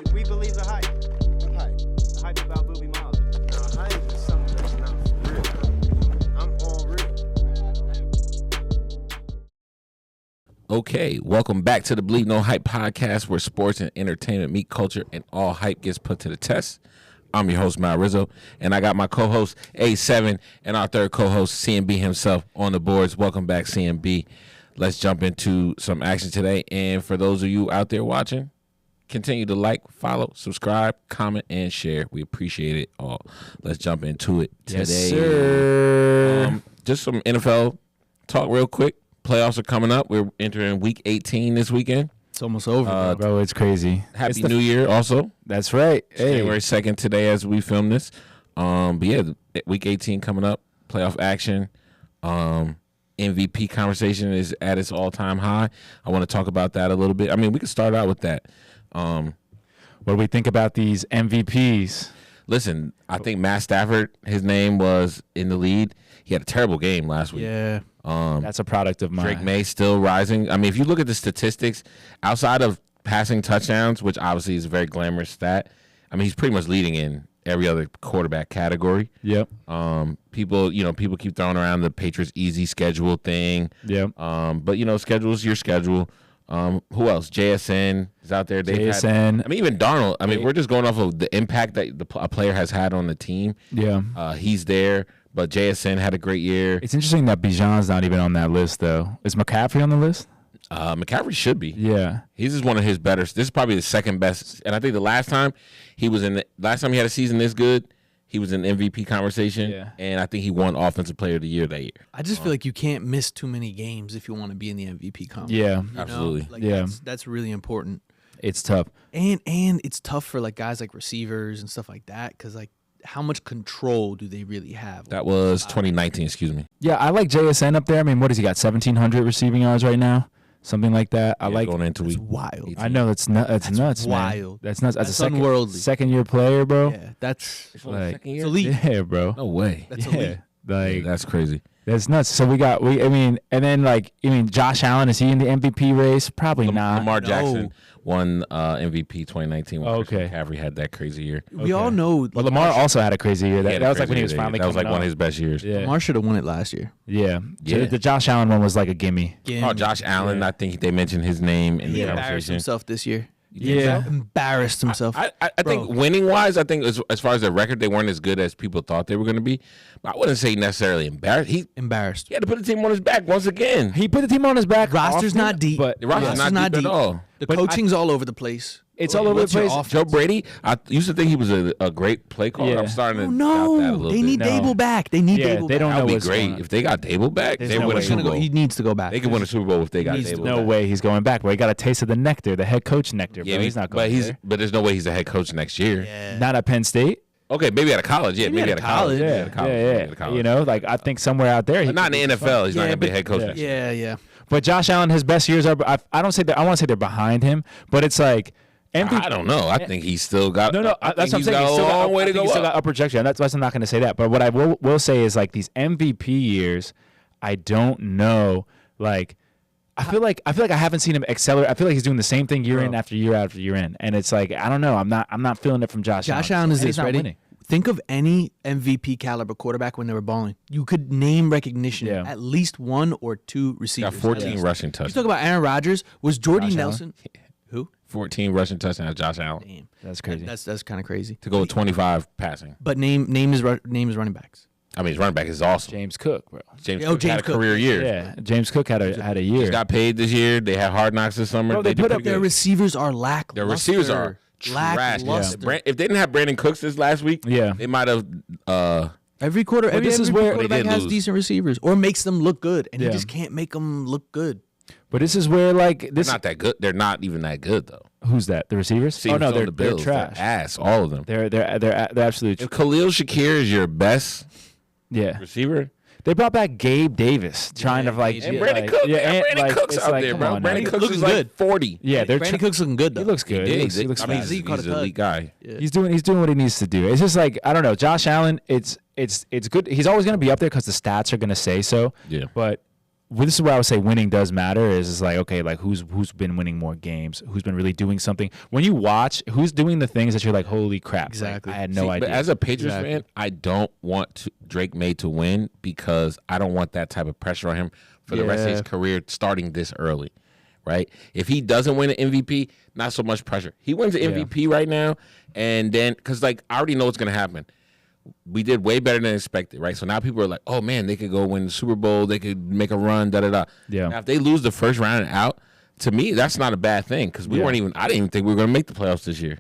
Should we believe the hype? What hype? The hype about Booby Miles. No, hype is something that's not real. I'm all real. Okay, welcome back to the BelieveNoHype Podcast, where sports and entertainment meet culture and all hype gets put to the test. I'm your host, Matt Rizzo, and I got my co-host, A7, and our third co-host, CMB himself, on the boards. Welcome back, CMB. Let's jump into some action today. And for those of you out there watching, continue to like, follow, subscribe, comment, and share. We appreciate it all. Let's jump into it today. Yes, sir. Just some NFL talk real quick. Playoffs are coming up. We're entering Week 18 this weekend. It's almost over, bro. It's crazy. Happy New Year also. That's right. Hey. January 2nd today as we film this. But yeah, Week 18 coming up. Playoff action. MVP conversation is at its all-time high. I want to talk about that a little bit. I mean, we can start out with that. What do we think about these MVPs? Listen, I think Matt Stafford, his name was in the lead. He had a terrible game last week. Yeah. That's a product of mine. Drake Maye still rising. I mean, if you look at the statistics, outside of passing touchdowns, which obviously is a very glamorous stat, I mean, he's pretty much leading in every other quarterback category. Yep. People keep throwing around the Patriots easy schedule thing. Yep. But schedule's your schedule. Who else? JSN is out there. JSN. Even Darnold. I mean, we're just going off of the impact that a player has had on the team. Yeah. He's there, but JSN had a great year. It's interesting that Bijan's not even on that list, though. Is McCaffrey on the list? McCaffrey should be. Yeah. He's just one of his better. This is probably the second best. And I think the last time he had a season this good, he was in MVP conversation. Yeah. And I think he won Offensive Player of the Year that year. I just feel like you can't miss too many games if you want to be in the MVP conversation. Yeah. Absolutely. Like that's really important. It's tough. And it's tough for like guys like receivers and stuff like that because like how much control do they really have? That was 2019, excuse me. Yeah, I like JSN up there. I mean, what has he got? 1,700 receiving yards right now? Something like that. I like going into It's week wild. 18. I know that's nuts, wild. man. That's nuts. That's As a unworldly. second year player, bro. Yeah, that's Like, second it's year? elite. Yeah, bro. No way. That's yeah. elite. Like That's crazy. that's nuts. So Josh Allen, is he in the MVP race? Probably not. Lamar No. Jackson won MVP 2019 when Okay. Christian McCaffrey had that crazy year. We all know Well, Lamar also had a crazy year. He That had a was like crazy when he was year. finally That was like coming one of up. his best years. Yeah. Lamar should have won it last year. Yeah. Yeah. The Josh Allen one was like a gimme. Oh, Josh Allen, I think they mentioned his name in He the embarrassed conversation. himself this year. Yeah. Embarrassed himself. I think winning-wise, I think as far as their record, they weren't as good as people thought they were going to be. But I wouldn't say necessarily embarrassed. He Embarrassed. had to put the team on his back once again. He put the team on his back. Roster's often, not deep. But The roster's not deep at all. The But coaching's all over the place. It's all over the What's your place. offense? Joe Brady, I used to think he was a great play caller. Yeah. I'm starting to Oh, doubt that a no. little They bit. need No. Dable back. They need Yeah, Dable they back. don't That know would be what's great. going on. If they got Dable back, There's they no win a way. Super Bowl. He needs to go back. They could win a Super Bowl if they got Needs to Dable go No back. way he's going back. Bro, he got a taste of the nectar, the head coach nectar. Bro. Yeah, He's not going there. but there's no way he's a head coach next year. Yeah. Not at Penn State. Okay, maybe out of college. Yeah, maybe out of college. college. Maybe Yeah, out of college. yeah, Maybe yeah. out of college. You know, like I think somewhere out there. But not in the NFL. He's not Yeah, going to be a but- head coach yeah. next year. Yeah. But Josh Allen, his best years are. I don't say that. I want to say they're behind him, but it's like MVP. I don't know. I think he's still got. No, I that's think what I'm he's saying. got He's a still got long way to go He's still up. got upper projection. That's why I'm not going to say that. But what I will say is like these MVP years, I don't know. Like, I feel like I haven't seen him accelerate. I feel like he's doing the same thing year in after year after year in, and it's like I don't know. I'm not feeling it from Josh Allen. Josh Allen is And this he's not ready? winning. Think of any MVP caliber quarterback when they were balling. You could name recognition Yeah. at least one or two Got receivers. 14 rushing You touchdowns. talk about Aaron Rodgers. Was Jordy Josh Nelson? Who? 14 rushing touchdowns. Josh Allen Damn, That's crazy. that's kind of crazy. to go with 25 passing. But name his running backs. I mean, his running back is awesome. James Cook, bro. James Oh, Cook James had a Cook. career year. Yeah, James Cook had a year. Just got paid this year. They had Hard Knocks this summer. Bro, they did put up pretty Their good. receivers are lackluster. Their receivers are trash. Lackluster. If they didn't have Brandon Cooks this last week, Yeah. they might have. Every quarterback this is where- quarterback They did has lose. decent receivers or makes them look good, and Yeah. he just can't make them look good. But this is where like They're this. not that good. They're not even that good though. Who's that? The receivers? See, Oh no, on they're the Bills. trash. They're ass. All of them. They're absolutely If Khalil Shakir is your best yeah. receiver, They brought back Gabe Davis, trying to like and yeah, Brandon like, Cooks, yeah, and, Brandon like, Cooks it's out like, there, come bro. on, Brandon now. Cooks looking is like good. 40. Yeah, they're Brandon Cooks looking good though. He looks good. Yeah, He looks I mean, fast. he's an elite guy. He's doing what he needs to do. It's just like I don't know. Josh Allen, it's good. He's always going to be up there because the stats are going to say so. Yeah. But this is where I would say winning does matter. Is like, okay, like who's been winning more games, who's been really doing something. When you watch, who's doing the things that you're like, holy crap, Exactly. like, I had no idea. But as a Patriots fan, I don't want Drake May to win because I don't want that type of pressure on him for the rest of his career starting this early, right? If he doesn't win an MVP, not so much pressure. He wins an MVP right now, and then because like I already know what's going to happen. We did way better than expected, right? So now people are like, oh, man, they could go win the Super Bowl. They could make a run, da-da-da. Yeah. Now, if they lose the first round and out, to me, that's not a bad thing because I didn't even think we were going to make the playoffs this year.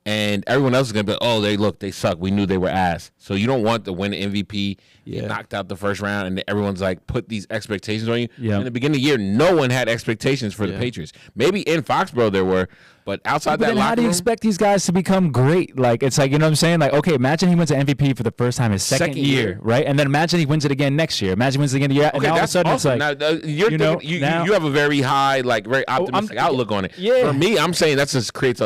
And everyone else is going to be, oh, they suck. We knew they were ass. So you don't want to win the MVP, get knocked out the first round, and everyone's like put these expectations on you. Yeah. In the beginning of the year, no one had expectations for the Patriots. Maybe in Foxborough there were, but outside But that then how locker do you room, expect these guys to become great? Like, it's like, you know what I'm saying? Like, okay, imagine he wins an MVP for the first time his second year, right? And then imagine he wins it again next year. Imagine he wins it again the year. And okay, now all of a that's sudden awesome. it's like, Now, you have a very high, like very optimistic outlook on it. Yeah. For me, I'm saying that just creates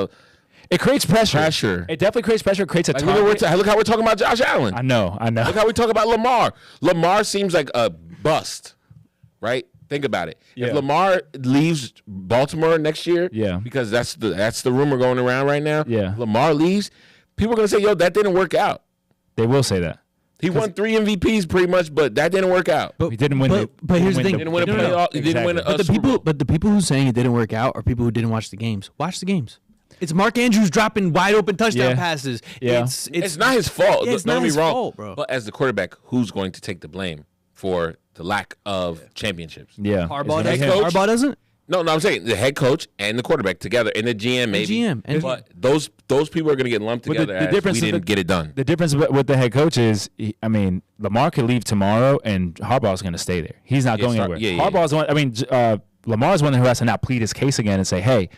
it creates pressure. It definitely creates pressure. It creates a like, target. look how we're talking about Josh Allen. I know. Look how we talk about Lamar. Lamar seems like a bust, right? Think about it. Yeah. If Lamar leaves Baltimore next year, because that's the rumor going around right now. Yeah. Lamar leaves, people are gonna say, "Yo, that didn't work out." They will say that. He won 3 MVPs pretty much, but that didn't work out. He didn't win. But here's the thing. He didn't win a playoff. He didn't win a Super Bowl. But the people who's saying it didn't work out are people who didn't watch the games. Watch the games. It's Mark Andrews dropping wide open touchdown passes. Yeah. It's not his fault. Yeah, it's Don't not get me his wrong, fault, bro. But as the quarterback, who's going to take the blame for the lack of championships? Yeah. Harbaugh Head doesn't. coach? Harbaugh doesn't. No, I'm saying the head coach and the quarterback together, and the GM maybe. GM, and- but those people are going to get lumped But together. the difference we is didn't get it done. The difference with the head coach is, Lamar could leave tomorrow, and Harbaugh's going to stay there. He's not going anywhere. Harbaugh's the one. Lamar's one who has to now plead his case again and say, "Hey,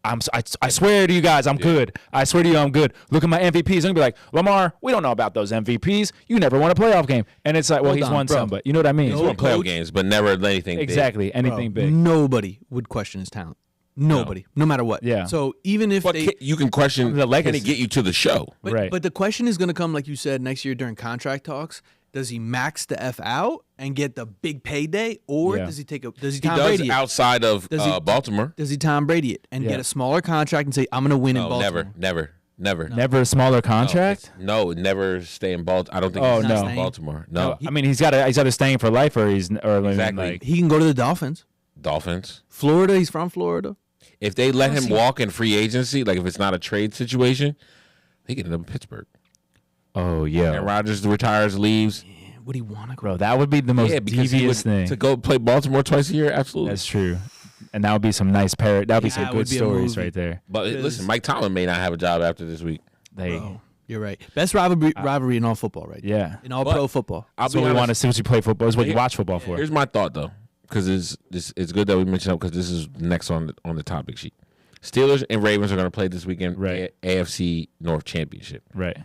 I swear to you guys, I'm good. I swear to you, I'm good. Look at my MVPs." And be like, "Lamar, we don't know about those MVPs. You never won a playoff game." And it's like, well, he's won some, but you know what I mean? He's won playoff games, but never anything Exactly, anything big. Nobody would question his talent. Nobody, no matter what. Yeah. So even if But you can question The legacy. can it get you to the show? But, Right. but the question is going to come, like you said, next year during contract talks. Does he max the F out and get the big payday, or Yeah. does he He Tom does Brady it? outside of Does he- Baltimore. Does he Tom Brady it and Yeah. get a smaller contract and say, "I'm going to win in No, Baltimore"? never. Never a smaller contract. No, never stay in Baltimore. I don't think Oh, he's no. staying in Baltimore. No, I mean, he's either staying for life or Exactly. He can go to the Dolphins. Dolphins. Florida, he's from Florida. If they let him walk in free agency, like if it's not a trade situation, he can end up in Pittsburgh. Oh yeah, And Rodgers retires, leaves. Would he want to go? bro, that would be the most because he devious would, thing. to go play Baltimore twice a year. Absolutely. That's true, and that would be some nice That would be some Yeah, it good would be a stories movie. right there. But listen, Mike Tomlin may not have a job after this week. Bro, you're right. Best rivalry in all football, right? Yeah, In all But- pro football. I'll that's be what we honest. want to see. What you play football is what you watch football for. Here's my thought though, because it's good that we mentioned it because this is next on the topic sheet. Steelers and Ravens are going to play this weekend. Right. AFC North Championship. Right.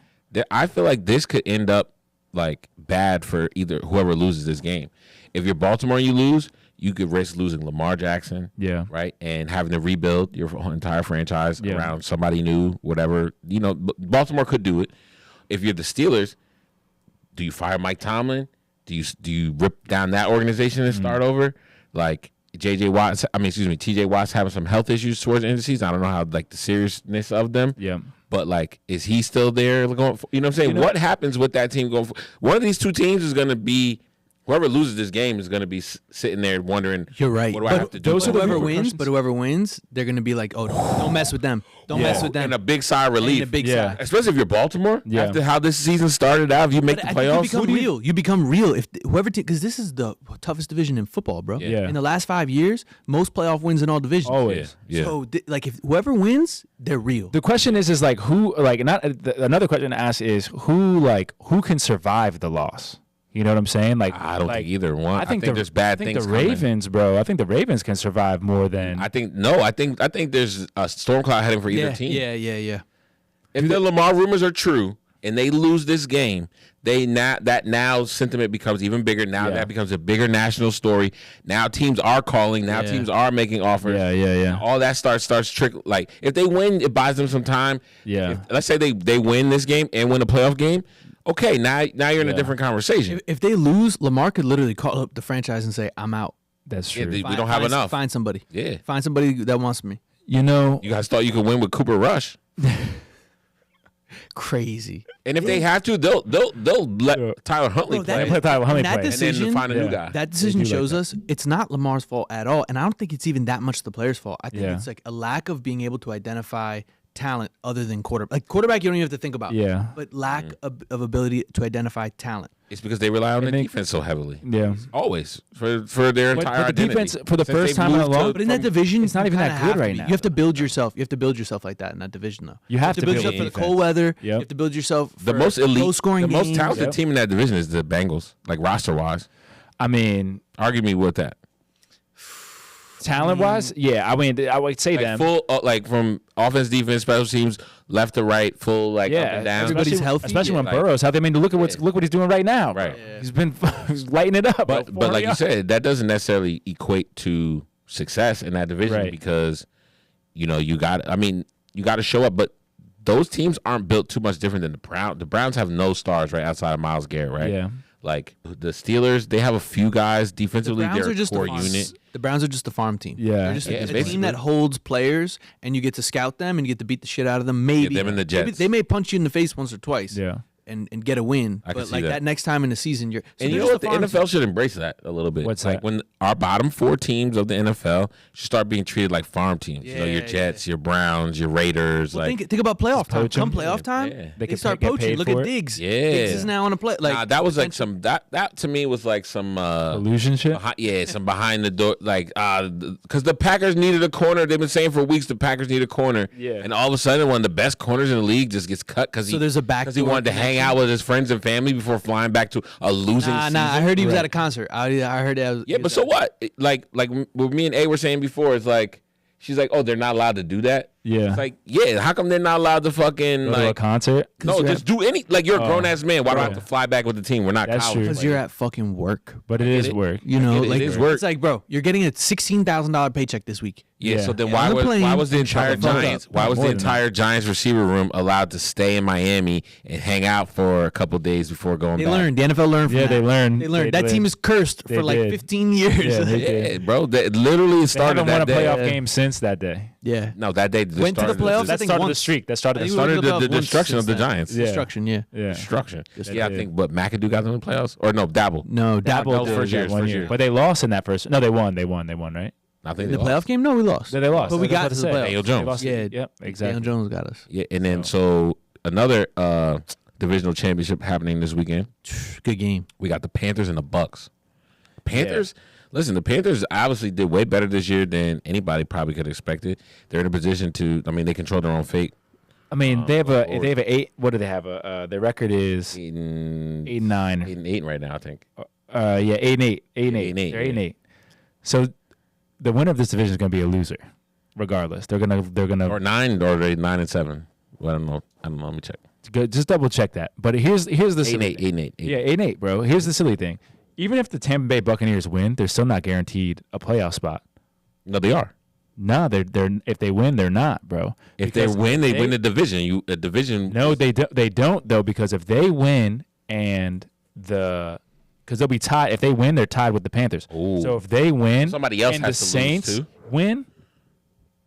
I feel like this could end up like bad for either whoever loses this game. If you're Baltimore and you lose, you could risk losing Lamar Jackson. Yeah. Right. And having to rebuild your whole entire franchise Yeah. around somebody new, whatever. You know, Baltimore could do it. If you're the Steelers, do you fire Mike Tomlin? Do you rip down that organization and start over? Like TJ Watt's having some health issues towards the end of the season. I don't know how like the seriousness of them. Yeah. But like, is he still there going? You know what I'm saying? What happens with that team going? One of these two teams is going to be whoever loses this game is going to be sitting there wondering. You're right. What do I have to do? those are the Whoever repercussions. wins, but whoever wins, they're going to be like, "Oh, don't mess with them. Don't mess with them." And a big sigh of relief. And a big Yeah. sigh. Especially if you're Baltimore. Yeah. After how this season started out, if you make But the I think playoffs, you become real. You become real if whoever because this is the toughest division in football, bro. Yeah. In the last 5 years, most playoff wins in all divisions. Always. Yeah. So like if whoever wins, they're real. The question is like who like not another question to ask is who can survive the loss? You know what I'm saying? Like I don't think either one. I think there's bad I think things. the coming. Ravens, bro. I think the Ravens can survive more than I think there's a storm cloud heading for either team. Yeah. If the Lamar rumors are true and they lose this game, that sentiment becomes even bigger. Now that becomes a bigger national story. Now teams are calling. Now teams are making offers. Yeah. All that starts trickling. Like if they win, it buys them some time. Yeah. Let's say they win this game and win a playoff game. Okay, now you're in a different conversation. If they lose, Lamar could literally call up the franchise and say, "I'm out." That's true. we don't have enough. Find somebody. Yeah. Find somebody that wants me. You know, You guys thought you could win with Cooper Rush. Crazy. And if they have to, they'll let Tyler Huntley Bro, that- play. they play Tyler Huntley And that play. And then decision- find a new Yeah. guy. That decision do like shows that. us it's not Lamar's fault at all. And I don't think it's even that much the player's fault. I think Yeah. it's like a lack of being able to identify talent other than quarterback. Like quarterback, you don't even have to think about. Yeah. But lack of ability to identify talent. It's because they rely on the they- defense so heavily. Yeah. Always. For their But entire the identity. defense, for the Since first they've time in a moved long- to- But in that division, it's not you even that kinda good have to right be. now. You have to build yourself. You have to build yourself like that in that division, though. You have to build yourself your for the defense. cold weather. Yep. You have to build yourself for the most elite, low-scoring the most games. talented Yep. team in that division is the Bengals, like roster-wise. I mean, Argue me with that. talent-wise, yeah. I mean, I would say Like them. full, like from offense, defense, special teams, left to right, full, like up and down. everybody's especially- healthy. Especially when Yeah, like- Burrow's healthy. I mean, look what he's doing right now. bro. Right. He's been he's lighting it up. But like you said, that doesn't necessarily equate to success in that division Right. because you got to show up. But those teams aren't built too much different than the Browns. The Browns have no stars right outside of Myles Garrett, right? Yeah. Like the Steelers, they have a few guys The defensively. Browns They're are a just core a farm. unit. The Browns are just a farm team. Yeah. They're just Yeah, a basically. team that holds players, and you get to scout them, and you get to beat the shit out of them. Maybe them and the Maybe Jets. they may punch you in the face once or twice. Yeah. And get a win. I can But see like that. that next time in the season, you're. So And you they're know just what? The a farm NFL team. should embrace that a little bit. What's like that? when our bottom four teams of the NFL should start being treated like farm teams. your Yeah, Jets, your Browns, your Raiders. Well, like think about playoff time. poach 'em. Come playoff time, Yeah. They they can start get poaching. paid Look for at it. Diggs. Yeah. Diggs is now on a play. Like nah, that was like some that to me was like some illusion shit. some behind the door like because the Packers needed a corner. They've been saying for weeks the Packers need a corner. Yeah. And all of a sudden one of the best corners in the league just gets cut because So there's a he backdoor wanted to hang connection? out with his friends and family before flying back to a losing Nah, season. I heard he was Right. at a concert. I heard that. Yeah, but so what? Like what me and A were saying before, it's like she's like, oh, they're not allowed to do that. Yeah. It's like, yeah, how come they're not allowed to fucking Go to a like concert. no, just do any like you're a grown ass man. Why do I have right. to fly back with the team? We're not That's college. true. because Like, you're at fucking work. But it is it. work. You know, it like is work. it's like, bro, you're getting a $16,000 paycheck this week. yeah, Yeah. so then Yeah, why on the was plane, the entire shut the fuck Giants up. why was More the than entire Giants receiver room allowed to stay in Miami and hang out for a couple days before going They back? learned. The NFL learned from Yeah, that. they learned. They learned. They That team did. is cursed They for like did. 15 years. Yeah, they Yeah, did. bro. That literally They started haven't won a that day. playoff game since that day. Yeah. No, that day Went to the playoffs, I That think started the once. streak. That started I the think we started went to the once destruction of since the then. Giants. Yeah. Destruction, yeah. Yeah. Destruction. Yes, Yeah, I they think did. but McAdoo got them in the playoffs or no, Dabble. No, Dabble That was did first that year, one first year. year. But they lost in that first. No, they won. They won. They won, right? I think In the they lost. playoff game? No, we lost. They lost. But we That's got what to I the said. playoffs. Daniel They Jones. lost. Yeah, Yep. Daniel Exactly. Jones got us. Yeah, and then so another divisional championship happening this weekend. Good game. We got the Panthers and the Bucs. Panthers, listen, the Panthers obviously did way better this year than anybody probably could have expected. They're in a position to, I mean, they control their own fate. I mean, they have Lord. a 8. What do they have? Their record is 8-9 8-9. right now, I think. Yeah, 8-8. 8-8. 8-8, They're yeah. 8-8. So the winner of this division is going to be a loser, regardless. They're gonna Or 9, or they 9-7. Well, I don't know. Let me check. just double check that. But here's the silly 8-8, thing. 8-8. Yeah, 8-8, bro. Here's the silly thing. Even if the Tampa Bay Buccaneers win, they're still not guaranteed a playoff spot. No, they are. No, they're if they win, they're not, bro. If they Because win, they win the division. A division. No, they don't though, because if they win and because they'll be tied. If they win, they're tied with the Panthers. Ooh. So if they win, Somebody else and has the to Saints lose too. win,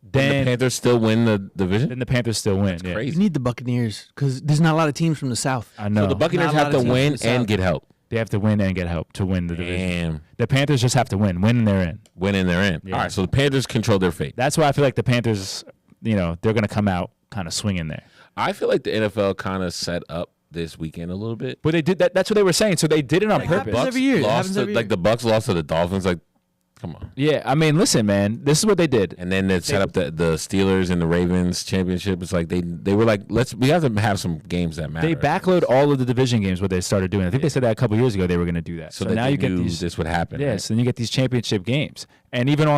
Then then the Panthers still win the division. then the Panthers still win. Yeah. You Crazy. need the Buccaneers because there's not a lot of teams from the South. I know. So the Buccaneers Not a lot have to of teams win from the and South. get help. They have to win and get help to win the division. Damn. The Panthers just have to win and they're in. Win and they're in. Yeah. All right, so the Panthers control their fate. That's why I feel like the Panthers, they're going to come out kind of swinging there. I feel like the NFL kind of set up this weekend a little bit. But they did that. That's what they were saying. So they did it on It purpose. happens every year. It Lost happens to, every like year. the Bucs lost to the Dolphins. Like, come on. Yeah, I mean, listen, man. This is what they did. And then they set up the Steelers and the Ravens championship. It's like they were like, we have to have some games that matter. They backload all of the division games. What they started doing. I think they said that a couple years ago. They were going to do that. so So that now they you get knew these. this would happen. Yes, and you get these championship games. And even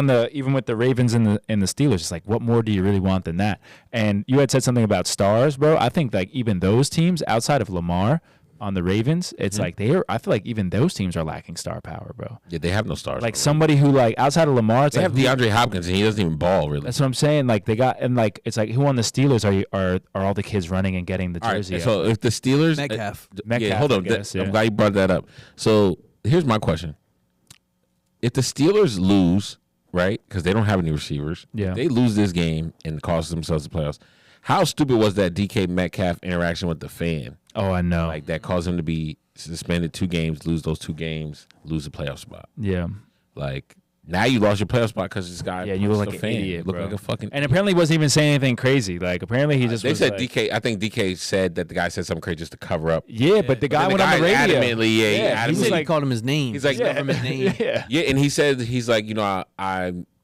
with the Ravens and the Steelers, it's like, what more do you really want than that? And you had said something about stars, bro. I think like even those teams outside of Lamar on the Ravens, it's like I feel like even those teams are lacking star power, bro. Yeah, they have no stars. Like somebody who like outside of Lamar, it's they like have DeAndre Hopkins and he doesn't even ball really. that's what I'm saying. Like they got and like it's like who on the Steelers are all the kids running and getting the All right, jersey? so if the Steelers, Metcalf. yeah, Metcalf, hold I on. guess, yeah. I'm glad you brought that up. So here's my question: if the Steelers lose, right, because they don't have any receivers, Yeah. if they lose this game and cost themselves the playoffs, how stupid was that DK Metcalf interaction with the fan? Oh, I know. Like, that caused him to be suspended 2 games, lose those 2 games, lose the playoff spot. Yeah. Like, now you lost your playoff spot because this guy. Yeah, you look like punched an a fan. idiot, Look bro. like a fucking. And apparently he wasn't even saying anything crazy. Like, apparently he just They was said like, DK. I think DK said that the guy said something crazy just to cover up. Yeah, but the guy Then went on the radio. Adamantly, He adamantly. said he called him his name. He's like, his government name. Yeah. Yeah, and he said he's like, you know,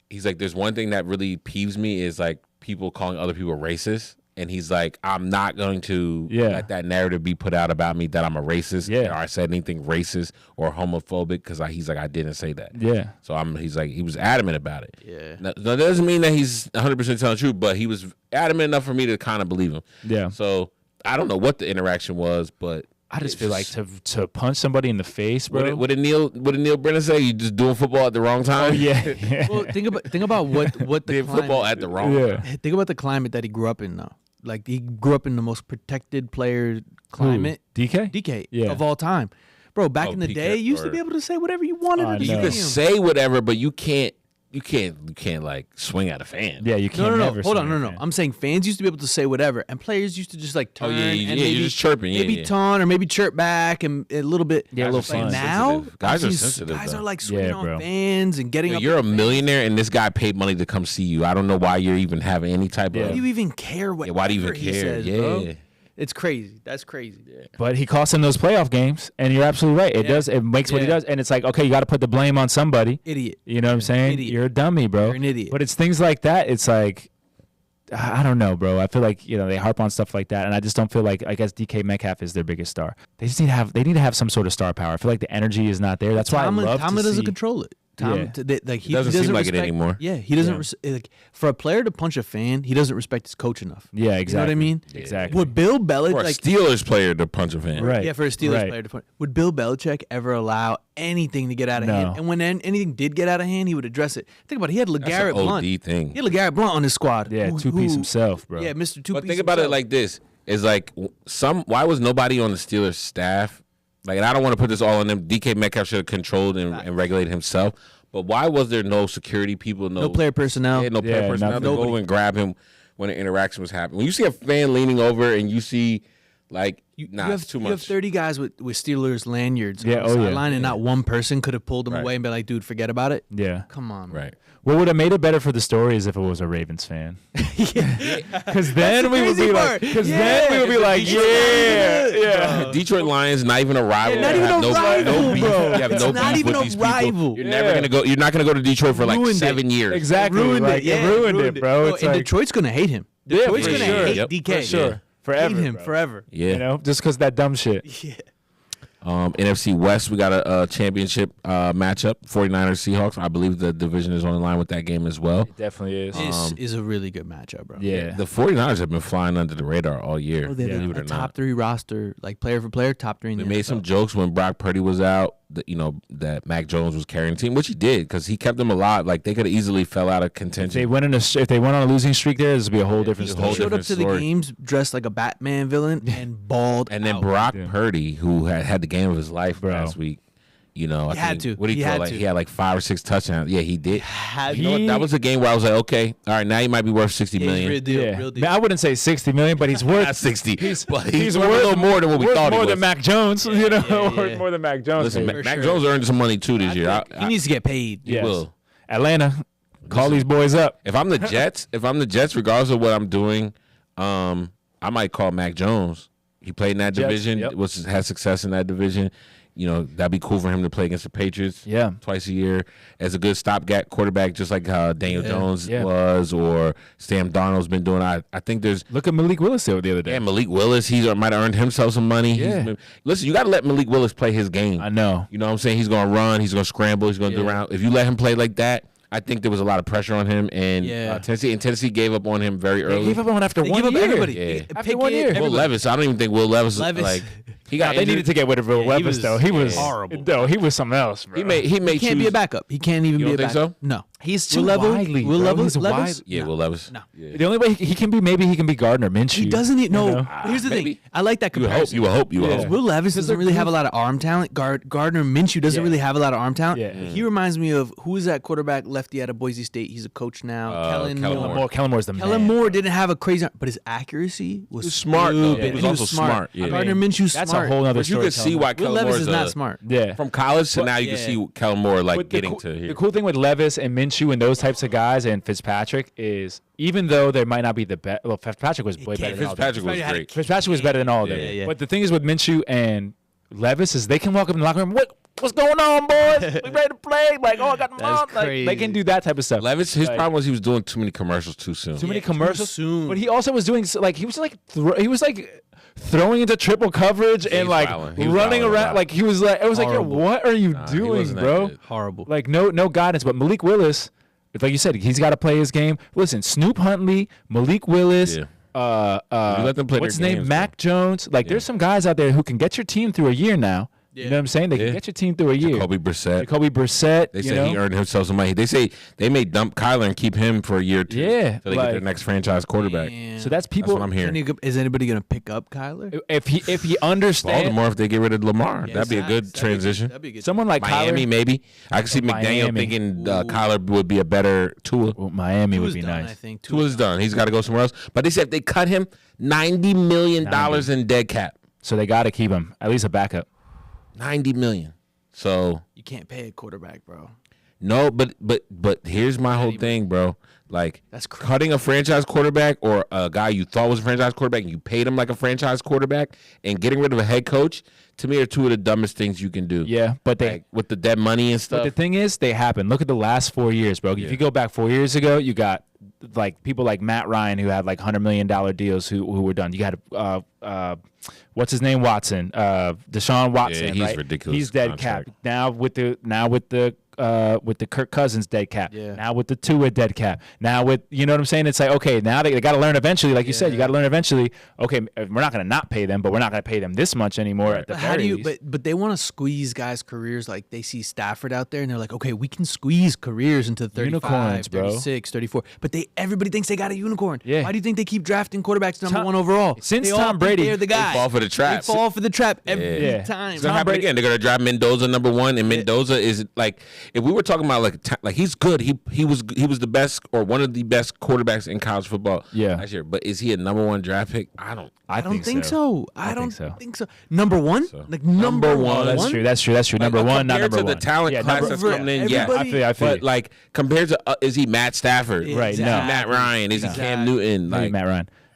he's like, there's one thing that really peeves me is like people calling other people racist, and he's like, I'm not going to let that narrative be put out about me that I'm a racist, or I said anything racist or homophobic, because he's like, I didn't say that. Yeah. So he's like, he was adamant about it. Yeah. Now, that doesn't mean that he's 100% telling the truth, but he was adamant enough for me to kind of believe him. Yeah. So I don't know what the interaction was, but I just feel like to punch somebody in the face, bro. what did Neil Brennan say? You just doing football at the wrong time? Oh, yeah. Well, think about what the Did climate, football at the wrong time. Think about the climate that he grew up in though. Like he grew up in the most protected player climate. DK? DK Yeah. of all time. Bro, back in the PK day, you used to or- be able to say whatever you wanted I to know. You can stadium. say whatever, but you can't like swing at a fan. Yeah, you can't No. never Hold say on, no. anything. I'm saying fans used to be able to say whatever, and players used to just like turn and you're maybe, just chirping. Yeah, maybe yeah. taunt or maybe chirp back and a little bit. Yeah, a little Like fun. now, Sensitive. Guys are these sensitive, Guys though. are like swinging Yeah, bro. on fans and getting up. You're a in their face. millionaire, and this guy paid money to come see you. I don't know why you're even having any type Why of. do you even care what? why do you even care? Says, Yeah. bro? It's crazy. That's crazy. But he cost him those playoff games, and you're absolutely right. It does. It makes what he Yeah. does, and it's like, okay, you got to put the blame on somebody. Idiot. You know what I'm saying? Idiot. You're a dummy, bro. You're an idiot. But it's things like that. It's like, I don't know, bro. I feel like they harp on stuff like that, and I just don't feel like. I guess DK Metcalf is their biggest star. They just need to have some sort of star power. I feel like the energy is not there. That's why I love Tomlin to doesn't see. control it. Tom, Yeah. he doesn't seem like it respect- anymore. Yeah, he doesn't. Yeah. Like, for a player to punch a fan, he doesn't respect his coach enough. Yeah, exactly. You know what I mean? Exactly. Would Bill Belichick For a Steelers player to punch a fan. Right. Yeah, for a Steelers Right. player to punch. Would Bill Belichick ever allow anything to get out of No. hand? And when anything did get out of hand, he would address it. Think about it. He had That's LeGarrette an Blunt. OD thing. He had LeGarrette Blunt on his squad. Yeah, who- two-piece who- himself, bro. Yeah, Mr. Two-Piece. But think about it himself. like this: is like why was nobody on the Steelers staff? Like, and I don't want to put this all on them. DK Metcalf should have controlled and regulated himself. But why was there no security people, no player personnel. yeah, no player Yeah, personnel to nothing. go and grab him when an interaction was happening? When you see a fan leaning over and you see, like, it's too You have much. 30 guys with Steelers lanyards Yeah, on the oh, yeah. sideline, and not one person could have pulled them Right. away and be like, dude, forget about it. Yeah. Come on. Right. What would have made it better for the story is if it was a Ravens fan. Because then the we would crazy be part. like, then we would be like, yeah. Detroit Lions, not even a rival. Yeah, not You even have a no, rival, no beef. bro. You have It's no not beef even with a these people. rival. You're never gonna go. You're not gonna go to Detroit for like Ruined it. 7 years. Exactly. Ruined like, it. Yeah, it ruined it, bro. Bro, It's and like, Detroit's gonna hate him. Yeah, Detroit's for gonna sure. hate Yep. DK. for sure. Yeah. Forever. Hate him bro. forever. Yeah. You know, just because that dumb shit. Yeah. NFC West, we got a championship matchup. 49ers Seahawks. I believe the division is on the line with that game as well. It definitely is. This is a really good matchup, bro. Yeah. The 49ers have been flying under the radar all year. Oh, they have Believe it a or top not. 3 roster, like player for player, top 3 in They the made NFL. some jokes when Brock Purdy was out. That Mac Jones was carrying the team, which he did because he kept them alive. Like, they could have easily fell out of If contention. they went if they went on a losing streak there, this would be a whole different a whole story. Showed up different to the story. games dressed like a Batman villain and balled And then out. Brock Yeah. Purdy, who had the game of his life Bro. last week, I had think, to. What do He you call had it? to. He had like 5 or 6 touchdowns. Yeah, he did. Had You know what? That was a game where I was like, okay, all right, now he might be worth $60 million. Real deal, Yeah. real deal. Man, I wouldn't say 60 million, but he's worth Not 60, but he's worth a little more than what we worth thought he more was. than Mac Jones, you know, yeah, worth yeah. more than Mac Jones. Listen, maybe. Mac sure. Jones earned some money too this year. He needs to get paid. Yes. will. Atlanta, call these boys up. If I'm the Jets, regardless of what I'm doing, I might call Mac Jones. He played in that Jets, division, yep. had success in that division. That'd be cool for him to play against the Patriots Yeah. twice a year as a good stopgap quarterback, just like how Daniel Jones Yeah. was or Sam Darnold's been doing. I think there's Look at Malik Willis the other day. Malik Willis. He might have earned himself some money. Yeah. Listen, you got to let Malik Willis play his game. I know. You know what I'm saying? He's going to run. He's going to scramble. He's going to do around. If you let him play like that, I think there was a lot of pressure on him. And Yeah. Tennessee gave up on him very They early. gave up on after They one give up year. everybody. Yeah. After 1 year. Will Levis. I don't even think Will Levis. Levis. Like, he got They injured. needed to get rid of Will Levis, was though. He was horrible. No, he was something else, bro. He may He can't choose. be a backup. He can't even You be don't a think backup. so? No. He's too Will widely. Will bro. Levis? He's Levis? Yeah, No. Will Levis. No. Yeah. The only way he can be, maybe he can be Gardner Minshew. He doesn't need, no. you know? But here's the Maybe. thing. I like that You would hope. comparison. You would hope. You would Yeah. hope. Will Levis doesn't they're really have a goofy. lot of arm talent. Gardner Minshew doesn't Yeah. really have a lot of arm talent. Yeah. He reminds me of, who is that quarterback lefty out of Boise State? He's a coach now. Kellen Moore. Kellen Moore's the man. Kellen Moore didn't have a crazy arm, but his accuracy was was smart, though. stupid. He was also smart. Yeah. Gardner Minshew's That's smart. a whole other But you story. could see why Will Kellen Levis Moore is not smart. Yeah. From college to now, you yeah. can see Kellen Moore like But getting the to here. cool thing with Levis and Minshew and those types of guys and Fitzpatrick is, even though they might not be the best, well, Fitzpatrick was way better than all of them. Fitzpatrick was great. Fitzpatrick was better than all of them. Yeah, yeah. But the thing is with Minshew and Levis is they can walk up in the locker room. What's going on, boys? We ready to play? Like, oh, I got the That's like, they can crazy. do that type of stuff. Levis, his Like, problem was he was doing too many commercials too soon. too many too commercials. soon. But he also was doing he was like throwing into triple coverage He and was like wilding. He was running wilding a around. lot. Like he was like, it was like, yo, Horrible. what are you He doing, wasn't that bro? good. Horrible. Like no guidance. But Malik Willis, like you said, he's got to play his game. Listen, Snoop Huntley, Malik Willis. Yeah. You let them play what's his their name? games, Mac Jones. Like, there's some guys out there who can get your team through a year now. You know what I'm saying? They Yeah. can get your team through a year. Jacoby Brissett. Jacoby Brissett. They you say know? he earned himself some money. They say they may dump Kyler and keep him for a year or two. Yeah, Till they get their like- next franchise quarterback. Damn. So that's people. That's what I'm hearing. Is anybody gonna pick up Kyler? If he understands Baltimore, if they get rid of Lamar, Yeah, that'd be a good that'd be transition. That'd be good. someone like Miami, Kyler, maybe. I can see McDaniel Miami. thinking Kyler would be a better Tua. well, Miami would Tua's be done, nice. I think. Tua's done. He's got to go somewhere else. But they said if they cut him, $90 million in dead cap. So they got to keep him at least a backup. $90 million. So You can't pay a quarterback, bro. no, but here's my whole thing, bro. Like That's crazy. cutting a franchise quarterback or a guy you thought was a franchise quarterback and you paid him like a franchise quarterback and getting rid of a head coach, to me are two of the dumbest things you can do. Yeah, but they. Like, with the dead money and But stuff. the thing is, they happen. Look at the last 4 years, bro. If you go back 4 years ago, you got like people like Matt Ryan who had like $100 million deals who were done. You got what's his name, Watson, Deshaun Watson. Yeah, he's right? ridiculous He's dead contract. cap now with the Kirk Cousins dead cap. Yeah. Now with the Tua dead cap. Now with, you know what I'm saying? It's like, okay, now they got to learn eventually. Like you said, you got to learn eventually. Okay, we're not going to not pay them, but we're not going to pay them this much anymore. At the But how very do you? least. But they want to squeeze guys' careers. Like they see Stafford out there, and they're like, okay, we can squeeze careers into 35, Unicorns, bro. 36, 34. But everybody thinks they got a unicorn. Yeah. Why do you think they keep drafting quarterbacks number one overall? Since They all Tom think Brady- they're the guy. fall for the trap. They fall for the trap every Yeah. time. It's gonna happen again. They're gonna drive Mendoza number one, and Mendoza is like, if we were talking about like he's good. He was the best or one of the best quarterbacks in college football last year. But is he a number one draft pick? I don't. I don't think so. I don't so. think so. Number one, like number Number one. one. That's true. That's true. Number Like, one, not compared number to one. the talent Yeah, class number- that's coming in, yes. everybody- I feel But like compared to is he Matt Stafford? Right, Is he no. Matt Ryan? Is he Cam Exactly. Newton? Maybe Like Matt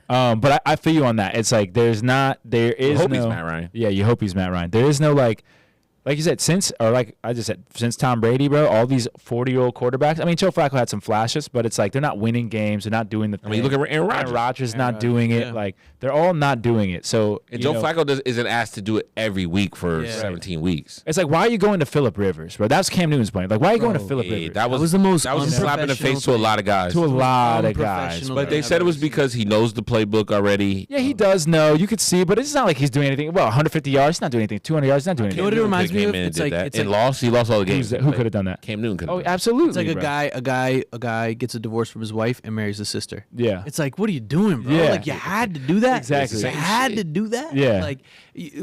Ryan. But I feel you on that. It's like there is hope he's no. Matt Ryan. Yeah, you hope he's Matt Ryan. There is no like you said, since Tom Brady, bro, all these 40-year-old quarterbacks. I mean, Joe Flacco had some flashes, but it's like they're not winning games. They're not doing the thing. I mean, you look at Aaron Rodgers. Aaron Rodgers not Rodgers, doing it. yeah. Like they're all not doing it. So And you Joe know, Flacco isn't asked to do it every week for Yeah. 17 weeks. It's like, why are you going to Phillip Rivers, bro? That's Cam Newton's point. Like, why are you going to Phillip Yeah, Rivers? that was was the most that was a slap in the face to a unprofessional lot of guys. To a lot of guys. unprofessional But they thing said I've it was ever seen. because he knows the playbook already. Yeah, he does know. You could see, but it's not like he's doing anything. Well, 150 yards, he's not doing anything. 200 yards, he's not doing You know anything. what it reminds me Came of? in and It's did like that. it's And like lost. He lost all the games. Who could have done that? Cam Newton could have. Oh, absolutely. it's like a bro. guy gets a divorce from his wife and marries his sister. Yeah. It's like, what are you doing, bro? Yeah. Like you had to do that. Exactly. You Same had shit. to do that. Yeah. Like,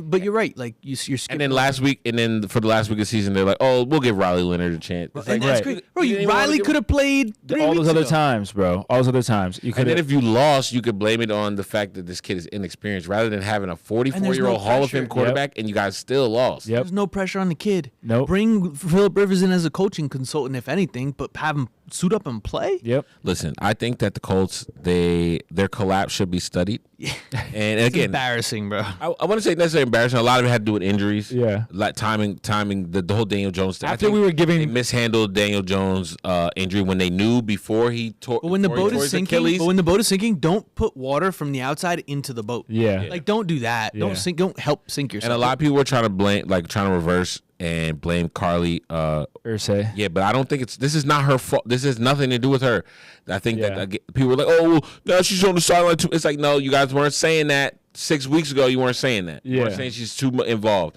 but you're right. Like you're skipping. And then last week, for the last week of the season, they're like, "Oh, we'll give Riley Leonard a chance." It's And like, that's right. great, bro. You didn't even wanna Riley give- could have played 3 all weeks those other ago. times, bro. All those other times. You And could then have. if you lost, you could blame it on the fact that this kid is inexperienced, rather than having a 44-year-old no Hall of pressure. Fame quarterback, and you guys still lost. Yep. There's no pressure on the kid. Nope. Bring Phillip Rivers in as a coaching consultant, if anything, but have him suit up and play. Yep. Listen, I think that the Colts, their collapse should be studied. And It's again, embarrassing, bro. I want to say necessarily embarrassing. A lot of it had to do with injuries. Yeah. Like timing, the whole Daniel Jones thing. I After think we were giving- they mishandled Daniel Jones' injury when they knew before he tore. But when the before he boat tore is his sinking, Achilles. don't put water from the outside into the boat. Yeah. Like don't do that. Yeah. Don't sink. Don't help sink yourself. And a lot of people were trying to reverse and blame Carly. Ursay. Yeah, but I don't think this is not her fault. This has nothing to do with her. I think Yeah. that people were like, "Oh, well, now she's on the sideline too." It's like, no, you guys weren't saying that 6 weeks ago. You weren't saying that. You weren't Yeah. saying she's too involved.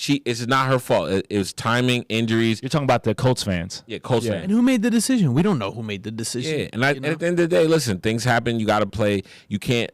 It's not her fault. It was timing, injuries. You're talking about the Colts fans. Yeah, Colts Yeah. fans. And who made the decision? We don't know who made the decision. Yeah, and at the end of the day, listen, things happen. You got to play. You can't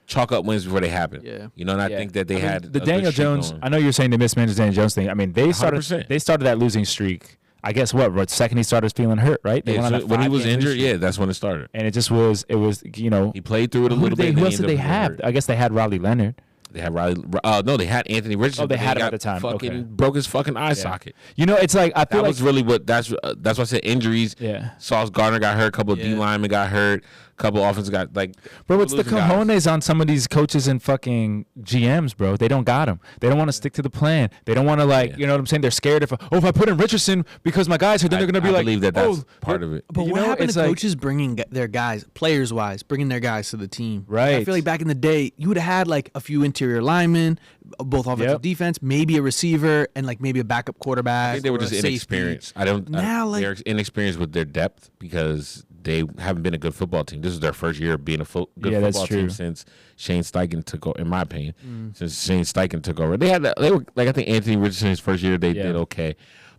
chalk up wins before they happen. Yeah. You know, and I think that they had the a Daniel good streak Jones. going. I know you're saying they mismanaged Daniel Jones thing. I mean, they started 100%. that losing streak. I guess what second he started feeling hurt, right? They Yeah, went on so a when he 5-game was losing injured, streak. yeah, that's when it started. And it was He played through it a little bit. Who and else did they ended up have? getting hurt. I guess they had Riley Leonard. They had Riley. No, they had Anthony Richardson. Oh, they but had him got at the time. Fucking Okay. broke his fucking eye socket. You know, it's like I feel That like was really what. That's why I said injuries. Yeah. Sauce Gardner got hurt. A couple of D linemen got hurt. A couple of offenses got like. Bro, what's the losing guys. cojones on some of these coaches and fucking GMs, bro? They don't got them. They don't want to stick to the plan. They don't want to you know what I'm saying? They're scared if I put in Richardson because my guys here, then they're gonna be I like, believe that that's oh, part of it. But You what know, happened it's to like- coaches bringing their guys, players-wise, bringing their guys to the team? I Right. feel like back in the day, you would have had like a few interior linemen, both offensive, Yep. defense, maybe a receiver, and like maybe a backup quarterback. I think they were or just a safety. inexperienced. Now, They're inexperienced with their depth because they haven't been a good football team. This is their first year of being a good Yeah, that's football true. team since Shane Steichen took over. In my opinion, since Shane Steichen took over, they were like I think Anthony Richardson's first year they did okay,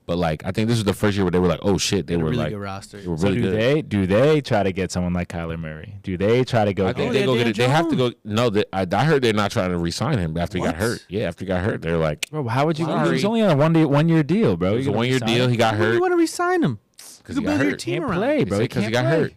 but like I think this was the first year where they were like, oh shit, they were really like good roster. They were So really good. do they try to get someone like Kyler Murray? Do they try to go? I get think they go get it. They Daniel have to go. Jones. No, I heard they're not trying to re-sign him after he got What? hurt. Yeah, after he got hurt, they're like, Bro, how would you? Sorry. He was only on a one year deal, bro. it was You a gonna 1 year re-sign deal. him? He got Why do hurt you want to resign him? because You he build got your hurt. team Can't around. play, bro. Because he got play. hurt.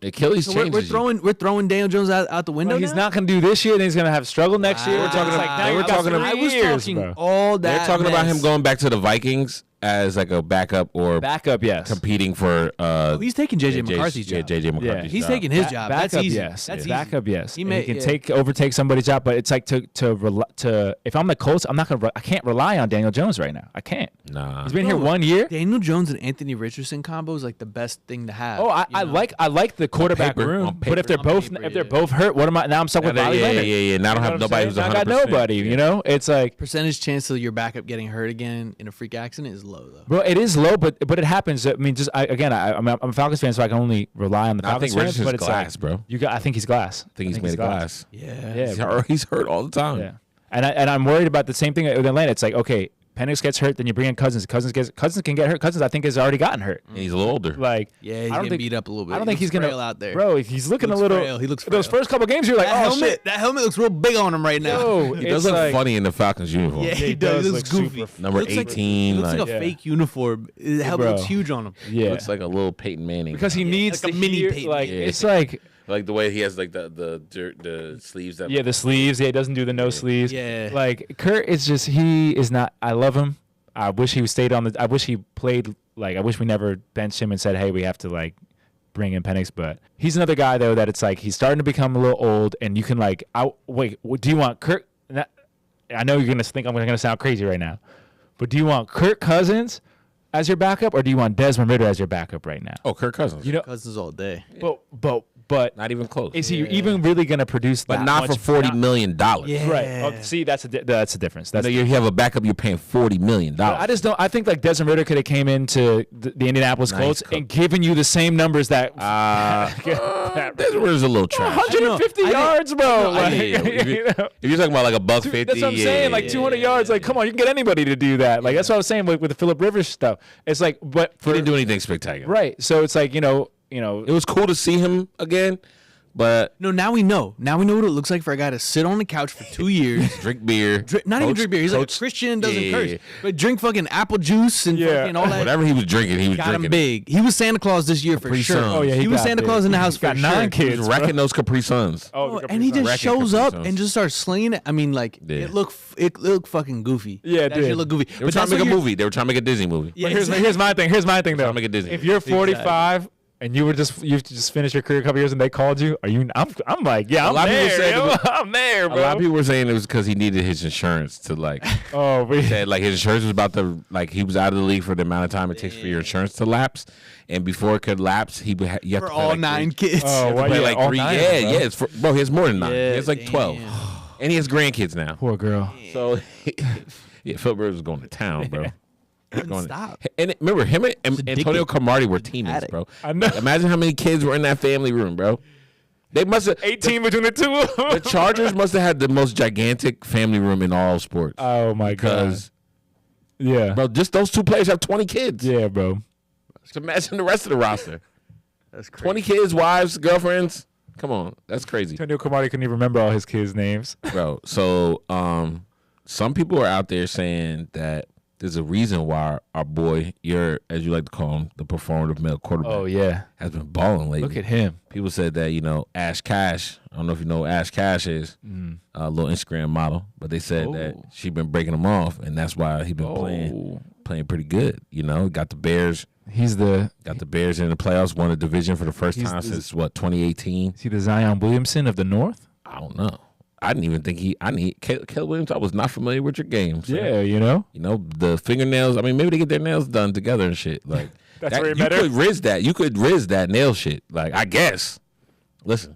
Achilles So changes. we're throwing Daniel Jones out the window. Well, he's now? not gonna do this year. Then he's gonna have struggle next year. Wow. We're talking Like, like now they now were you got talking 3 about- I was years, talking bro. all that. They're talking about him mess. going back to the Vikings as like a backup or Backup, yes. competing for. Oh, he's taking JJ McCarthy's Yeah, job. JJ McCarthy's He's job. taking his job. Backup, That's easy. yes. That's easy. Backup, yes. He And may- he can yeah. overtake somebody's job, but it's like to if I'm the Colts, I can't rely on Daniel Jones right now. I can't. Nah. He's been here Bro, 1 year. Daniel Jones and Anthony Richardson combo is like the best thing to have. Oh, I like the quarterback paper, room, on but if they're paper. On both paper, if they're yeah. both hurt, what am I? Now I'm stuck with Riley Leonard. Yeah. Now I don't have nobody who's 100%. I got nobody. Yeah. You know, it's like, Percentage chance of your backup getting hurt again in a freak accident is low though. bro, it is low, but it happens. I mean, I'm a Falcons fan, so I can only rely on the I Falcons think fans. Richardson's But it's glass, like, bro. I think he's glass. I think he's made of glass. Yeah. Yeah, He's hurt all the time. Yeah, and I'm worried about the same thing with Atlanta. It's like, okay, Penix gets hurt, then you bring in Cousins. Cousins can get hurt. Cousins, I think, has already gotten hurt. And he's a little older. Like, Yeah, he's I don't getting think beat up a little bit. I don't He think he's looks gonna frail out there. Bro, he's looking a looks little. frail. He looks Those frail. first couple games, you're like, That oh helmet, shit. that helmet looks real big on him right now. Yo, He it's does look like, funny in the Falcons uniform. Yeah, he He does. does He looks look goofy. super- Number Looks like- 18, He looks like like- a Yeah. fake uniform. The helmet Bro. looks huge on him. Yeah, Looks like a little Peyton Manning. because he needs like a to mini hear, Peyton. like Yeah. it's like like the way he has like the sleeves that. the sleeves. Yeah, he doesn't do the no sleeves. Yeah. Like Kurt is just he is not. I love him. I wish he stayed on the. I wish he played. Like I wish we never benched him and said, hey, we have to like bring in Penix. But he's another guy though that it's like he's starting to become a little old, and you can like. Wait, do you want Kirk? I know you're gonna think I'm gonna sound crazy right now, but do you want Kirk Cousins as your backup, or do you want Desmond Ridder as your backup right now? Oh, Kirk Cousins. You know, Cousins all day. but not even close. is he even really gonna produce? but that not much? for $40 million. Yeah. Right. Oh, see, that's a difference. That's You have a backup. You're paying $40 million. I just don't. I think like Desmond Ridder could have came into the Indianapolis Nice Colts cook. and given you the same numbers that This was a little trash. 150 yards, bro. I Like, hear you. you know? If you're talking about like a buck 50, That's what I'm saying. Like 200 yards. Like, come on, you can get anybody to do that. Like that's what I was saying with the Phillip Rivers stuff. It's like, but he for didn't do anything spectacular. right. So it's like It was cool to see him again, but No, now we know. Now we know what it looks like for a guy to sit on the couch for 2 years. drink beer. Not even Coach- drink beer. He's like Coach- a Christian, doesn't yeah, curse. yeah. But drink fucking apple juice and Yeah. fucking all that. Whatever he was drinking, he was Got drinking. him big. He was Santa Claus this year for Capri sure. Suns. Oh, yeah, he was got Santa big. Claus in the house He's got for 9 sure. He kids. was bro. wrecking those Capri Suns. Oh, the and he Capri just Wrecking shows Capri up Suns. and just starts slinging it. I mean, like Yeah. it looked fucking goofy. Yeah, it that shit did. looked goofy. They were trying to make a movie. They were trying to make a Disney movie. Yeah, But here's my thing. Here's my thing though. make a Disney. If you're 45 and you just finished your career a couple years and they called you, I'm like, yeah, A lot I'm of people there. said it yo. was- I'm there, A bro. lot of people were saying it was because he needed his insurance to like. Oh, Said like his insurance was about to like he was out of the league for the amount of time it takes for your insurance to lapse, and before it could lapse, you have for to pay all like 9 three, kids. Oh, you have to wow, pay yeah, like all 3. 9 Yeah, of them, bro. yeah. It's bro, he has more than 9. Yeah, he has like 12, damn. and he has grandkids now. poor girl. So yeah, Phil Rivers was going to town, bro. Going Stop. And remember, him and addicted. Antonio Cromartie were teammates, Addict. bro. I know. Imagine how many kids were in that family room, bro. They must have 18 between the two of them. The Chargers must have had the most gigantic family room in all sports. Oh my god. Yeah. Bro, just those two players have 20 kids. Yeah, bro. Just imagine the rest of the roster. That's crazy. 20 kids, wives, girlfriends. Come on, that's crazy, Antonio Cromartie couldn't even remember all his kids' names. bro. So, some people are out there saying that there's a reason why our boy, as you like to call him, the performative male quarterback, Oh yeah. has been balling lately. Look at him. People said that Ash Cash. I don't know if you know who Ash Cash is, a little Instagram model, but they said that Oh. she been breaking him off, and that's why he been playing pretty good. Got the Bears. He's the Got the Bears in the playoffs, won a division for the first He's time the- since 2018. is he the Zion Williamson of the North? I don't know. I didn't even think Caleb Williams. I was not familiar with your game. So, Yeah, you know. The fingernails. I mean, maybe they get their nails done together and shit. Like That's where he you met her? could riz that. You could riz that nail shit. Like I guess. Listen.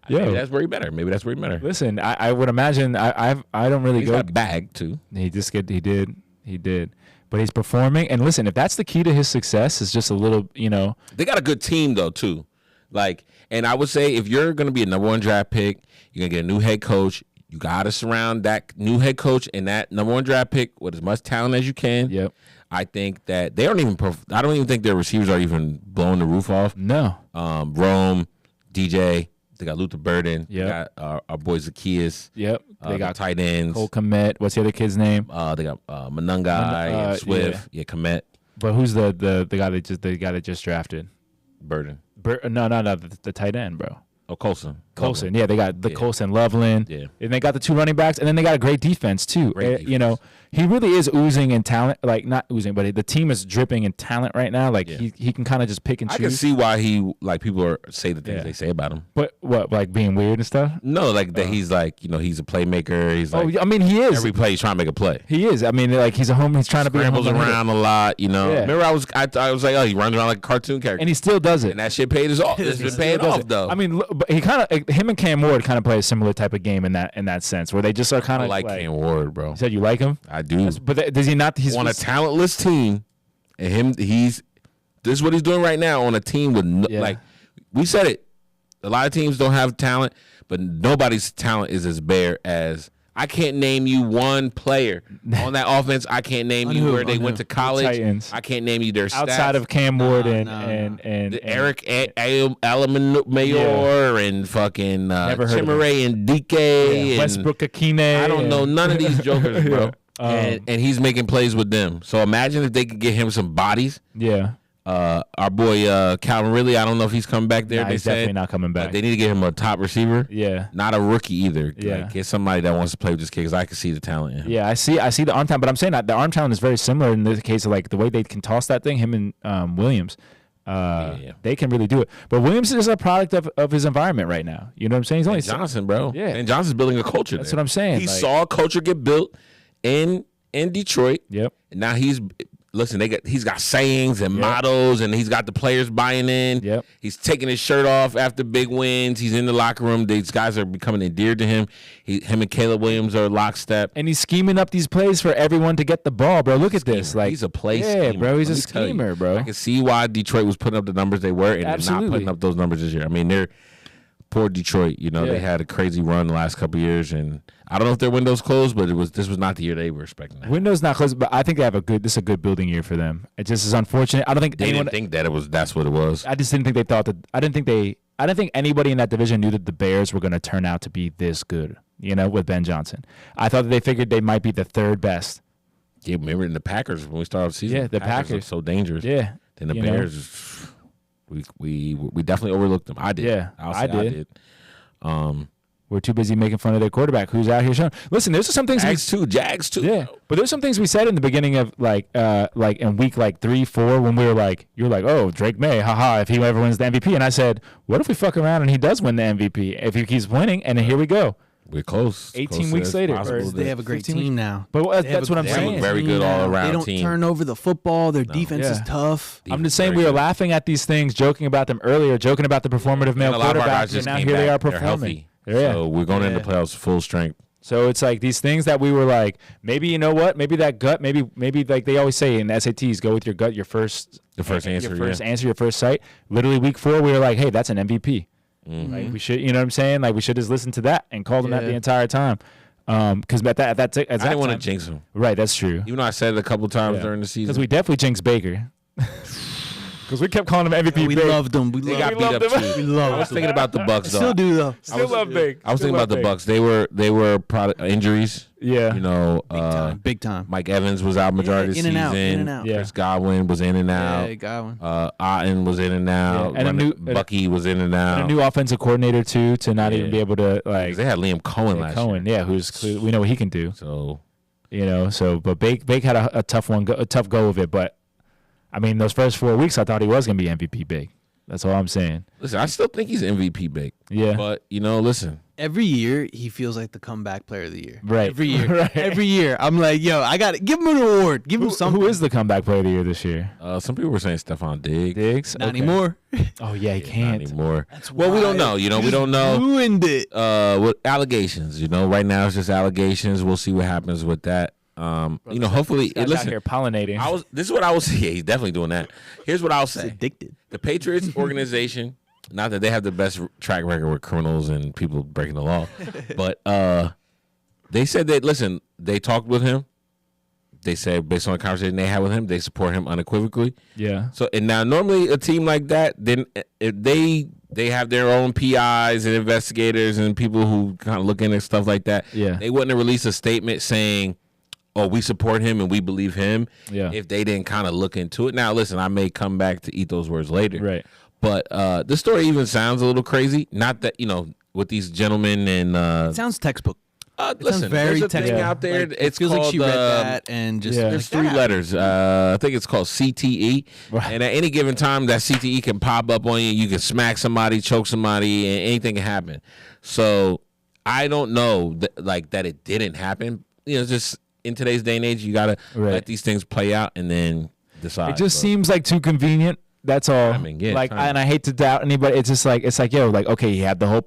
Yeah. Maybe that's where he met her. Maybe that's where he met her. Listen, I would imagine I don't really He's go. got a bag too. He did. But he's performing, and listen, if that's the key to his success, is just a little, They got a good team though too. Like, and I would say if you're gonna be a number 1 draft pick, you're gonna get a new head coach. You gotta surround that new head coach and that number 1 draft pick with as much talent as you can. Yep. I think that they don't even. I don't even think their receivers are even blowing the roof off. No. Rome, DJ. They got Luther Burden. Yep. They got our boy Zacchaeus. Yep. They They got tight ends. Cole Kmet. What's the other kid's name? They got Manungai and Swift. Yeah, Komet. But who's the guy that just drafted? Burden. No, the tight end, bro. Oh, Colson. Colson. Yeah, they got the Colson Loveland. Yeah. And they got the 2 running backs, and then they got a great defense too. Great defense. He really is oozing in talent. Like not oozing, but the team is dripping in talent right now. Like Yeah. he can kind of just pick and I choose. can see why people say the things Yeah. they say about him. But what, like being weird and stuff? No, like that he's like, he's a playmaker. He's like, I mean, he is. every play he's trying to make a play. He is. I mean, like he's a home. He's trying to be a Scrambles home run hitter. around a lot, Yeah. Remember, I was like, oh, he runs around like a cartoon character. and he still does it. And that shit paid us off. It's been paying Does off, it. though. I mean, but he kind of him and Cam Ward kind of play a similar type of game in that sense, where they just are kind I of like Cam Ward, bro. You said you like him, I do. but does he not? He's On a talentless team, and this is what he's doing right now on a team with like we said it. A lot of teams don't have talent, but nobody's talent is as bare as. I can't name you one player on that offense. I can't name On you who? where they On went who? to college. Titans. I can't name you their stats. outside of Cam Ward No, and Eric Mayor and fucking Never heard of Chimere and DK and Westbrook Akine. I don't know none of these jokers, bro. Yeah. And he's making plays with them. So imagine if they could get him some bodies. Yeah, Our boy Calvin Ridley, I don't know if he's coming back there. nah, they he's said definitely not coming back. They need to get him a top receiver. Yeah. Not a rookie either. Yeah. Like, get somebody that wants to play with this kid because I can see the talent in him. Yeah, I see the arm talent, but I'm saying that the arm talent is very similar in the case of like the way they can toss that thing. Him and Williams, they can really do it. But Williams is a product of his environment right now. You know what I'm saying? He's only Johnson, bro. Yeah. And Johnson's building a culture. That's there. what I'm saying. He like- saw a culture get built in Detroit. Yep. And now he's got sayings and mottos, and he's got the players buying in. Yep. He's taking his shirt off after big wins. He's in the locker room. These guys are becoming endeared to him. Him and Caleb Williams are lockstep. And he's scheming up these plays for everyone to get the ball, bro. Look at this. Like he's a play yeah, schemer. bro. He's Let a me tell you. schemer, bro. I can see why Detroit was putting up the numbers they were, and they're not Absolutely. putting up those numbers this year. I mean, they're poor Detroit. They had a crazy run the last couple of years, and I don't know if their window's closed, but this was not the year they were expecting. That. Window's not closed, but I think they have this is a good building year for them. It just is unfortunate. I don't think They anyone. didn't think that's what it was. I just didn't think they thought that. I didn't think anybody in that division knew that the Bears were going to turn out to be this good. With Ben Johnson, I thought that they figured they might be the third best. Yeah, remember in the Packers when we started the season? Yeah, the were Packers. so dangerous. Yeah. Then the Bears, we definitely overlooked them. I did. Yeah, I'll say I I did. did. We're too busy making fun of their quarterback, who's out here showing. Listen, there's some things. Jags too. Yeah, but there's some things we said in the beginning of like in week 3-4 when we were like, you're like, oh, Drake Maye, haha, if he ever wins the MVP, and I said, what if we fuck around and he does win the MVP? If he keeps winning, and then here we go. We're close. 18 Close weeks as later, possible or to They have a great 15 team weeks. now. But They have that's what I'm they have a saying. very team good now. all-around They don't team. turn over the football. Their defense is Yeah. tough. I'm just saying Very we were good. laughing at these things, joking about them earlier, joking about the performative male And a lot of our quarterbacks, guys and just now came here they back. are They're performing. healthy. Yeah. So we're going into Yeah. playoffs full strength. So it's like these things that we were like, maybe you know what? Maybe that gut, maybe like they always say in SATs, go with your gut, your first The first answer, your first answer, your first sight. Literally week 4, we were like, hey, that's an MVP. Like we should, you know what I'm saying? Like we should just listen to that and call them that the Yeah. entire time. Because at that I didn't want to jinx him. Right, that's true. Even though I said it a couple times during the season. Because we definitely jinxed Baker. Because we kept calling him MVP. We Big. loved them. We They got loved beat them. up too. We love I was them. thinking about the Bucs though. Still do though. Still love Big. I was thinking about the Bucs. They were product injuries. Yeah. You know, Big time. Mike Evans was out majority of the in and season. out, in and out. Yeah. Chris Godwin was in and out. Yeah, got one. Otten was in and out. Yeah. And Bucky was in and out. And a new offensive coordinator too, to not even Yeah. be able to like They had Liam Cohen last year. yeah, who's we know what he can do. So You know, but Bake had a tough a tough go of it. But I mean, those first 4 weeks, I thought he was gonna be MVP Big. That's all I'm saying. listen, I still think he's MVP big. Yeah. But listen. Every year he feels like the comeback player of the year. Right. Every year. Right. Every year. I'm like, yo, I got to give him an award. Give him something. Who is the comeback player of the year this year? Some people were saying Stefon Diggs. Diggs? Not Okay. anymore. Oh yeah, he Not can't. anymore. Well, we don't know. We don't know. Ruined it. With allegations, right now it's just allegations. We'll see what happens with that. Hopefully, Guy's out listen. here pollinating. This is what I was. Yeah, he's definitely doing that. Here's what I'll It's say: addicted. the Patriots organization. Not that they have the best track record with criminals and people breaking the law, but they said that. Listen, they talked with him. They said based on the conversation they had with him, they support him unequivocally. Yeah. So and now normally a team like that, then if they have their own PIs and investigators and people who kind of look into stuff like that. Yeah. They wouldn't have released a statement saying, "Oh, we support him and we believe him." Yeah. If they didn't kind of look into it. Now, listen, I may come back to eat those words later. Right. But the story even sounds a little crazy. Not that with these gentlemen and It sounds textbook. listen, very there's a thing technical. out there. Like, It's it feels called like she read that and just Yeah. there's like, 3 letters. I think it's called CTE. Right. And at any given time, that CTE can pop up on you. You can smack somebody, choke somebody, and anything can happen. So I don't know that it didn't happen. Just in today's day and age, you gotta let these things play out and then decide. It just seems like too convenient. That's all. Timing, yeah, like, timing. and I hate to doubt anybody. It's just like okay, he had the whole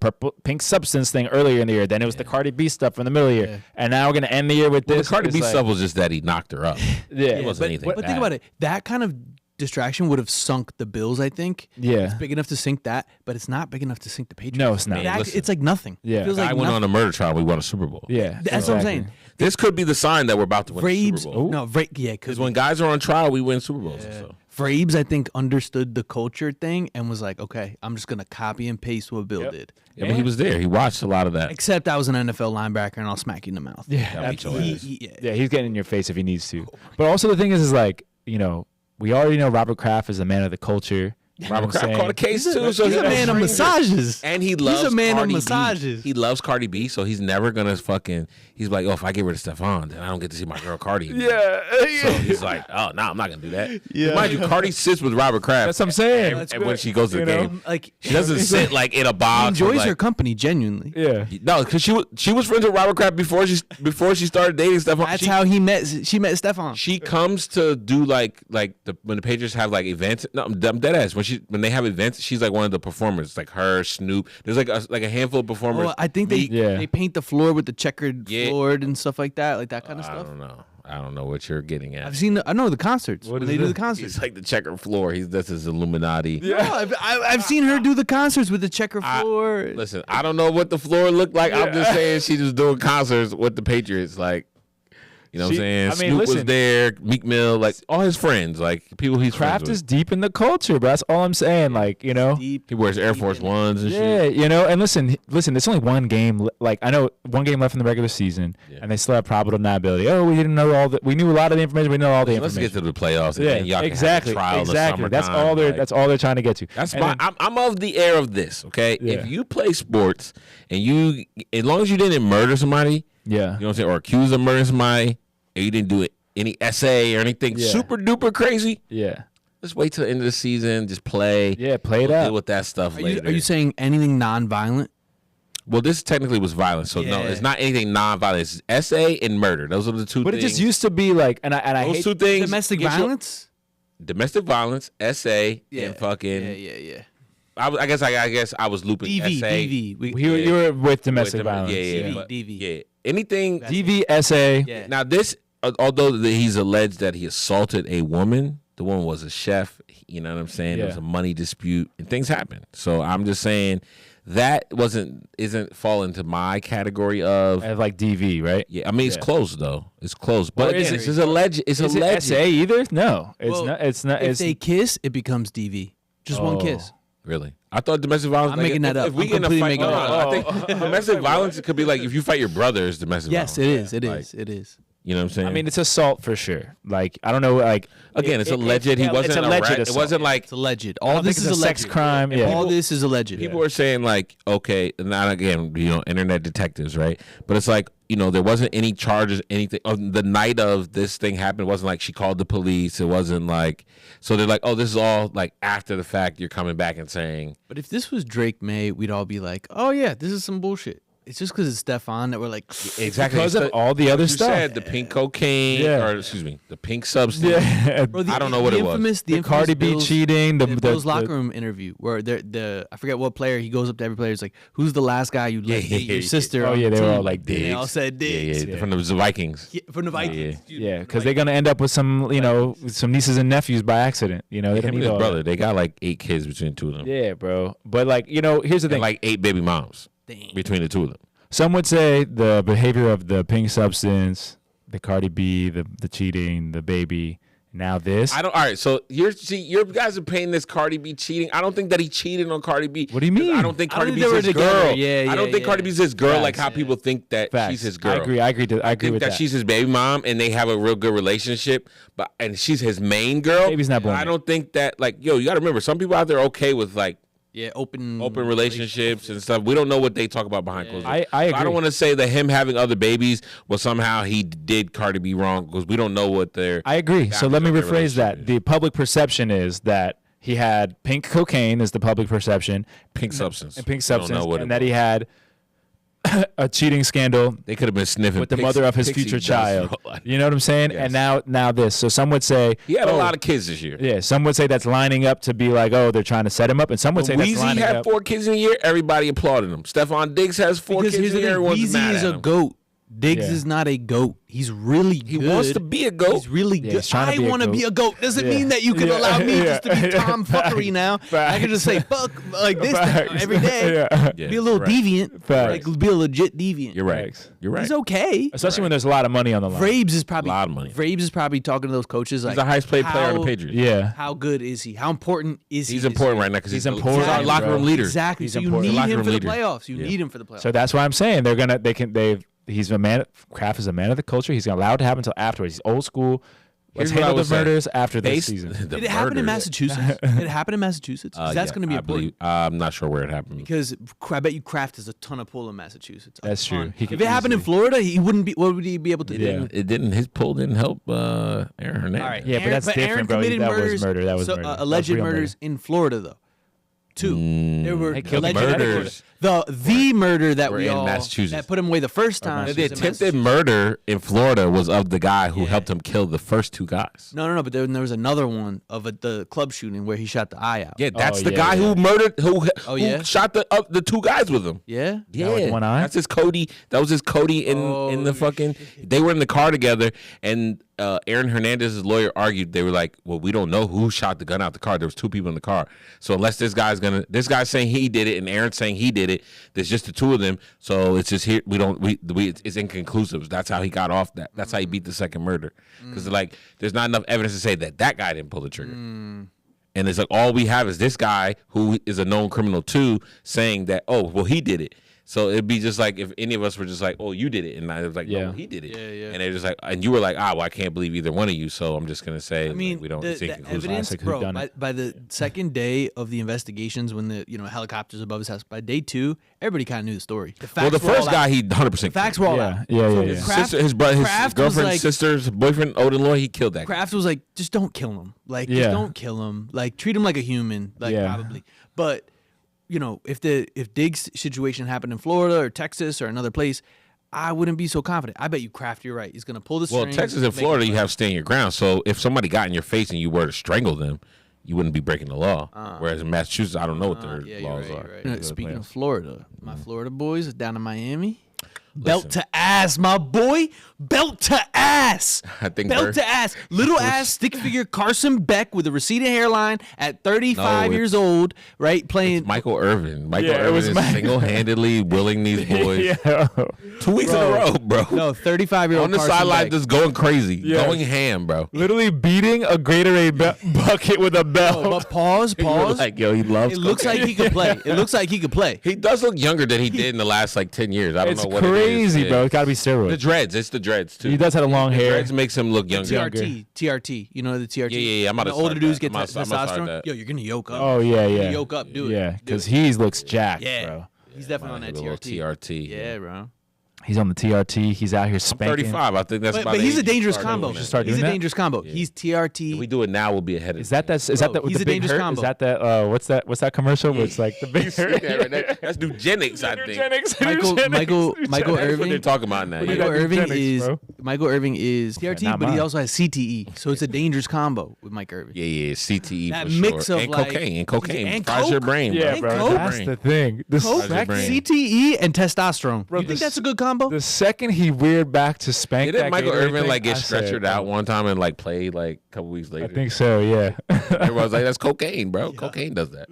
pink substance thing earlier in the year. Then it was the Cardi B stuff in the middle of the year, and now we're gonna end the year with the this. Cardi It's B like- stuff was just that he knocked her up. Yeah, It wasn't anything But bad. think about it. That kind of distraction would have sunk the Bills, I think. Yeah. It's big enough to sink that, but it's not big enough to sink the Patriots. No, it's not. listen. It's like nothing. Yeah. It feels I like went nothing. on a murder trial. We won a Super Bowl. Yeah, That's what I'm saying. This could be the sign that we're about to win a Vrabes, Super Bowl. yeah, Because when guys are on trial, we win Super Bowls. So. Vrabes, I think, understood the culture thing and was like, okay, I'm just gonna copy and paste what Bill did. Yeah, but he was there. He watched a lot of that. Except I was an NFL linebacker and I'll smack you in the mouth. Yeah, That'll beat your absolutely. ass. Yeah, he's getting in your face if he needs to. But also the thing is like, we already know Robert Kraft is a man of the culture. You know Robert what I'm Kraft saying? caught a case too. So He's a man of massages. And he loves He's a man Cardi of B. massages. He loves Cardi B, so he's never gonna he's like, if I get rid of Stefon, then I don't get to see my girl Cardi. Yeah, So he's like, oh no, I'm not gonna do that. Yeah. Mind you, Cardi sits with Robert Kraft. That's what I'm saying. And when she goes to the You know? game, Like she doesn't sit like in a he box. enjoys like, her company genuinely. Yeah. No, because she was friends with Robert Kraft before she started dating Stefon. That's how she met Stefon. She comes to do when the Patriots have like events. No, I'm dead ass. When they have events, she's like one of the performers, like her, Snoop. There's like a handful of performers. I think they paint the floor with the checkered floor and stuff like that kind of I stuff. don't know. I don't know what you're getting at. I know the concerts. When is they do it? the concerts. It's like the checker floor. That's his Illuminati. No, I've seen her do the concerts with the checker floor. Listen, I don't know what the floor looked like. I'm just saying she was doing concerts with the Patriots. Like, you know what I'm saying? Snoop was there, Meek Mill, like all his friends, like people he's Kraft friends is deep in the culture, but that's all I'm saying. Like, Deep. He wears Air Force Ones and shit. Yeah, and listen, there's only one game. Like, I know one game left in the regular season, and they still have probable deniability. Oh, we didn't know we knew a lot of the information. We know all the Let's information. get to the playoffs. And Yeah, then y'all exactly, can have a trial exactly. In the That's summertime, all they're. like, That's all they're trying to get to. That's And my. then- I'm of the air of this. Okay, Yeah. if you play sports and as long as you didn't murder somebody, yeah. you know what I'm saying, or accuse of murdering somebody, and you didn't do any essay or anything Yeah. super duper crazy, Yeah. just wait till the end of the season. Just play. Yeah, play it We'll out. Deal with that stuff later. Are you saying anything non-violent? Well, this technically was violence, so no, Yeah. it's not anything non-violent. It's essay and murder. Those are the two But things. it just used to be like, and I Those hate. two things. Domestic get you- violence? domestic violence, essay, and fucking. Yeah. I guess I was looping essay. DV. You were with domestic violence. Yeah. but- DV. Yeah. Anything. DVSA. Yeah. Now this, although he's alleged that he assaulted a woman, the woman was a chef. You know what I'm saying? There was Yeah. a money dispute, and things happened. So I'm just saying that isn't fall into my category of. I have like DV, right? Yeah, I mean it's close though. It's close, but Or is again, it- it's just alleged. It's Is it alleged. SA either? No, it's Well, not. It's not. If It's they kiss, it becomes DV. Just one Oh. kiss. Really? I thought domestic violence. I'm making that up. If we I'm get in a completely fight, making no, that no, up. I think domestic violence. It could be like if you fight your brother, it's domestic Yes, violence. it is. It Like, is. It is. You know what I'm saying? I mean, it's assault for sure. Like I don't know. Like again, it's alleged. yeah, He wasn't it's alleged arrested. It assault. wasn't like It's alleged. I All don't this think is it's a alleged. sex crime. Yeah. All this is alleged. people are saying like, okay, not again, internet detectives, right? But it's like, there wasn't any charges, anything. The night of this thing happened, it wasn't like she called the police. It wasn't like, so they're like, oh, this is all like after the fact. You're coming back and saying, But if this was Drake May, we'd all be like, oh yeah, this is some bullshit. It's just because it's Stefon that we're like, exactly Because of all the other you stuff. said the pink cocaine, Yeah. or excuse me, the pink substance. Yeah. Bro, I don't know what the it was. infamous, The Cardi B Bills- cheating. The Bills locker room interview where I forget what player, he goes up to every player. He's like, "Who's the last guy you let date your sister?" Oh on yeah, the they were team?" all like They Diggs. all said Yeah, Diggs. yeah, from the Vikings. Yeah, from the Vikings. Yeah, because they're gonna end up with some, some nieces and nephews by accident. They don't Him and need his all brother, they got like 8 kids between the two of them. that. Yeah, bro. But like, here's the And thing. like 8 baby moms Dang. between the two of them. Some would say the behavior of the pink substance, the Cardi B, the cheating, the baby. Now this. All right, so your guys are painting this Cardi B cheating. I don't think that he cheated on Cardi B. What do you mean? I don't think I don't Cardi think B's they were his together. girl. Yeah, I don't yeah, think yeah. Cardi B's his girl like Facts. how people think that Facts. she's his girl. I agree. I agree I with think that she's his baby mom and they have a real good relationship, and she's his main girl. Baby's not born I yet. don't think that you got to remember some people out there are okay with like Yeah, open relationships and stuff. We don't know what they talk about behind closed doors. I So agree. don't want to say that him having other babies was somehow he did Cardi B wrong because we don't know what their. I agree. So let me their rephrase that. relationship is. The public perception is that he had pink cocaine is the public perception. Pink substance. And pink We don't know substance. what it And that was. he had a cheating scandal They could have been sniffing with the Pixie- mother of his Pixie future dust. child. You know what I'm saying? Yes. And now this. So some would say He had a oh, lot of kids this year. Yeah, some would say that's lining up to be like, oh, they're trying to set him up, and some would say that's Weezy lining had up. 4 kids in a year. Everybody applauded him. Stefon Diggs has 4 because kids here's in the a year. thing, Everyone's mad Weezy is at a him. goat. Diggs Yeah. is not a goat. He's really He good. wants to be a goat. He's really Yeah, good. he's trying to I be a want to goat. be a goat. Doesn't Yeah. mean that you can Yeah. allow me just to be Yeah. Tom Fuckery now. I can just say fuck like this Facts. every day. Yeah. Yeah, Be a little right. deviant. Facts. Like be a legit deviant. You're right. Facts. You're right. He's okay. Especially when there's a lot of money on the line. Vrabes is probably A lot of money. Vrabes is probably talking to those coaches like He's the highest paid player on the how- Patriots. Yeah. How good is he? How important is he? He's this important year? right now because He's he's important, He's our locker bro. room leader. Exactly. He's So you important. need Locker him room for the leader. playoffs. You Yeah. need him for the playoffs. So that's why I'm saying he's a man. Kraft is a man of the culture. He's allowed to happen until afterwards. He's old school. Let's Here's what I handle would the say. murders after this Based- season. the Did it happen in murder- Massachusetts? Did it happen in Massachusetts? 'Cause that's yeah, going to be I important. believe. I'm not sure where it happened. Because I bet you Kraft has a ton of pull in Massachusetts. A That's true. ton. He If could it happened in easily- Florida, he wouldn't be. What would he be able to do? It didn't. His pull didn't help Aaron Hernandez. All right. Yeah, but that's different, Aaron bro. committed That was murders, murder. That was so, murder. That was alleged real murders in Florida, though. 2. There were They killed alleged murders. The murder that Were we in all Massachusetts. that put him away the first time. The was in attempted Massachusetts. murder in Florida was of the guy who Yeah. helped him kill the first 2 guys. No. But then there was another one of the club shooting where he shot the eye out. Yeah, that's Oh, the yeah, guy yeah. who murdered who yeah? shot the 2 guys with him. Yeah. Yeah, with one eye? That's his Cody. That was his Cody in Oh, the fucking. They were in the car together, and Aaron Hernandez's lawyer argued. They were like, "Well, we don't know who shot the gun out the car. There was 2 people in the car. So unless this guy's saying he did it, and Aaron's saying he did it, there's just the 2 of them. So it's just here. It's inconclusive. That's how he got off that. That's how he beat the second murder. Because like, there's not enough evidence to say that guy didn't pull the trigger. And it's like all we have is this guy who is a known criminal too, saying that he did it. So it'd be just like if any of us were just like, oh, you did it. And I was like, Yeah. no, he did it. Yeah. And they're just like, and you were like, I can't believe either one of you. So I'm just going to say, I mean, like, we don't the think conclusive. evidence, Classic bro. whodunit. By the second day of the investigations, when the helicopters above his house, by day 2, everybody kind of knew the story. The facts Well, the were all first out. guy, he 100% Facts were all Yeah, out. yeah, So yeah, His yeah. Kraft- sister, his brother, his Kraft was girlfriend's like- sister's boyfriend, Odin Lloyd, he killed that guy. Kraft was like, just don't kill him. Like, Yeah. just don't kill him. Like, treat him like a human. Like, Yeah. probably. But if Diggs' situation happened in Florida or Texas or another place, I wouldn't be so confident. I bet you Kraft, you're right. He's gonna pull the Well, strings. Texas and make Florida, it you work. have stand your ground. So if somebody got in your face and you were to strangle them, you wouldn't be breaking the law. Whereas in Massachusetts, I don't know what their Yeah, laws you're are. right. Speaking of Florida, my Florida boys are down in Miami. Belt to ass, my boy. Belt to ass. I think Belt to ass. Little ass stick figure Carson Beck with a receding hairline at 35 No, years old, right? Playing. Michael Irvin. Michael Yeah, it Irvin was is Michael. single-handedly willing these boys. Yeah. 2 weeks in a row, bro. No, 35-year-old On the Carson sideline, Beck. just going crazy, Yeah. going ham, bro. Literally beating a Gatorade bucket with a belt. Oh, but pause. Like, yo, he loves. It looks like cocaine. he could play. It looks like he could play. He does look younger than he did in the last like 10 years. I don't It's know what crazy, it is. bro. It's got to be The steroids. dreads. It's the dreads too. He does have a long The hair. dreads makes him look younger. TRT. You know the TRT? Yeah. I'm about The to older start dudes that. get I'm gonna start testosterone. that. Yo, you're going to yoke up. Oh, yeah, You're yeah. gonna yoke up. Do it. Yeah, Do because it. he looks jacked, Yeah. bro. He's definitely on that A little TRT. TRT. Yeah, bro. He's on the TRT. He's out here spanking. 35. I think that's. But, about but the he's age a you dangerous start combo. doing that. start He's a doing that? dangerous combo. He's If TRT. we do it now, we'll be ahead of. Is that with he's the a big dangerous hurt? combo. Is that what's that commercial where it's like the big hurt? That's eugenics, I think. Michael That's what they're Irving. talking about now. Michael Yeah. Irving. Michael Irving is TRT, not but he mine. also has CTE. So it's a dangerous combo with Mike Irving. Yeah, CTE That for mix sure. of, and like- cocaine, and cocaine and fries your coke. brain, bro. Yeah, And bro. coke. That's the thing. The Coke, Fries your brain. CTE, and testosterone. Bro, You think the that's a good combo? The second he veered back to spank Didn't that Michael Gatorade Irvin thing, like get I said, stretchered out one time and like played like a couple weeks later? I think so, yeah. Everyone was like, "That's cocaine, bro. Cocaine does that."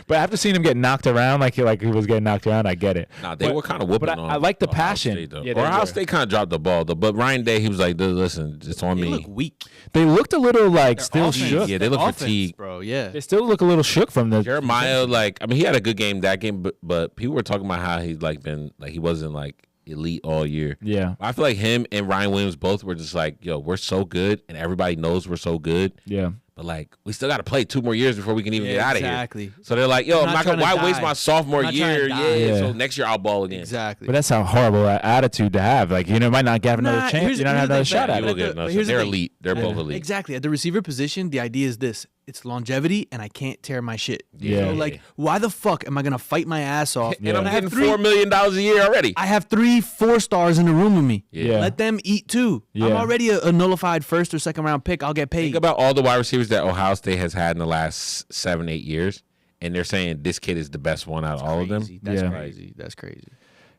But after seeing him get knocked around like he was getting knocked around, I get it. Nah, they But- were kind of whooping but on. I like the Ohio passion. State, though. Yeah, they Ohio were. State kind of dropped the ball, though. But Ryan Day, he was like, "Listen, it's on They me." look weak. They looked a little like still Offense- shook. Yeah, they look offense, fatigued. bro. Yeah. They still look a little shook from the Jeremiah, like, I mean, he had a good game that game, but people were talking about how he's like been like he wasn't like elite all year. Yeah, I feel like him and Ryan Williams both were just like, "Yo, we're so good, and everybody knows we're so good." yeah. But like, we still got to play 2 more years before we can even get out of here. exactly. So they're like, "Yo, I'm I'm not not gonna. trying Why to waste die. my sophomore I'm not trying year? to Yeah, die. Yeah. so next year I'll ball again." Exactly. But that's a horrible attitude to have. Like, you know, might not have another Nah, chance. here's- You don't here's have the another thing. shot You at will it. get But another here's shot. the They're thing. elite. They're both elite. Exactly. At the receiver position, the idea is this: it's longevity, and I can't tear my shit. Yeah. So, like, why the fuck am I gonna fight my ass off? And I'm I have getting three- $4 million a year already. I have 3 4-stars in the room with me. Yeah. Let them eat too. I'm Yeah. already a nullified first or second round pick. I'll get paid. Think about all the wide receivers that Ohio State has had in the last 7-8 years, and they're saying this kid is the best one out of all of them. Crazy. That's Yeah. crazy. That's crazy.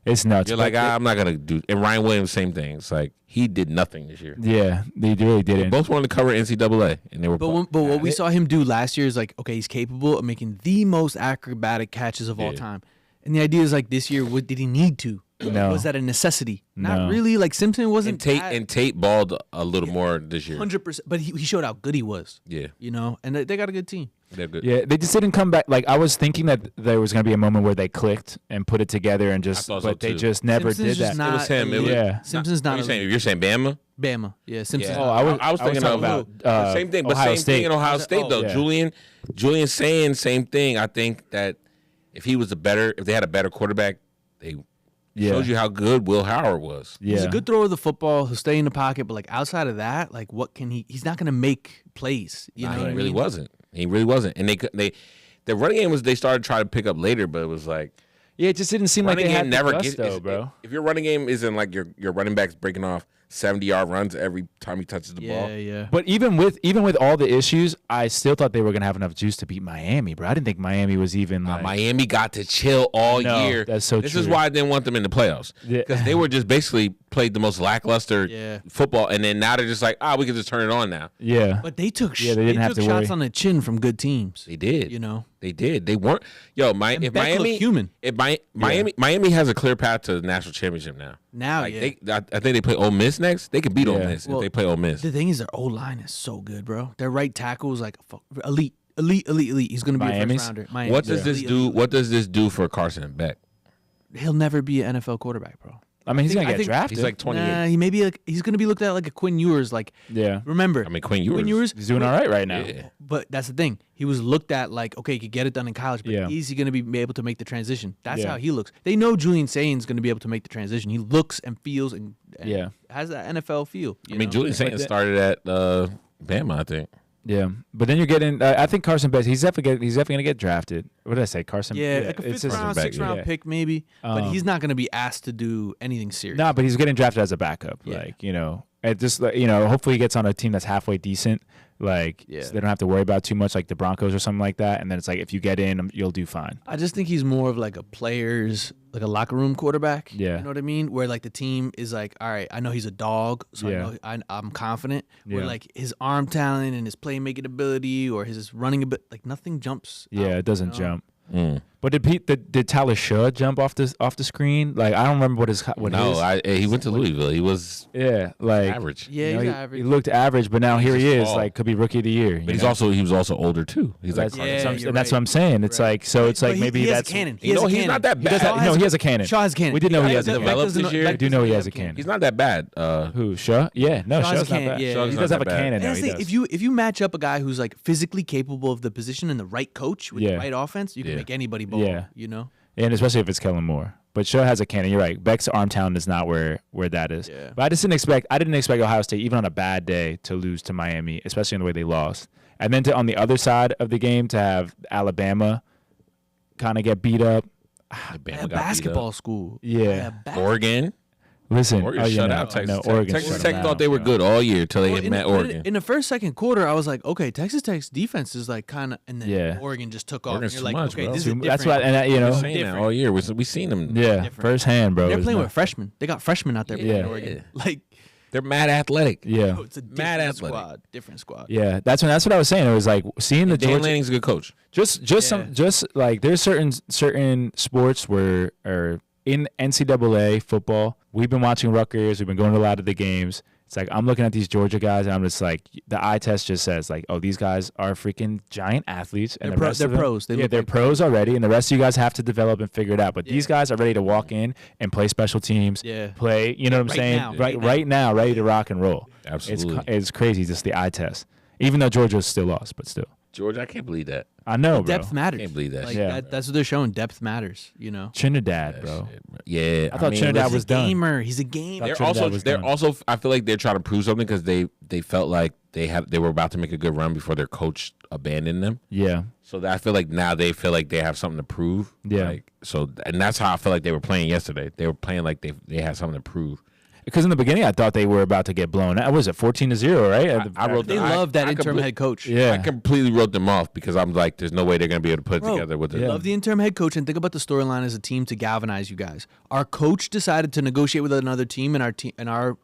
It's nuts. You're but like, I'm not gonna do. And Ryan Williams, same thing. It's like he did nothing this year. yeah, they really They didn't. both wanted to cover NCAA, and they were. But what we saw him do last year is like, okay, he's capable of making the most acrobatic catches of all Yeah. time. And the idea is like this year, what did he need to? No. Was that a necessity? No. Not really. Like Simpson wasn't and Tate balled a little more this year. 100%, but he showed how good he was. Yeah, You know, and they got a good team. they're good. Yeah, they just didn't come back. Like, I was thinking that there was going to be a moment where they clicked and put it together and just, thought so, but they too. just never Simpson's did just that. It was him. It was, Yeah. Simpson's What not are you saying? elite. If you're saying Bama, Bama. Yeah, Simpson's. Yeah. not Oh, elite. I was thinking talking of about same thing, but Ohio same State. thing in Ohio State though. yeah. Julian saying same thing. I think that if they had a better quarterback, they Yeah. shows you how good Will Howard was. Yeah. He's a good thrower of the football. He'll stay in the pocket, but like outside of that, like what can he? He's not gonna make plays. You Nah, know, he what I really mean? wasn't. He really wasn't. And the running game was they started trying to pick up later, but it was like Yeah, it just didn't seem like running they game had never the gets gusto, bro. If your running game isn't like your running backs breaking off 70-yard runs every time he touches the ball. Yeah. But even with all the issues, I still thought they were gonna have enough juice to beat Miami, bro. I didn't think Miami was even like, Miami got to chill all No, year. that's so This is true. why I didn't want them in the playoffs. Yeah. Because they were just basically played the most lackluster Yeah. football, and then now they're just like, we can just turn it on now. yeah. But they took Yeah, they didn't have took to shots worry. on the chin from good teams. They did. You know, They did. They weren't. Yo, if Beck Miami looked human. If Miami has a clear path to the national championship now. Now, Like, yeah. I think they play Ole Miss next. They could beat Ole Yeah. Miss Well, if they play Ole Miss. The thing is, their O line is so good, bro. Their right tackle is like elite. He's gonna be a Miami's? first rounder. Miami. What does this Elite, do? elite. What does this do for Carson Beck? He'll never be an NFL quarterback, bro. I mean, he's I gonna get think- drafted. He's like 28. Nah, he may be like he's gonna be looked at like a Quinn Ewers. Like, yeah, remember? I mean, Quinn Ewers. he's doing all right right now. Yeah. But that's the thing. He was looked at like, okay, he could get it done in college, but Yeah. is he going to be able to make the transition? That's Yeah. how he looks. They know Julian Saint's going to be able to make the transition. He looks and feels and Yeah. has that NFL feel. I mean, Julian Saint started at Bama, I think. Yeah, but then you're getting. I think Carson Beck. He's definitely gonna get drafted. What did I say? Carson. Yeah, like a it's fifth his- round, back, sixth round yeah. pick maybe, but Um, he's not going to be asked to do anything serious. No, but he's getting drafted as a backup. Yeah. Like, you know, it just hopefully he gets on a team that's halfway decent. Like, Yeah. so they don't have to worry about too much, like the Broncos or something like that. And then it's like, if you get in, you'll do fine. I just think he's more of like a like a locker room quarterback. Yeah. You know what I mean? Where like the team is like, all right, I know he's a dog, so Yeah. I know I'm confident. Where Yeah. like his arm talent and his playmaking ability or his running ability, like nothing jumps. Yeah, out, it doesn't you know? jump. Mm. But did Tyler Shaw jump off the screen? Like, I don't remember what his He went to Louisville. He was like average. Yeah, you know, he's he average. looked average, but now He's here he just is, tall. like could be rookie of the year. But he was also older too. He's like Yeah, Carson. you're and that's right. what I'm saying. It's Right. like so. It's But like he- maybe he has that's a cannon. You know, has a he's cannon. not that bad. No, he has a cannon. Shaw has a cannon. We did know he has a Beck developed doesn't this know- year. Beck I do know he doesn't has a have cannon. He's not that bad. Who? Shaw? Yeah, no, Shaw's Shaw's not cannon, bad. yeah. Shaw's He not does have a that bad. cannon. And Now, that's he the thing, does. if you match up a guy who's like physically capable of the position and the right coach with Yeah. the right offense, you can Yeah. make anybody ball. Yeah. You know. And especially if it's Kellen Moore. But Shaw has a cannon. You're right. Beck's arm talent is not where that is. Yeah. But I didn't expect Ohio State, even on a bad day, to lose to Miami, especially in the way they lost. And then on the other side of the game to have Alabama kind of get beat up. Alabama At got beat basketball up. school. Yeah. Oregon. Listen, Oregon shut out Texas Tech. Oregon Texas shut Tech them thought out, they were bro. good all year till they Well, met Oregon. In the first, second quarter, I was like, okay, Texas Tech's defense is like kind of, and then Yeah. Oregon just took off. Oregon's And too you're like, much, okay, bro. this is That's different. what, and We've know, been saying that different. all year. We seen them. yeah, different. firsthand, bro. They're It was playing with nuts. freshmen. They got freshmen out there playing Yeah. Oregon. Like, They're mad athletic. Yeah, oh, it's a Mad different athletic. squad. Different squad. yeah. That's what I was saying. It was like seeing the Dan Georgia. Lanning's a good coach. Just like there's certain sports where are in NCAA football. We've been watching Rutgers. We've been going to a lot of the games. It's like I'm looking at these Georgia guys, and I'm just like, the eye test just says like, oh, these guys are freaking giant athletes, and They're the pro- rest they're of them, pros. They yeah, look they're like pros already, and the rest of you guys have to develop and figure it out. But Yeah. these guys are ready to walk in and play special teams, Yeah. play. You know what I'm Right saying? now. Right now, ready to rock and roll. Absolutely. It's crazy, just the eye test. Even though Georgia still lost, but still, Georgia, I can't believe that. I know, bro. Depth matters. Can't believe that Like, shit. Yeah. that's what they're showing. Depth matters. You know. Trinidad, bro. Yeah, I thought Trinidad listen, was done. Gamer. He's a gamer. They're Trinidad also was they're done. also. I feel like they're trying to prove something because they felt like they were about to make a good run before their coach abandoned them. Yeah, So I feel like now they feel like they have something to prove. Yeah. Like, so and that's how I feel like they were playing yesterday. They were playing like they had something to prove. because in the beginning I thought they were about to get blown out. What was it 14-0, right? I wrote They I- love that I interim complete- head coach. Yeah, I completely wrote them off because I'm like, there's no way they're gonna be able to put it Bro, together with they it. Yeah. love the interim head coach, and think about the storyline as a team to galvanize you guys. Our coach decided to negotiate with another team, and our team and our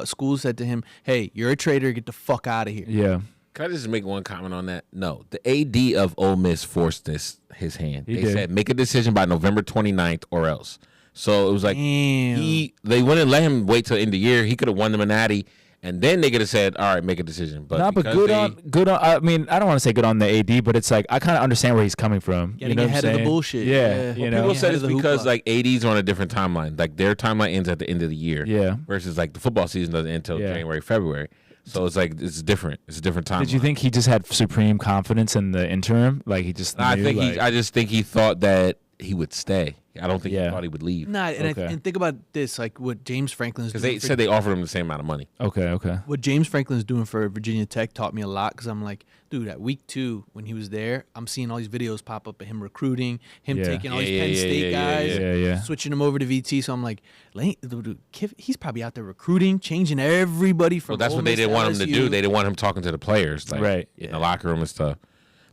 school said to him, "Hey, you're a traitor. Get the fuck out of here." yeah. Can I just make one comment on that? No, the AD of Ole Miss forced his hand. He They did. said make a decision by November 29th or else. So it was like Damn. they wouldn't let him wait till the end of the year. He could have won them a natty, and then they could have said, "All right, make a decision." But No, but because good on. I mean, I don't want to say good on the AD, but it's like I kind of understand where he's coming from. Getting you know what I'm ahead of the saying? bullshit. Yeah, Yeah. you Well, know. people said ahead it's of the because hoopla. like ADs are on a different timeline. Like their timeline ends at the end of the year. Yeah. Versus like the football season doesn't end until Yeah. January, February. So it's like it's different. It's a different timeline. Did you think he just had supreme confidence in the interim? Like he just. I knew, think like, I just think he thought that he would stay. I don't think he Yeah. thought he would leave. Nah, and, Okay. and think about this, like what James Franklin's Because doing. they for- said they offered him the same amount of money. Okay. what James Franklin's doing for Virginia Tech taught me a lot because I'm like, dude, at week 2 when he was there, I'm seeing all these videos pop up of him recruiting, him Yeah. taking all Yeah, these yeah, Penn yeah, State yeah, guys, yeah. switching them over to VT. So I'm like, dude, he's probably out there recruiting, changing everybody from. Well, that's Ole what they Miss didn't want him to LSU. do. They didn't want him talking to the players, like Right. in the locker room and stuff.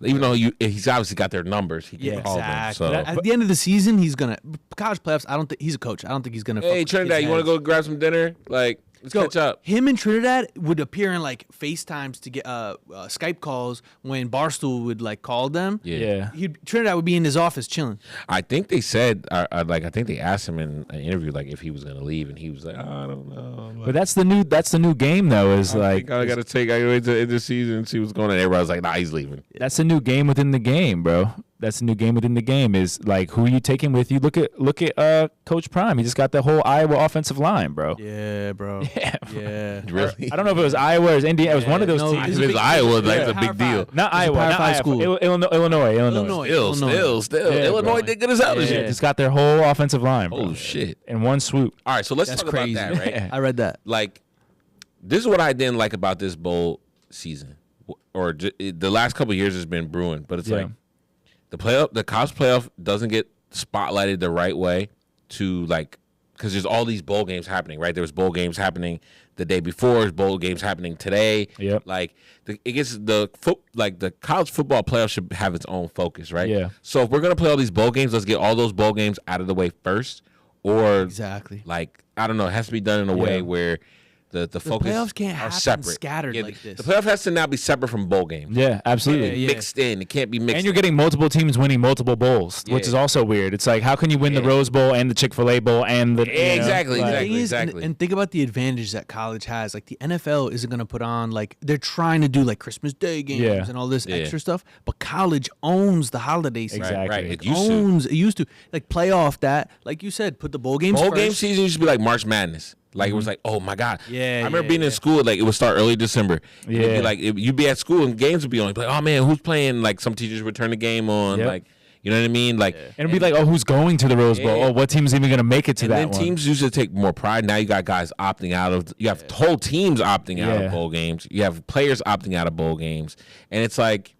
Even though he's obviously got their numbers, he can Yeah, call exactly. them. So, At the end of the season, he's gonna college playoffs. I don't think he's a coach. I don't think he's gonna. fuck hey with Trinidad, kids' you want to heads. go grab some dinner? Like, let's catch up. Him and Trinidad would appear in like FaceTimes to get Skype calls when Barstool would like call them. Yeah. Trinidad would be in his office chilling. I think they said, I think they asked him in an interview like if he was going to leave, and he was like, I don't know. But that's the new game though. Is like I got to wait till the end of the season and see what's going on. Everybody was like, nah, he's leaving. that's the new game within the game, bro. That's the new game within the game. Is like who you taking with you. Look at Coach Prime. He just got the whole Iowa offensive line, bro. Yeah, bro. Yeah. Yeah. Really? I don't know if it was Iowa or it was Indiana. It was one of those No, teams. If it's Iowa, like, it's a Power big deal. five. Not It's a Iowa. Power Not five Iowa. school. Illinois. Still. Yeah, Illinois bro. did good as hell this Yeah, year. just got their whole offensive line, bro. Oh, shit. In one swoop. All right, so let's That's talk crazy. about that, right? Yeah. I read that. Like, this is what I didn't like about this bowl season, or the last couple of years has been brewing. But it's Yeah. like the college playoff doesn't get spotlighted the right way to like because there's all these bowl games happening, right? There was bowl games happening the day before, there's bowl games happening today. Yep. Like it gets the college football playoff should have its own focus, right? Yeah. So if we're gonna play all these bowl games, let's get all those bowl games out of the way first, or Exactly. like I don't know, it has to be done in a way where the focus playoffs can't are happen separate. scattered Yeah, like this. The playoff has to now be separate from bowl games. Yeah, absolutely. Yeah. Mixed in. It can't be mixed. And you're getting multiple teams winning multiple bowls, which Yeah. is also weird. It's like, how can you win the Rose Bowl and the Chick-fil-A Bowl and the Exactly, The exactly. thing is, and think about the advantage that college has. Like the NFL isn't going to put on like they're trying to do like Christmas Day games Yeah. and all this Yeah. extra stuff, but college owns the holiday season. Exactly. Right. It It used to. owns. It used to like play off that. Like you said, put the bowl games. Bowl first. game season used to be like March Madness. Like it was like, oh my God. Yeah, I remember yeah, being in yeah. school, like it would start early December. And it'd Yeah. be like you'd be at school and games would be on. You'd be like, oh man, who's playing? Like some teachers would turn the game on. Yep. Like, you know what I mean? Like And it'd be like, oh, who's going to the Rose Bowl? Yeah. Oh, what team's even going to make it to and that then one? teams used to take more pride. Now you got guys opting out of. You have whole teams opting out Yeah. of bowl games. You have players opting out of bowl games, and it's like,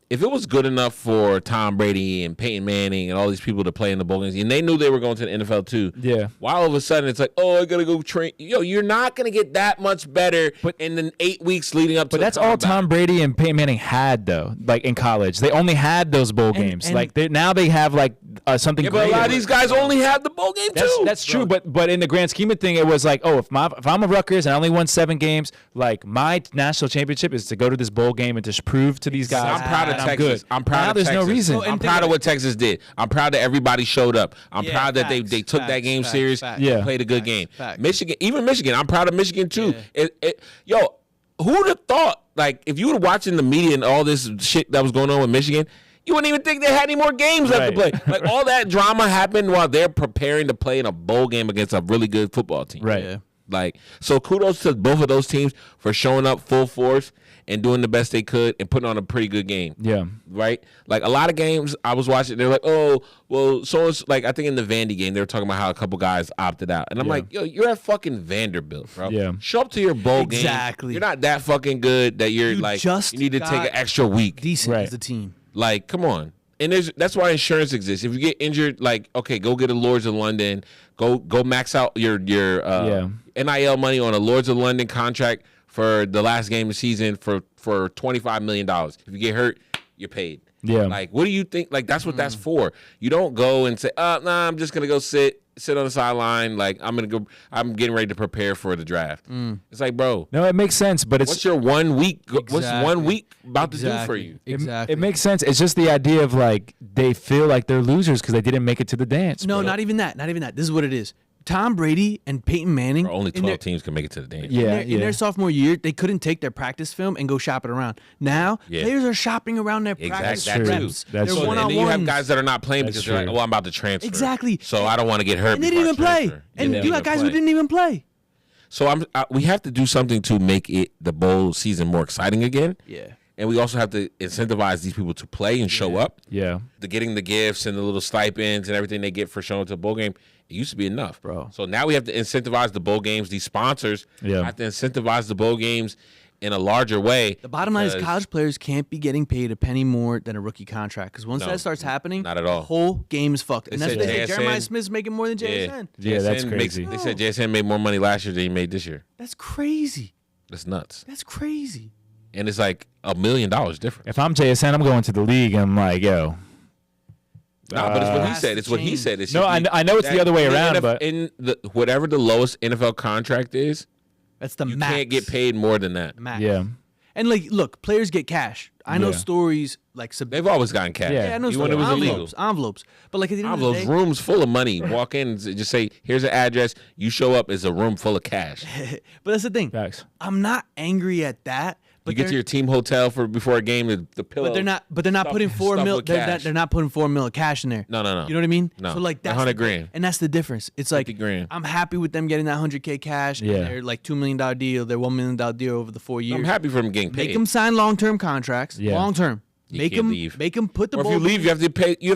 if it was good enough for Tom Brady and Peyton Manning and all these people to play in the bowl games, and they knew they were going to the NFL too. Yeah. Why all of a sudden it's like, oh, I gotta go train. Yo, you're not gonna get that much better in the 8 weeks leading up to. But that's all Tom Brady and Peyton Manning had, though, like in college. They only had those bowl games. and- Like now they have like something Yeah, but a greater. lot of these guys only had the bowl game too. That's true, but in the grand scheme of thing, it was like, oh, if I'm a Rutgers and I only won 7 games, like my national championship is to go to this bowl game and to prove to these guys. I'm proud of that I'm Texas. good. I'm proud now of there's Texas. no reason. Oh, and I'm think proud of about what Texas did. I'm proud that everybody showed up. I'm Yeah, proud that they facts, took that facts, game facts, serious. facts. Yeah. And played a good game. facts. Michigan, even Michigan. I'm proud of Michigan too. Yeah. Yo, who would have thought? Like, if you were watching the media and all this shit that was going on with Michigan, you wouldn't even think they had any more games left to play. Right. Like, all that drama happened while they're preparing to play in a bowl game against a really good football team. Right. Yeah. Like, so kudos to both of those teams for showing up full force and doing the best they could and putting on a pretty good game. Yeah. Right? Like, a lot of games I was watching, they're like, oh, well, so it's like, I think in the Vandy game, they were talking about how a couple guys opted out. And I'm Yeah. like, yo, you're at fucking Vanderbilt, bro. Yeah. Show up to your bowl game. Exactly. You're not that fucking good that you're You like, just you need to take got an extra week. Decent Right. as a team. Like, come on. And that's why insurance exists. If you get injured, like, okay, go get a Lords of London. Go max out your NIL money on a Lords of London contract for the last game of the season for $25 million. If you get hurt, you're paid. Yeah. Like, what do you think? Like, that's what that's for. You don't go and say, nah, I'm just gonna go sit on the sideline. Like, I'm getting ready to prepare for the draft. It's like, bro, No, it makes sense, but it's what's your 1 week? What's Exactly. 1 week about to do for you? Exactly. It makes sense. It's just the idea of like they feel like they're losers because they didn't make it to the dance. No, bro. not even that. Not even that. This is what it is. Tom Brady and Peyton Manning. Bro, only in 12 their- teams can make it to the dance. Yeah, in their sophomore year, they couldn't take their practice film and go shop it around. Now, Yeah. players are shopping around their Exactly. practice That's true. reps. That's They're true. And then you have one-on-ones. guys that are not playing That's because they're like, true. oh, I'm about to transfer. Exactly. So I don't want to get hurt. And they didn't even before I play. transfer. And They you got didn't guys even who play. didn't even play. So we have to do something to make the bowl season more exciting again. Yeah. And we also have to incentivize these people to play and show up. Yeah. Getting the gifts and the little stipends and everything they get for showing up to a bowl game, it used to be enough. Bro. So now we have to incentivize the bowl games. These sponsors have to incentivize the bowl games in a larger way. The bottom line is because- college players can't be getting paid a penny more than a rookie contract because once No, that starts happening, not at all. the whole game is fucked. And They that's what said they said. Jeremiah JSN Smith's making more than JSN. Yeah, that's JSN crazy. They said JSN made more money last year than he made this year. That's crazy. That's nuts. That's crazy. And it's like $1 million difference. If I'm JSN, I'm going to the league and I'm like, yo. No, but it's what he Has said. to It's what he change. said. It No, should be I know it's the that other way in the around, NF but- in whatever the lowest NFL contract is, That's the you max. can't get paid more than that. Max. Yeah. And like, look, players get cash. I know Yeah. stories like They've always gotten cash. Yeah. Yeah, I know Even when it was stories. illegal. Envelopes. But like at the end of the Envelopes, day, rooms full of money. Walk in and just say, here's an address. You show up, it's a room full of cash. but that's the thing. Facts. I'm not angry at that. But You get to your team hotel before a game, the pillow. But they're not. But they're not stuff- putting $4 stuff million. with They're cash. not putting $4 million cash in there. No. You know what I mean? No. So like that's 100 grand. and that's the difference. It's like 50 grand. I'm happy with them getting that $100K cash. Yeah. And their like $2 million deal. Their $1 million deal over the 4 years. I'm happy for them getting paid. Make them sign long-term contracts. Yeah. Long-term. Make can't him leave. make him put the Or if ball. you leave, you have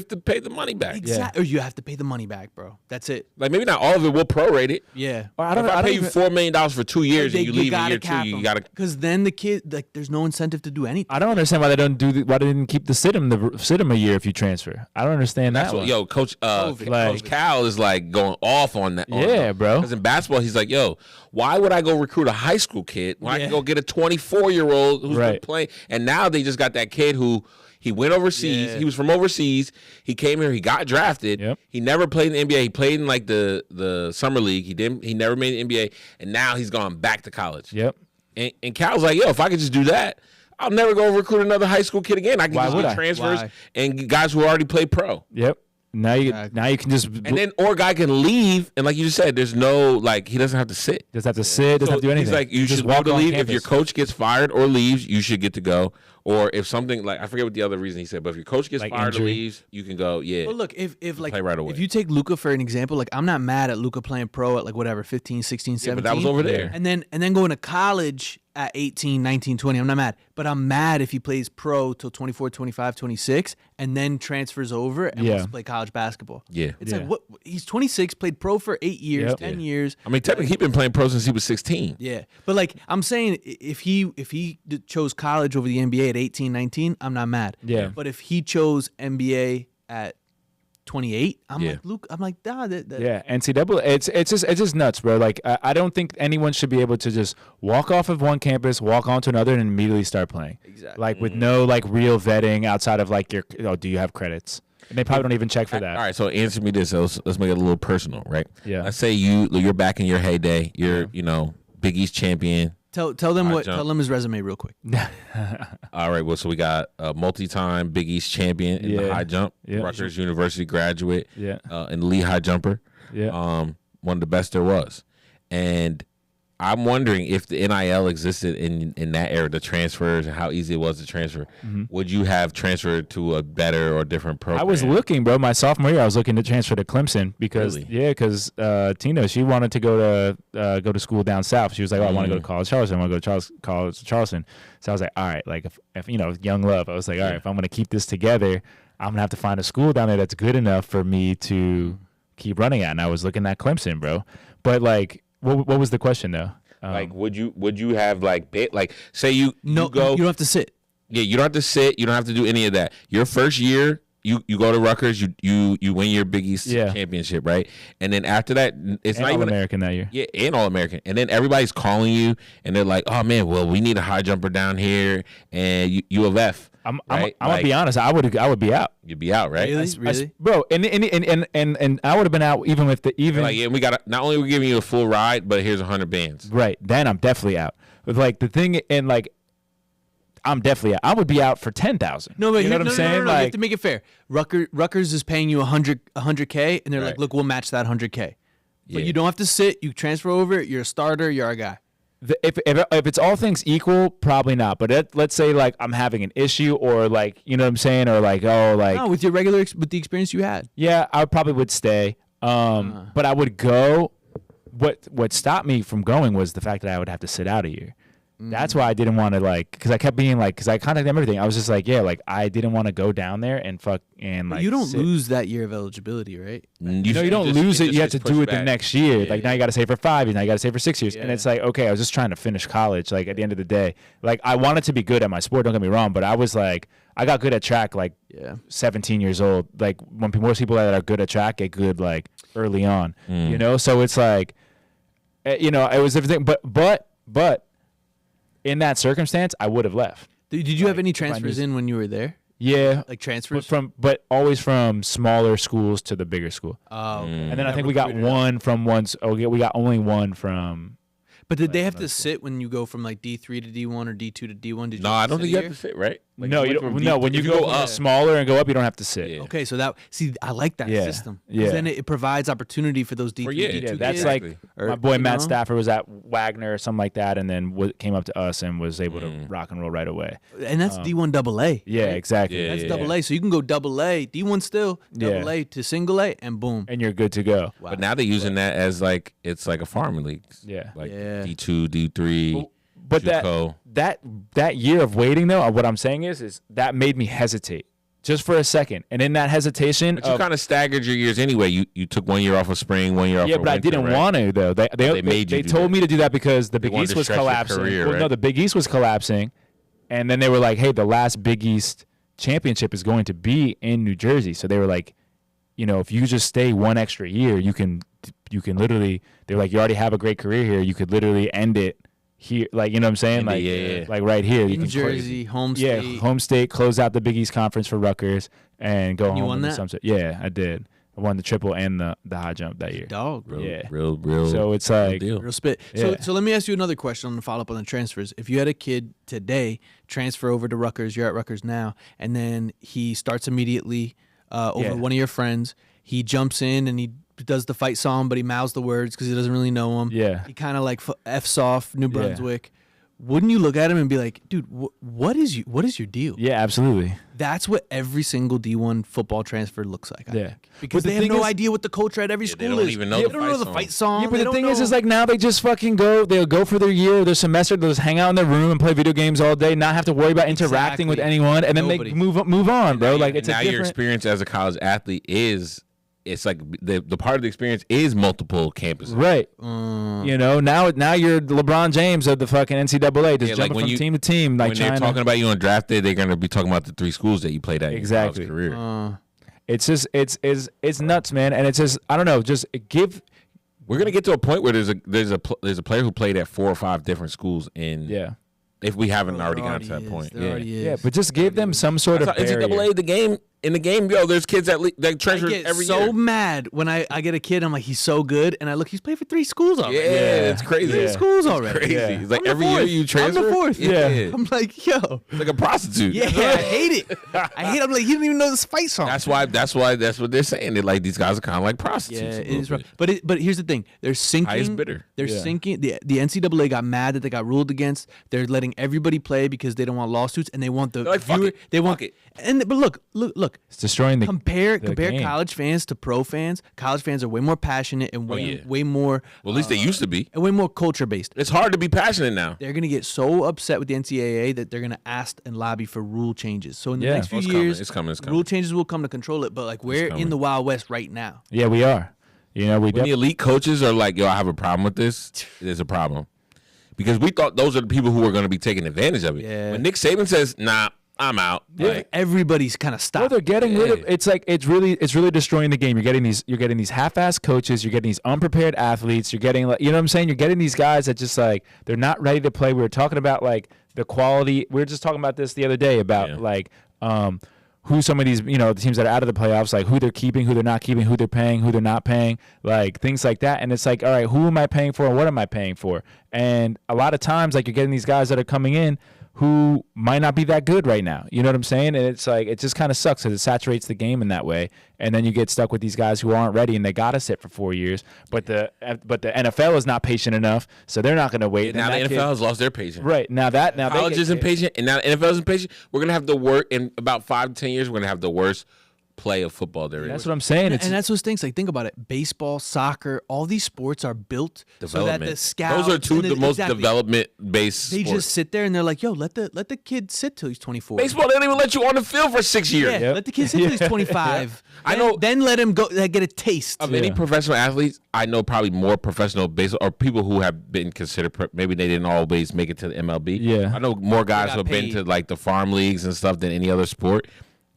to pay the money back. Exactly. Or you have to pay the money back, bro. That's it. Like maybe not all of it. We'll prorate it. Yeah. Or If I pay you $4 million for 2 years and you leave in gotta year 2, cap you him. gotta. Because then the kid, like, there's no incentive to do anything. I don't understand why they don't why they didn't keep the sit him a year if you transfer. I don't understand That's that what, one. yo, Coach Like- Cal is like going off on that. Yeah, bro. Because in basketball, he's like, yo, why would I go recruit a high school kid when I can go get a 24-year-old who's been playing? And now they just got that kid who he went overseas. Yeah. He was from overseas. He came here. He got drafted. Yep. He never played in the NBA. He played in like the summer league. He never made the NBA. And now he's gone back to college. Yep. And Cal's like, yo, if I could just do that, I'll never go recruit another high school kid again. I can Why just would get I? transfers Why? and guys who already played pro. Yep. Now you can just And then or a guy can leave, and like you just said, there's no like he doesn't have to sit. doesn't have to sit, doesn't have to do anything. He's like, you just should walk to on leave. If campus. your coach gets fired or leaves, you should get to go. Or if something like I forget what the other reason he said, but if your coach gets Like fired injury. or leaves, you can go. Yeah. But look, if like play right away. if you take Luka for an example, like I'm not mad at Luka playing pro at like whatever 15, 16, 17. but that was over there. And then going to college at 18, 19, 20. I'm not mad. But I'm mad if he plays pro till 24, 25, 26 and then transfers over and wants to play college basketball. Yeah. It's like what he's 26, played pro for 8 years, Yep. 10 years. I mean, technically, he's been playing pro since he was 16. Yeah. But like I'm saying if he chose college over the NBA at 18, 19, I'm not mad. Yeah. But if he chose NBA at 28, I'm Yeah. like Luke. I'm like, nah. Yeah, NCAA. It's just nuts, bro. Like I don't think anyone should be able to just walk off of one campus, walk on to another, and immediately start playing. Exactly. Like with no like real vetting outside of like your do you have credits? And they probably don't even check for that. All right, so answer me this. Let's make it a little personal, right? Yeah. Let's say you're back in your heyday. You're Big East champion. Tell them High what. jump. Tell them his resume real quick. All right, well, so we got a multi-time Big East champion in the Yeah. high jump, Yeah. Rutgers University graduate, Yeah. in the lead high jumper, Yeah. one of the best there was. And I'm wondering if the NIL existed in that era, the transfers and how easy it was to transfer. Would you have transferred to a better or different program? I was looking, bro. My sophomore year, I was looking to transfer to Clemson because Tina, she wanted to go to school down south. She was like, "Oh, I want to go to College Charleston. I want to go to College Charleston." So I was like, "All right, like if young love." I was like, "All right, if I'm gonna keep this together, I'm gonna have to find a school down there that's good enough for me to keep running at." And I was looking at Clemson, bro. But like, what was the question though? Like, would you have say you No, go? you don't have to sit. Yeah, you don't have to sit. You don't have to do any of that. Your first year, you go to Rutgers. You win your Big East championship, right? And then after that, it's And not even All-American that year. Yeah, and All-American. And then everybody's calling you, and they're like, "Oh man, well, we need a high jumper down here, and U of F." I'm right? gonna be honest. I would be out, You'd be out, right? Really? bro. And I would have been out even with the even. Like, yeah, we got not only we giving you a full ride, but here's 100 bands. Right. Then I'm definitely out. But like the thing, and like, I'm definitely out. I would be out for 10,000. No, but you know what I'm saying? No, you have to make it fair. Rutgers is paying you 100K, and they're like, Right. "Look, we'll match that 100K." Yeah. But you don't have to sit. You transfer over. You're a starter. You're our guy. If it's all things equal, probably not. But let's say like I'm having an issue, or like you know what I'm saying, or like No, with your with the experience you had. yeah, I probably would stay. But I would go. What stopped me from going was the fact that I would have to sit out a year. That's why I didn't want to because I kept being because I contacted them everything. I was just I didn't want to go down there and But you don't sit. lose that year of eligibility, right? You don't lose it. You have to do it the next year. Yeah, now you got to save for 5 years. Now you got to save for 6 years. And it's like, okay, I was just trying to finish college. Like at the end of the day, I wanted to be good at my sport. Don't get me wrong, but I was I got good at track 17 years old. Like when most people that are good at track get good early on. So it's it was everything. But in that circumstance, I would have left. Did you have any transfers in when you were there? Yeah, Like transfers? but always from smaller schools to the bigger school. Oh, okay. And then I think we got one from once. Oh, yeah, we got only one from. But did they have to sit when you go from D3 to D1 or D2 to D1? Did you No, I don't think you have to sit, right? No, you don't. No, when you if go up smaller and go up, you don't have to sit. Yeah. Okay, so I like that Yeah, system. 'Cause yeah. then it provides opportunity for those D3, yeah, D2 Yeah, kids. that's Exactly. my boy Matt Stafford was at Wagner or something like that, and then came up to us and was able to rock and roll right away. And that's D1 double A. Yeah, right? exactly. Yeah, That's yeah. double A. So you can go double A, D1 still, Yeah. double A to single A, and boom. And you're good to go. But now they're using that as it's like a farming league. Yeah. Yeah. D2, D3. But JUCO. that year of waiting though, what I'm saying is that made me hesitate just for a second. And in that hesitation, But you kind of staggered your years anyway. You took 1 year off of spring, 1 year off. yeah, of but I winter, didn't right? want to though. They made you do told that. me to do that because the Big wanted East to was stretch your collapsing. career, Well, right? no, the Big East was collapsing, and then they were like, "Hey, the last Big East championship is going to be in New Jersey." So they were like, if you just stay one extra year, you can literally. They're like, you already have a great career here. You could literally end it here, like you know what I'm saying, like like right here. You In can Jersey, home state. Yeah, home state, close out the Big East conference for Rutgers, and go home. You won in the that? sunset. Yeah, I did. I won the triple and the high jump that year. Dog. Yeah. Real. So it's real like, deal. Real spit. Yeah. So let me ask you another question on the follow up on the transfers. If you had a kid today transfer over to Rutgers, you're at Rutgers now, and then he starts immediately over Yeah. one of your friends. He jumps in and he does the fight song, but he mouths the words because he doesn't really know them. Yeah. He kind of like F's off New Brunswick. Wouldn't you look at him and be like, dude, what is your deal? yeah, absolutely. That's what every single D1 football transfer looks like. I Yeah. think. Because But the they have thing no is- idea what the culture at every they school don't is. even know they the don't know fight the song. fight song. Yeah, but They the thing don't is know- like now they just fucking go. They'll go for their year, their semester. They'll just hang out in their room and play video games all day, not have to worry about interacting with Exactly. anyone, and then Nobody. they move on, bro. Like it's now a your different. experience as a college athlete is. It's like the part of the experience is multiple campuses. Right. Now you're LeBron James of the fucking NCAA, just Yeah, like jumping when from you- team to team, like When they're trying talking to. about you on draft day, they're going to be talking about the 3 schools that you played at Exactly. in your college career. It's just it's nuts, man, and it's just I don't know, just give. We're going to get to a point where there's a player who played at 4 or 5 different schools in. Yeah. If we haven't already There gotten to that is. point, There already Yeah, is. but just give them some sort of That's how barrier. NCAA in the game, yo. There's kids that I transfer get every so year. mad when I get a kid. I'm like, he's so good, and I look, he's played for 3 schools already. Yeah, it's crazy. Three Yeah. schools already. Crazy. Yeah. It's like I'm the every year fourth. you transfer. I'm the fourth. Yeah. I'm like, yo, It's like a prostitute. yeah, I hate it. I hate. I'm like, he didn't even know this fight song. That's what they're saying. They're like these guys are kind of like prostitutes. Yeah, a it little is rough. bit. But here's the thing: they're sinking. Highest bidder. They're Yeah. sinking. The NCAA got mad that they got ruled against. They're letting everybody play because they don't want lawsuits and they want the They're like, fuck viewer. it. They want Fuck it. And but look. It's destroying the Compare game. college fans to pro fans. College fans are way more passionate and way yeah. way more Well, at least they used to be. and way more culture based. It's hard to be passionate now. They're gonna get so upset with the NCAA that they're gonna ask and lobby for rule changes. So in the Yeah. next few It's coming. years, It's coming. rule changes will come to control it. But like we're coming. in the Wild West right now. Yeah, we are. We When the definitely. elite coaches are like, yo, I have a problem with this, there's a problem. Because we thought those are the people who were going to be taking advantage of it. Yeah. When Nick Saban says, nah, I'm out. Like, Everybody's kind of Well, stopped. they're getting rid of. It's like it's really destroying the game. You're getting these half-assed coaches. You're getting these unprepared athletes. You're getting like, you know what I'm saying. You're getting these guys that just like they're not ready to play. We were talking about like the quality. We were just talking about this the other day about Yeah. like who some of these the teams that are out of the playoffs, like who they're keeping, who they're not keeping, who they're paying, who they're not paying, like things like that. And it's like, all right, who am I paying for and what am I paying for? And a lot of times, like you're getting these guys that are coming in who might not be that good right now. You know what I'm saying? And it's like it just kind of sucks because it saturates the game in that way. And then you get stuck with these guys who aren't ready and they got to sit for 4 years. But the NFL is not patient enough, so they're not going to wait. now And the that NFL kid- has lost their patience. right now they College get- isn't patient, and now the NFL isn't patient. We're going to have the worst, in about 5 to 10 years, we're going to have the worst play of football there is. That's what I'm saying. And that's what stinks. Like, think about it. Baseball, soccer, all these sports are built so that Development. the scouts. Those are two and the most exactly. development-based They sports. just sit there and they're like, "Yo, let the kid sit till he's 24." Baseball, they don't even let you on the field for 6 years. Yeah, Yep. let the kid sit till he's 25. I Then- know- Then let him go. Get a taste. Of any professional athletes, I know probably more professional baseball or people who have been considered. Maybe they didn't always make it to the MLB. Yeah. I know more guys got who have been paid. to like the farm leagues and stuff than any other sport.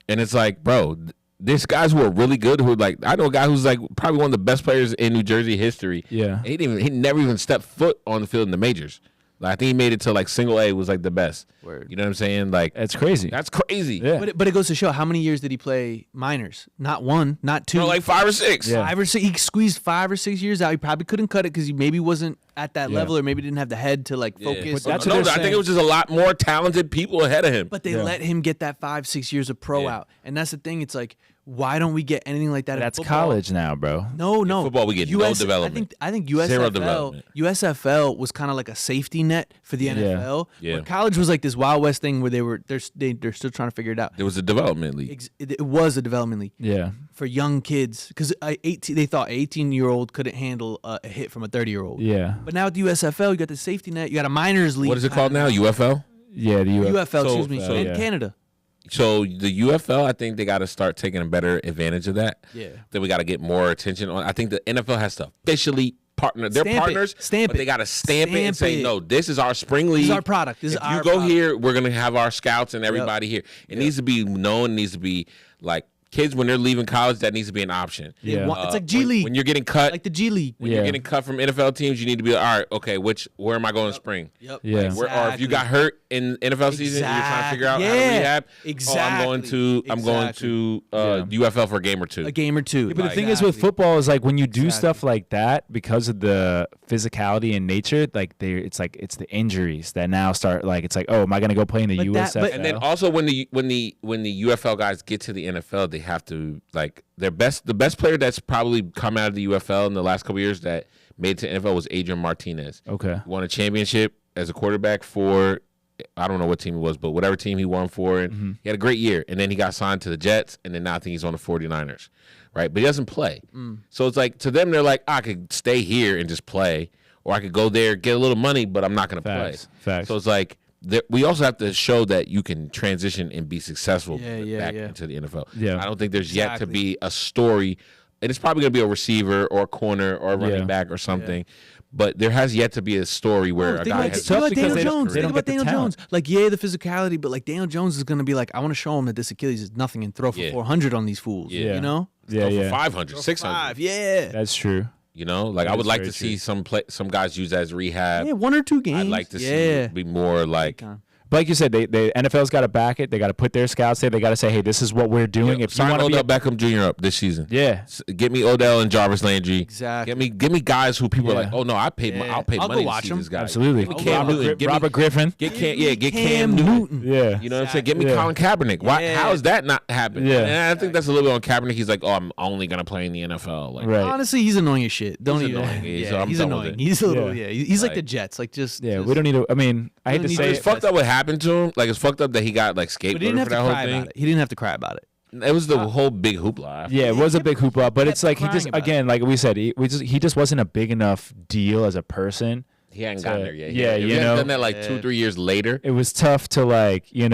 And it's like, bro, there's guys who are really good. Who like I know a guy who's like probably one of the best players in New Jersey history. Yeah. He never even stepped foot on the field in the majors. Like, I think he made it to like single A was like the best. Word. You know what I'm saying? Like It's crazy. that's crazy. Yeah. But it goes to show how many years did he play minors? Not 1, not 2. No, like 5 or 6. Yeah. 5 or 6. He squeezed 5 or 6 years out. He probably couldn't cut it because he maybe wasn't at that Yeah. level or maybe didn't have the head to like Yeah. focus. But that's no, what they're I think saying. it was just a lot more talented people ahead of him. But they Yeah. let him get that 5-6 years of pro Yeah. out, and that's the thing. It's like Why don't we get anything like that in That's football? college now, bro. No. football, we get no development. I think Zero USFL, development. USFL was kind of like a safety net for the NFL. Yeah. Where college was like this Wild West thing where they're still trying to figure it out. There was a development league. It was a development league. Yeah. For young kids, because they thought an 18-year-old couldn't handle a hit from a 30-year-old. Yeah. But now at the USFL, you got the safety net. You got a minors league. What is it called now? UFL? Yeah, the UFL, excuse me, so, in yeah. Canada. So the UFL, I think they got to start taking a better advantage of that. Yeah. Then we got to get more attention on. I think the NFL has to officially partner. They're Stamp it. partners, Stamp but it. they got to stamp it and Stamp say, it. no, this is our spring league. This is our product. This is if our you go product. here, we're gonna have our scouts and everybody here. It needs to be known. It needs to be like kids when they're leaving college. That needs to be an option. Yeah. It's like G League. When you're getting cut, like the G League. when Yeah. you're getting cut from NFL teams, you need to be like, all right, okay, where am I going in spring? Yep. Yeah. Or if you got hurt in NFL season, you're trying to figure out how to Yeah. rehab. Exactly. Oh, I'm going to UFL for a game or two. A game or two. But the thing is with football is like when you do stuff like that because of the physicality and nature, like it's the injuries that now start like it's like, oh, am I gonna go play in the But that- USFL? but- And then also when the UFL guys get to the NFL, they have to like the best player that's probably come out of the UFL in the last couple of years that made it to NFL was Adrian Martinez. Okay. He won a championship as a quarterback for I don't know what team it was, but whatever team he won for, and he had a great year. And then he got signed to the Jets, and then now I think he's on the 49ers, right? But he doesn't play. So it's like to them, they're like, I could stay here and just play, or I could go there, get a little money, but I'm not going to play. Facts. So it's like we also have to show that you can transition and be successful back yeah. into the NFL. Yeah. I don't think there's yet to Exactly. be a story, and it's probably going to be a receiver or a corner or a running Yeah. back or something. But there has yet to be a story where a Think guy about, has tough think about because Daniel they don't- Jones. they Think don't about get the Daniel talent. Jones. Like, yeah, the physicality, but like Daniel Jones is going to be like, I want to show him that this Achilles is nothing and throw for Yeah. 400 on these fools. Yeah. You know? Yeah, go for yeah. 500, 600. 5, yeah. That's true. You know, like I That would is like very to see some guys use that as rehab. Yeah, 1 or 2 games. I'd like to see yeah. it be more like But like you said, the NFL's got to back it. They got to put their scouts there. They got to say, hey, this is what we're doing. If you sign want to Odell be Beckham Jr. up this season. yeah. Get me Odell and Jarvis Landry. Exactly. Give me guys who people are Yeah. like, oh no, I'll pay Yeah. money I'll go to watch see him. this guy. Absolutely. Give me Cam Newton. Give me- Robert Griffin. Get Cam Newton. Yeah. You know what I'm saying? Give me Yeah. Colin Kaepernick. Why? Yeah. How is that not happening? Yeah. And I think that's a little bit on Kaepernick. He's like, oh, I'm only gonna play in the NFL. Like, Right. Honestly, he's annoying as shit. Don't He's even. annoying. Yeah, So I'm he's done with annoying. it. He's a little. Yeah. Yeah, he's like Like- the Jets. Like just. Yeah, just- we don't need to. I mean, I hate to don't say need It's it. fucked up what happened to him. Like it's fucked up that he got like But he scapegoated didn't have for to that whole cry thing. about it. He didn't have to cry about it. It was the whole big hoopla. Yeah, it was a big hoopla, but it's like he crying just about it. again, like we said, he just wasn't a big enough deal as a person. He hadn't gotten there yet. yeah, If you he hadn't know. done that like 2-3 years later. It was tough to like, and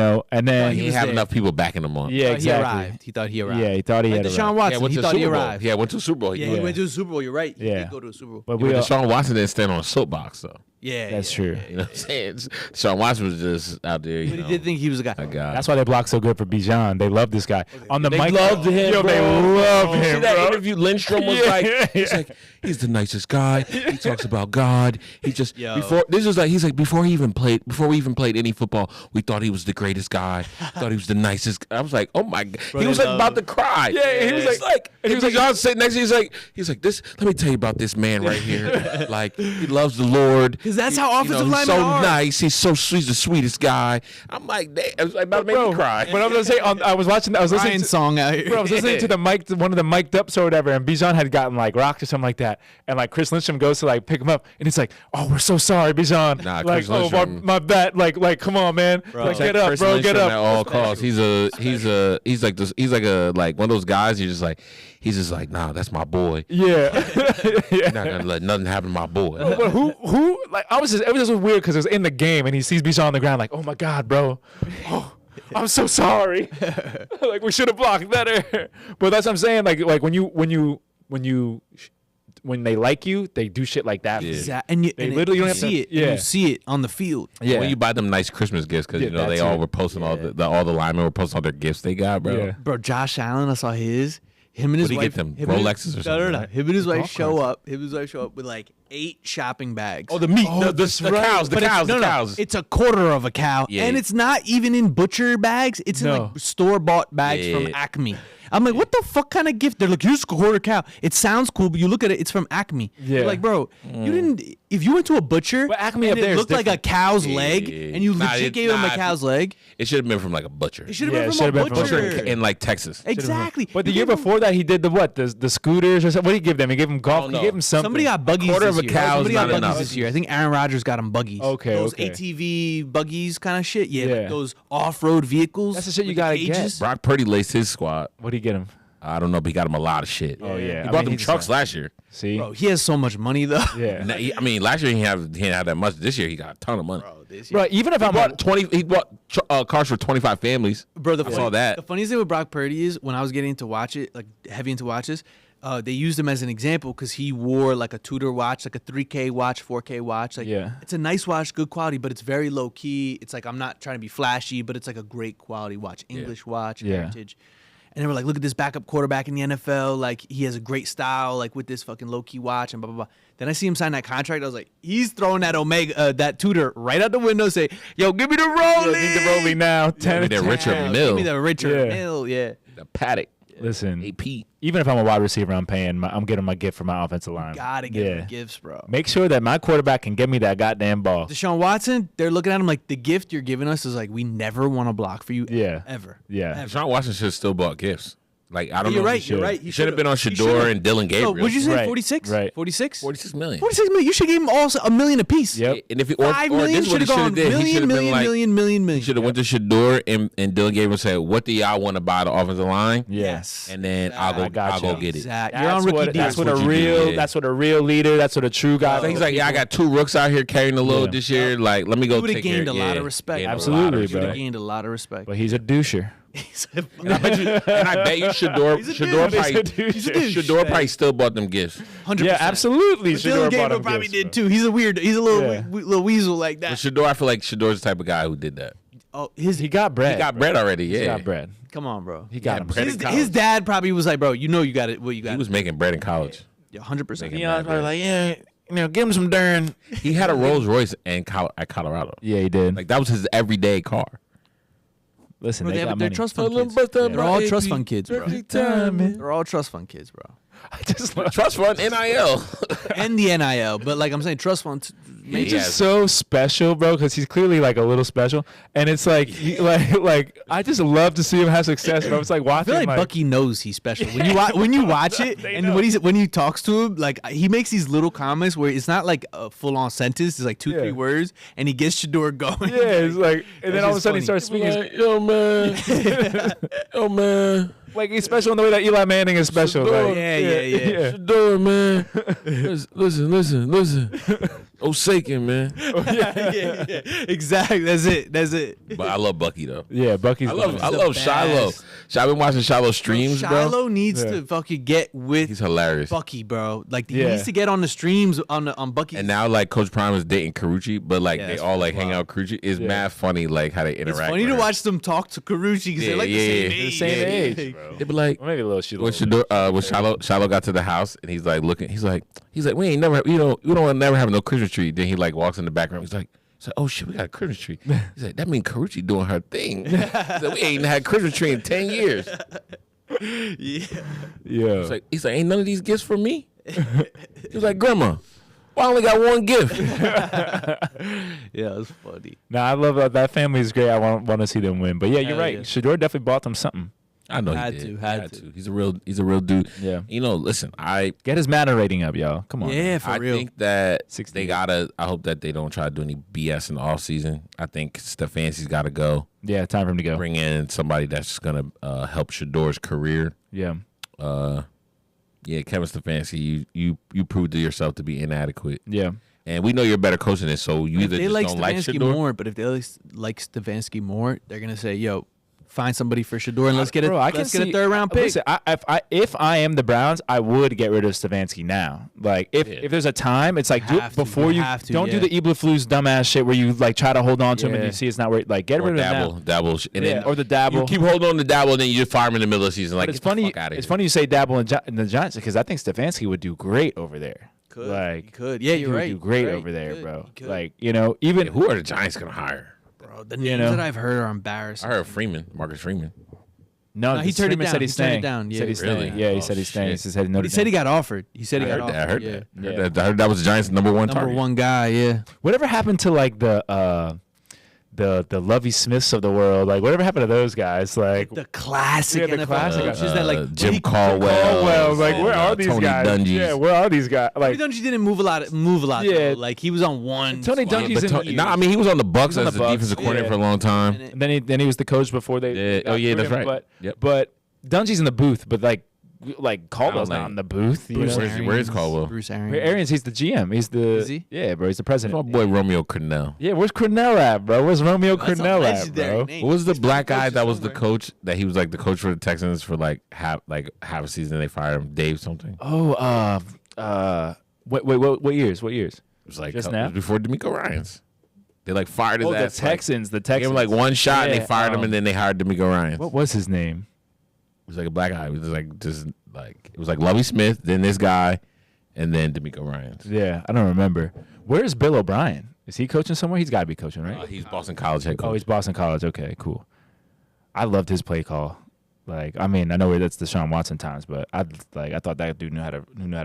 then He didn't have enough people backing him on. yeah, He exactly. arrived. He thought he arrived. Yeah, he thought he Like had Deshaun arrived. Watson. went He to the thought he Super Bowl. arrived. Yeah, went to the Super Bowl. Yeah, Yeah, he went to the Super Bowl. You're right. He Yeah. did go to the Super Bowl. But Yeah, we but all, Deshaun Watson didn't stand on a soapbox though. Yeah, that's yeah, true. yeah, You know what I'm saying? Deshaun Watson was just out there. You But know, he did think he was a guy. a guy. That's why they block so good for Bijan. They love this guy. On the They mic, loved him, Yo, bro. they love You see him, that bro. interview? Lindstrom was Yeah, like, he's yeah. like, he's the nicest guy. He talks about God. He just Yo. he's like before we even played any football, we thought he was the greatest guy. Thought he was the nicest. I was like, oh my god. He they was like love about him. to cry. Yeah, he was like- and he was like, John sitting next to you, he's like this. Let me tell you about this man right here. Like he loves the Lord. 'Cause that's how offensive he's linemen so are. nice. He's so sweet. He's the sweetest guy. I'm like, I was like about to make me cry. But I was gonna say, I was listening Ryan to, song out here. bro, I was listening to one of the mic'd ups or whatever, and Bijan had gotten like rocked or something like that, and like Chris Lindstrom goes to like pick him up, and he's like, "Oh, we're so sorry, Bijan. Nah, like, Chris oh Lindstrom- my bad. Like, come on, man. Like, get up, Chris bro, get Lindstrom up." At all costs. He's like one of those guys. He's just like, nah, that's my boy. Yeah, You're not gonna let nothing happen to my boy. But who? Like, it was just weird because it was in the game, and he sees Bijan on the ground, like, "Oh my god, bro. Oh, I'm so sorry. Like, we should have blocked better." But that's what I'm saying. Like when they like you, they do shit like that. Yeah. And you, They and literally you don't have see to- it. yeah. You see it on the field. Yeah. When you buy them nice Christmas gifts, because Yeah, you know that they too. all were posting all the linemen were posting all their gifts they got, bro. Yeah. Bro, Josh Allen, I saw his. Him and his What'd he wife. get them? him and his- Rolexes or No, something, no. right? Him and his wife Golf show carts. up. Him and his wife show up with like 8 shopping bags. Oh, the meat, the that's cows, But it's- no, no, it's a quarter of a cow, Yeah. and it's not even in butcher bags. It's in No. like store-bought bags Yeah. from Acme. I'm like, what the fuck kind of gift? They're like, here's a quarter cow. It sounds cool, but you look at it, it's from Acme. Yeah. You're like, bro, you didn't. If you went to a butcher But Acme and up there it is looked like a different. cow's leg, and you legit gave him a cow's leg, It should have been from like a butcher. it should have Yeah, been it from should've a been from a butcher. butcher. In like Texas. Exactly. But the You year gave him- before that, he did the scooters or something. What did he give them? He gave him golf. Oh, He no. gave him something. Somebody got buggies quarter this of a year. cow is Somebody got not buggies enough. this year. I think Aaron Rodgers got him buggies. Okay, Those okay. ATV buggies kind of shit. Yeah, Yeah. like those off-road vehicles. That's the shit you with gotta cages. Brock Purdy laced his squad. What did he get him? I don't know, but he got him a lot of shit. Oh, yeah. He I bought mean, them he's trucks a- last year. See? Bro, he has so much money though. Yeah. I mean, last year he didn't have that much. This year he got a ton of money. Bro, even if I'm He bought cars for 25 families. Bro, I saw that. The funniest thing with Brock Purdy is when I was getting to watch it, like heavy into watches, they used him as an example because he wore like a Tudor watch, like a 3K watch, 4K watch. Like, Yeah. it's a nice watch, good quality, but it's very low key. It's like I'm not trying to be flashy, but it's like a great quality watch, English watch, Yeah. heritage. And they were like, look at this backup quarterback in the NFL. Like, he has a great style, like with this fucking low key watch and blah, blah, blah. Then I see him sign that contract. I was like, he's throwing that that Tudor right out the window, say, yo, give me the rolling. need the rolling now. 10 me that and Richard 10. Mill. Give me the Richard Yeah. Mill, yeah. The Paddock. Listen, AP. even if I'm a wide receiver, I'm getting my gift for my offensive line. Gotta give him gifts, bro. Make sure that my quarterback can get me that goddamn ball. Deshaun Watson, they're looking at him like the gift you're giving us is like we never want to block for you. Yeah. Ever. Yeah. Ever. Sean Watson should have still bought gifts. Like, I don't You're know. right. He You're should. right. He should have been on He Shedeur should've. and Dylan So, Gabriel. what'd you say? Right, 46? right. 46? 46 million. 46 million. You should give him all $1 million apiece. Yep. And if he, 5 or million this is what should he have should gone have did. He should million, have been million, like, he should have went to Shedeur and Dylan Gabriel and said, "What do y'all want to buy the offensive line?" Yes. And then I I'll got go you. get it. Exactly. You're on rookie deal. That's what a That's what you real. do, yeah. That's what a real leader. That's what a true guy. So he's like, yeah, I got 2 rooks out here carrying the load Yeah. this year. Like, let me go He would have take care. gained a lot yeah, of respect. gained a lot of Absolutely, He would respect. have gained a lot of respect. But he's a doucher. And I bet you Shedeur He's a Shedeur douche. probably He's a douche. Shedeur probably still bought them gifts. 100%. Yeah, absolutely. But Shedeur Dylan bought Gabriel him probably gifts, did bro. too. He's a weird. He's a little Yeah. little weasel like But that. Shedeur, I feel like Shedor's the type of guy who did that. Oh, He got bread. He got bread already. Yeah, He got bread. Come on, bro. He got him. bread. His dad probably was like, bro, you know you got it. What you got? He was making bread in college. 100%. Making mad bread. like, yeah, give him some Dern. He had a Rolls Royce at Colorado. Yeah, he did. Like that was his everyday car. Listen, Bro, they got they're money. trust fund kids. They're all trust fund kids, bro. They're all trust fund kids, bro. I just love Trust fund NIL. And the NIL, but like I'm saying, trust fund. He's Yeah. just so special, bro, because he's clearly like a little special, and it's like, like I just love to see him have success, bro. It's like I watching. feel like Bucky knows he's special when you watch it, They and know. when he talks to him, like he makes these little comments where it's not like a full on sentence. It's like 2-3 Yeah. words, and he gets Shedeur going. yeah, it's like, and then That's all of a just sudden he funny. starts speaking. Like, yo man, yo man, Like he's special in the way that Eli Manning is special. Shedeur. Like, Yeah. Shedeur, man. Listen. Osakin, man. yeah. Exactly. That's it. But I love Bucky though. Yeah, Bucky's. I love the Shiloh. best. I've been watching Shiloh streams, bro. Shiloh needs Yeah. to fucking get with He's hilarious. Bucky, bro. Like he Yeah. needs to get on the streams on Bucky. And now like Coach Prime is dating Carucci, but like Yeah, they it's all like hang wild. out with Carucci. It's Yeah. mad funny like how they it's interact. funny with to her. watch them talk to Carucci because they're Yeah, like yeah, the same yeah. age. The same age, bro. They be like, Maybe a little shit. when Shiloh got to the house and he's like looking, he's like, we ain't never, we don't never have no Christmas tree. Then he like walks in the background. He's like, oh shit, we got a Christmas tree. He's like, that mean Carucci doing her thing. He's like, we ain't had Christmas tree in 10 years. Yeah. Yeah. He's like, ain't none of these gifts for me. He was like, Grandma, why I only got one gift? Yeah, it's funny. Nah, I love that family is great. I want to see them win. But yeah, you're Hell right. yeah. Shedeur definitely bought them something. I know Had he did. to, He had to. He's a real dude. Yeah. Listen, Get his Madden rating up, y'all. Come on. Yeah, for I real. think that 68. I hope that they don't try to do any BS in the off season. I think Stefanski's got to go. Yeah, time for him to go. Bring in somebody that's going to help Shedeur's career. Yeah. Yeah, Kevin Stefanski, you proved to yourself to be inadequate. Yeah. And we know you're better coach than this, so you if either they just like don't like Stefanski Shedeur. more, but if they like Stefanski more, they're gonna say, "Yo, find somebody for Shedeur and let's get Bro, a third round pick." Listen, if I am the Browns, I would get rid of Stefanski now. Like if there's a time, it's like do it Have to, before you you have to, don't yeah. do the Eberflus dumbass shit where you like try to hold on to him and Yeah. you see it's not where like get Or rid of him now. dabble. And Yeah, then or the dabble. You keep holding on to dabble, and then you just fire him in the middle of the season. Like, But it's get the funny. fuck outta It's here. funny you say dabble in the Giants because I think Stefanski would do great over there. Could, like he could. Yeah, he you're would right. do great You're right. over there, He could. bro. He could. Like even Yeah, who are the Giants going to hire? Bro, the names know. that I've heard are embarrassing. I heard Marcus Freeman. No, he turned it down. Said he's He turned it staying. down, He said he's yeah. Really? staying. Yeah, he Oh, said he's staying. He shit. said no. But he said he got offered. He said he got offered. I heard yeah. that. I heard that was the Giants' number one Number target. one guy, yeah. Whatever happened to like the Lovey Smiths of the world? Like, whatever happened to those guys? Like, The classic Yeah, the NFL classic. coaches that like Jim Blake- Caldwell. like, where are these Tony guys? Dungy's. Yeah, where are these guys? Like, Tony Dungy didn't move a lot. Yeah. Though. Like he was on one. Tony squad. Dungy's But in- no, I mean he was on the Bucs on as the the Bucs, defensive coordinator yeah. for a long time. And then he was the coach before they. Yeah. got Oh, yeah, rid of that's him, right. But Yep. but Dungy's in the booth, but like Caldwell's I don't not know. in the booth. You Bruce know? Arians. Where's Caldwell? Bruce Arians. Arians, he's the GM. He's the. Is he? Yeah, bro. He's the That's my president. boy Romeo Cornell. Yeah, where's Cornell at, bro? Where's Romeo That's a Cornell at, legendary bro? name. What was the He's been black guy coach that was the somewhere. coach? That he was like the coach for the Texans for like half a season. They fired him. Dave something. Oh, what years? What years? It was like Just it now? was before D'Amico Ryans. They like fired his Oh, the ass. Texans. The Like, gave Texans. him like one shot and Yeah, they fired him, and then they hired D'Amico Ryans. What was his name? It was like a black guy. It was like just like it was like Lovey Smith, then this guy, and then D'Amico Ryans. Yeah, I don't remember. Where's Bill O'Brien? Is he coaching somewhere? He's got to be coaching, right? He's Boston College head coach. Oh, he's Boston College. Okay, cool. I loved his play call. Like, I mean, I know that's the Deshaun Watson times, but I thought that dude knew how to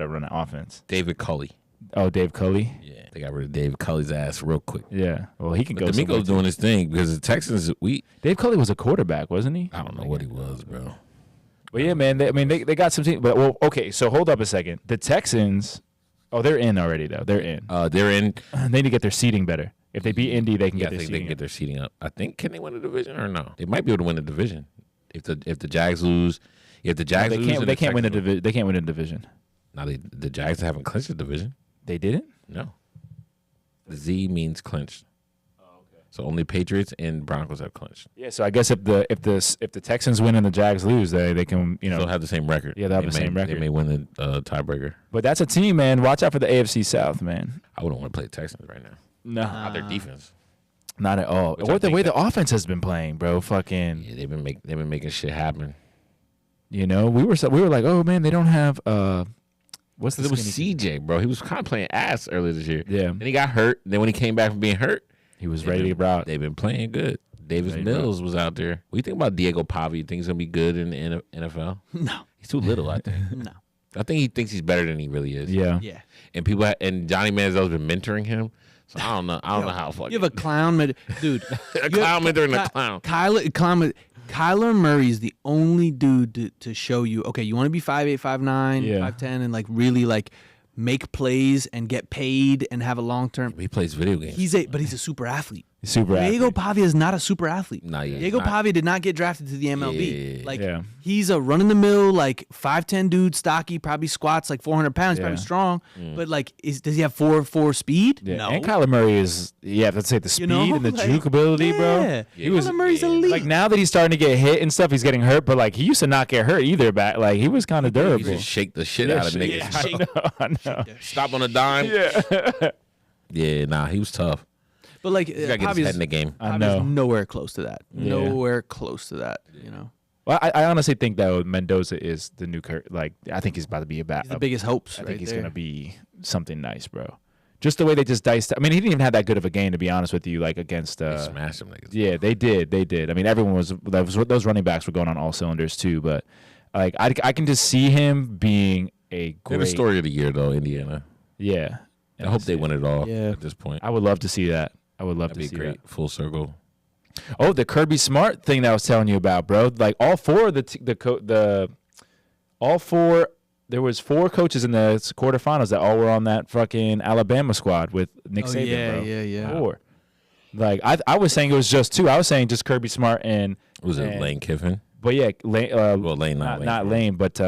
run an offense. David Culley. Oh, Dave Culley. Yeah, they got rid of David Culley's ass real quick. Yeah. Well, he can But go. D'Amico's somewhere, doing too. his thing because the Texans. Dave Culley was a quarterback, wasn't he? I don't know what he was, bro. But yeah, man. They got some team. But well, okay. So hold up a second. The Texans. Oh, they're in already though. They're in. They're in. They need to get their seating better. If they beat Indy, they can Yeah, get I their think they seating. can get their seating up. I think can they win the division or no? They might be able to win the division if the Jags lose. If the Jags lose, and They can't win the Texans division. They can't win the division. Now the Jags haven't clinched the division. They didn't. No. The Z means clinched. So only Patriots and Broncos have clinched. Yeah. So I guess if the Texans win and the Jags lose, they can They'll have the same record. Yeah, they'll have the same record. They may win the tiebreaker. But that's a team, man. Watch out for the AFC South, man. I wouldn't want to play Texans right now. No, Not their defense. not at all. Which I What the think way that- the offense has been playing, bro. Fucking. Yeah, they've been making shit happen. You know, we were like, oh man, they don't have what's the It was skinny- CJ, bro. He was kind of playing ass earlier this year. Yeah. Then he got hurt. Then when he came back from being hurt, He was ready to route. they've been playing good. Davis Ready to Mills was out there. What do you think about Diego Pavia? You think he's gonna be good in the NFL? No, He's too little, I think. no. I think he thinks he's better than he really is. Yeah. Yeah. And people and Johnny Manziel's been mentoring him. So I don't know. I don't know how fucking You have a clown, dude. a clown mentoring a clown. Kyler Murray is the only dude to show you. Okay, you want to be 5'8", 5'9", Yeah. 5'10", and like really like make plays and get paid and have a long term. He plays video games. But he's a super athlete. Super Diego athlete. Pavia is not a super athlete. Nah, yeah, Diego he's not. Pavia did not get drafted to the MLB. Yeah. Like Yeah. he's a run in the mill, like 5'10" dude, stocky, probably squats like 400 pounds, Yeah. probably strong. But like, does he have 4.4 speed? Yeah. No. And Kyler Murray is let's say the speed know, and the like, juke ability, bro. Yeah. He was Kyler Murray's elite. like now that he's starting to get hit and stuff, he's getting hurt. But like he used to not get hurt either. Back like he was kind of He durable. just shake the shit out of Yeah, niggas. I know. Stop on a dime. Yeah. Yeah, nah, he was tough. But like, He gotta get his head in the game. I Pavia's know. nowhere close to that. Yeah. Nowhere close to that. You know, Well, I honestly think that Mendoza is the new Like I think he's about to be a bat. he's the biggest hopes. I right think he's there. gonna be something nice, bro. Just the way they just diced. I mean, he didn't even have that good of a game, to be honest with you. Like against. They smashed him niggas. Yeah, they did. They did. I mean, everyone was those running backs were going on all cylinders too. But like, I can just see him being a They're great. the story of the year though, Indiana. Yeah, I hope they win it all Yeah. at this point. I would love to see that. I would love That'd to be see great. Full circle. that. Oh, the Kirby Smart thing that I was telling you about, bro. Like all four of there was 4 coaches in the quarterfinals that all were on that fucking Alabama squad with Nick Oh, Saban, yeah, bro. yeah. 4. Like I was saying it was just 2. I was saying just Kirby Smart and Was it and- Lane Kiffin? But yeah, Lane, Well, Lane, not Lane. not Lane, but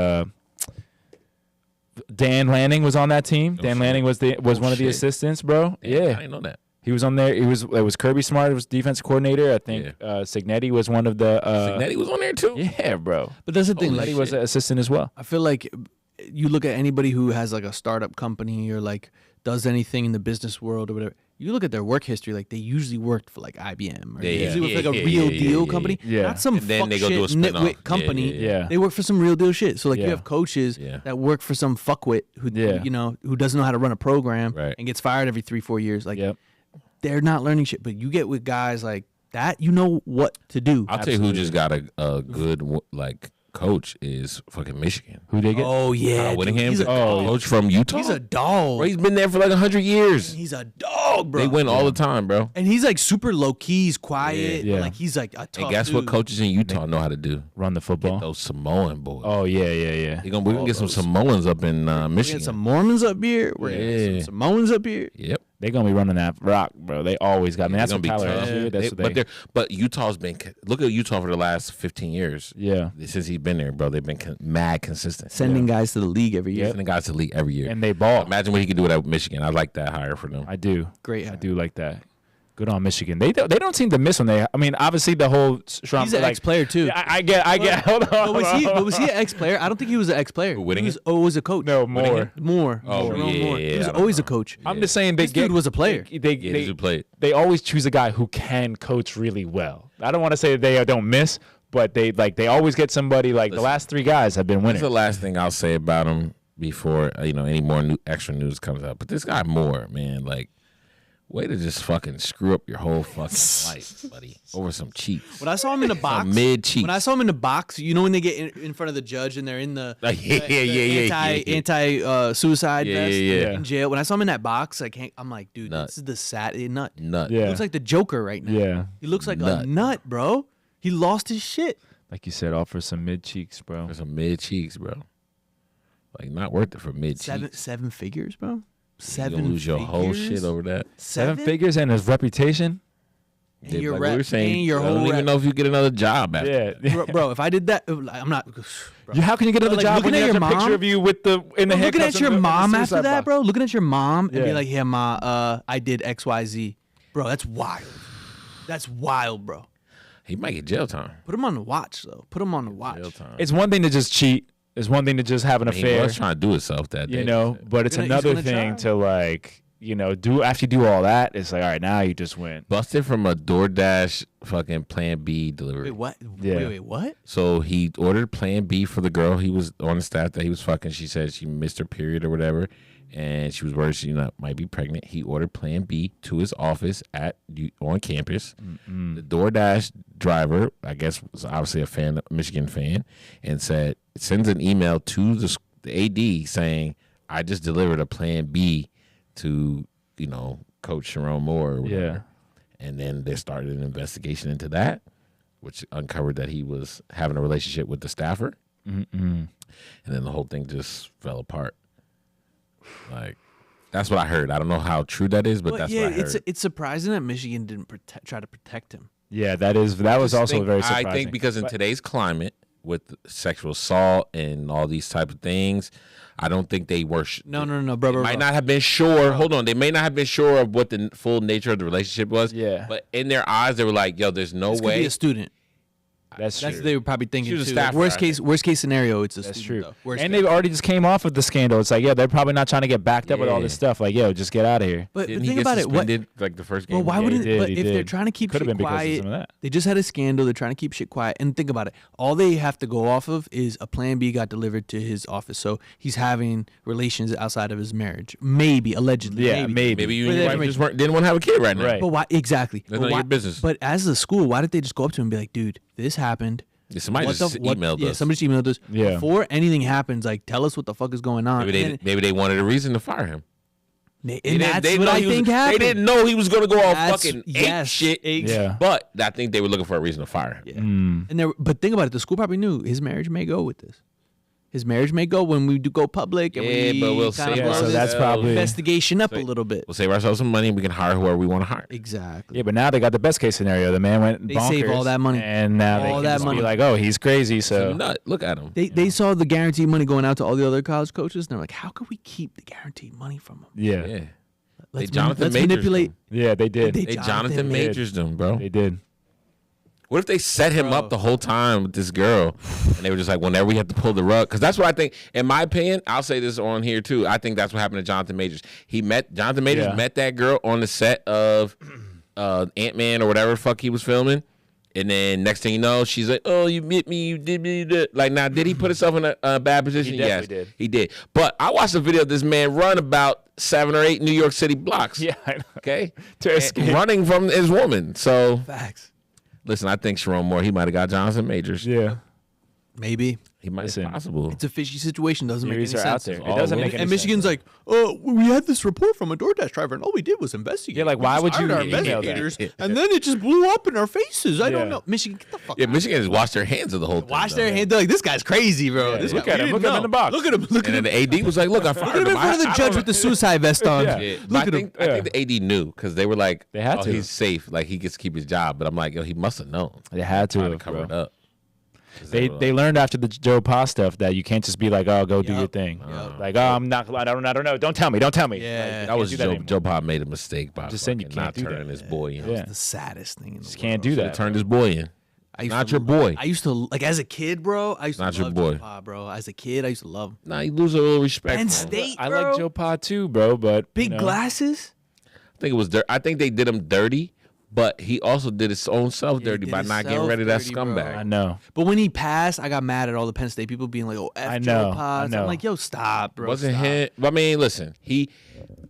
Dan Lanning was on that team. Oh, Dan shit. Lanning was one of the shit. assistants, bro. Damn, I Yeah, didn't know that. he was on there. It was Kirby Smart. It was defense coordinator. I think Signetti was one of the. Signetti was on there too. Yeah, bro. But that's the thing. Holy Like, Signetti was an assistant as well. I feel like you look at anybody who has like a startup company or like does anything in the business world or whatever. You look at their work history, like they usually worked for like IBM or they usually work for like a real deal company, yeah. not some And then fuck they go do a shit spin-off. nitwit company. Yeah. They work for some real deal shit. So like Yeah. you have coaches Yeah. that work for some fuckwit who Yeah. who doesn't know how to run a program Right. and gets fired every 3-4 years. Like Yep. they're not learning shit. But you get with guys like that you know what to do. I'll tell you who just got a good coach is fucking Michigan. Who they get? Oh yeah, Kyle Whittingham, he's a coach from Utah. He's a dog. Bro, he's been there for like 100 years. He's a dog, bro. They win all the time, bro. And he's like super low key. He's quiet. Yeah. But like he's like a tough And guess dude. what coaches in Utah know how to do? Run the football. Those Samoan boys. Oh yeah. We're gonna get some Samoans up in We Michigan. got some Mormons up here. We're getting some Samoans up here. Yep. They're gonna be running that rock, bro. They always got. I mean, that's They're what gonna be Tyler tough. has. That's what they. But Utah's been. Look at Utah for the last 15 years. Yeah. Since he's been there, bro, they've been mad consistent. Sending guys to the league every year. Sending guys to the league every year. And they ball. Imagine what he could do with Michigan. I like that hire for them. I do. Great. I do like that. Good on Michigan. They don't seem to miss when they. I mean, obviously the whole. Trump, He's an ex-player too. Yeah, I get. Hold on. But was he an ex-player? I don't think he was an ex-player. Whittingham? He was a coach. No, more. More. Oh, Jerome yeah, Moore. yeah, He was I don't always a know. coach. I'm just saying they This dude was a player. He's who played. They always choose a guy who can coach really well. I don't want to say they don't miss, but they always get somebody like the last 3 guys have been That's winning. the last thing I'll say about him before any more extra news comes out. But this guy Moore, man, way to just fucking screw up your whole fucking life, buddy, over some cheeks. When I saw him in the box, mid cheeks. when I saw him in the box, you know when they get in front of the judge and they're in the Yeah. anti suicide vest yeah. in jail. When I saw him in that box, I'm like, dude, Nut. this is the sad nut. Nut. He Yeah. looks like the Joker right now. Yeah. He looks like Nut. a nut, bro. He lost his shit. Like you said, all for some mid cheeks, bro. For some mid cheeks, bro. Not worth it for mid cheeks. Seven figures, bro. You Seven gonna lose your whole figures? shit over that. Seven figures and his reputation. And your like rep, we were saying, and your I whole don't even rep. know if you get another job after. Yeah. Bro, if I did that, I'm not. Bro. How can you get another Like, job when looking you at have your a picture mom? of you with the in the Looking handcuffs at your and the mom after suicide that, box? bro. Looking at your mom and be Yeah. like, "Yeah, ma, I did XYZ." Bro, that's wild. That's wild, bro. He might get jail time. Put him on the watch, though. Put him on the watch. Jail time. It's one thing to just cheat. It's one thing to just have an He affair. was trying to do himself that day. You know, but it's He's another gonna thing try. to do after you do all that. It's like, all right, now you just win. Busted from a DoorDash fucking Plan B delivery. Wait, what? Yeah. Wait, what? So he ordered Plan B for the girl he was on the staff that he was fucking. She said she missed her period or whatever, and she was worried she might be pregnant. He ordered Plan B to his office on campus. The DoorDash driver, I guess, was obviously a Michigan fan, and sends an email to the AD saying, "I just delivered a Plan B to Coach Sherrone Moore." Or whatever. Yeah. And then they started an investigation into that, which uncovered that he was having a relationship with the staffer. And then the whole thing just fell apart. That's what I heard. I don't know how true that is, but that's what I heard. it's surprising that Michigan didn't try to protect him. Yeah, that was also very surprising. I think because in today's climate, with sexual assault and all these type of things, I don't think they were. No, bro. They might not have been sure. Hold on, they may not have been sure of what the full nature of the relationship was. Yeah. But in their eyes, they were like, "Yo, there's no This could way." be a student. That's That's true. what they were probably thinking She was a too. Like, staffer, worst I case scenario, it's a That's student. true. Though. Worst And case. they already just came off of the scandal. It's like, yeah, they're probably not trying to get backed up with all this Yeah. stuff. Like, yo, just get out of here. But Didn't think he get about it. What? suspended like the first game? Well, why Yeah, wouldn't? did, But he if they're did. trying to keep Could have shit been because of quiet, some of that. they just had a scandal. They're trying to keep shit quiet. And think about it. All they have to go off of is a Plan B got delivered to his office, so he's having relations outside of his marriage. Maybe, allegedly. Yeah, maybe. Maybe you But and your then- wife just didn't want to have a kid right now. Right. But why exactly? That's But none of why- your business. But as a school, why did they just go up to him and be like, "Dude, this happened." Yeah, somebody just emailed yeah, us. somebody just emailed us. Yeah. Before anything happens, like, tell us what the fuck is going on. Maybe they wanted a reason to fire him. And that's what I think They happened. didn't know he was going to go all That's- fucking yes, shit. Yeah. But I think they were looking for a reason to fire him. Yeah. But think about it. The school probably knew his marriage may go with this. His marriage may go when we do go public and Yeah, we but we'll kind save of so blow that's this probably- investigation up a So- little bit. We'll save ourselves some money and we can hire whoever we want to hire. Exactly. Yeah, but now they got the best case scenario. The man went They bonkers, save all that money. and now they All can that just money. be like, oh, he's crazy. So Nut. Look at him. They saw the guaranteed money going out to all the other college coaches, and they're like, "How can we keep the guaranteed money from them? yeah, Yeah. Let's, Jonathan let's Majors manipulate." yeah, they did. They- They Jonathan Jonathan Majors. Majors them, bro. They did. What if they set him up the whole time with this girl, and they were just like, whenever we have to pull the rug? Because that's what I think. In my opinion, I'll say this on here too. I think that's what happened to Jonathan Majors. Jonathan Majors Yeah. met that girl on the set of Ant-Man or whatever the fuck he was filming, and then next thing you know, she's like, "Oh, you met me, you did me." Like, now, did he put himself in a bad position? He definitely Yes, did. he did. But I watched a video of this man run about 7 or 8 New York City blocks. Yeah, I know. Okay, To And escape. running from his woman. So Facts. Listen, I think Sherrone Moore, he might have got Jonathan Majors. Yeah. Maybe. He might Listen, be possible. It's a fishy situation. Doesn't make any Theories are out sense. there. All It doesn't women. make any And sense. Michigan's like, oh, we had this report from a DoorDash driver, and all we did was investigate. Yeah, like, We why just would you hired our email that? investigators, and then it just blew up in our faces. I Yeah. don't know. Michigan, get the fuck Yeah, out. Michigan just washed their hands of the whole thing. Wash though. their hands. They're like, this guy's crazy, bro. Yeah, This look guy, at we him. didn't Look at him know. in the box. Look at him. Look at And him. then the AD was like, look, I Look fired at him him. in front of the I judge don't with the suicide vest on. Yeah. Yeah, but Look I at think, him. I think the AD knew because they were like, They had oh, to. he's safe. Like, he gets to keep his job. But I'm like, yo, he must have known. They had to Trying have, cover it bro. up. 'Cause They were they learned after the Joe Pa stuff that you can't just be like, oh, go do your thing. Yup. Like, oh, I'm not. I don't know. Don't tell me. Don't tell me. Yeah. Like, you that can't was do Joe. anymore. Joe Pa made a mistake by Just saying you fucking can't not do that. turning his boy in. Yeah. The saddest thing in the Just world. can't do Should've that. turned his boy in. I used Not to- your boy. I used to, like, as a kid, bro, I used to Not your love boy. Joe Pa, bro. As a kid, I used to love him. Nah, you lose a little respect. Penn for him. State, I bro. like Joe Pa too, bro. But Big you know, glasses. I think it was I think they did him dirty, but he also did his own self he dirty did by not getting himself rid of that dirty, bro. scumbag. I know. But when he passed, I got mad at all the Penn State people being like, "Oh, F I Joe know, Pa." I know. I'm like, "Yo, stop, bro." Wasn't stop. him? I mean, listen,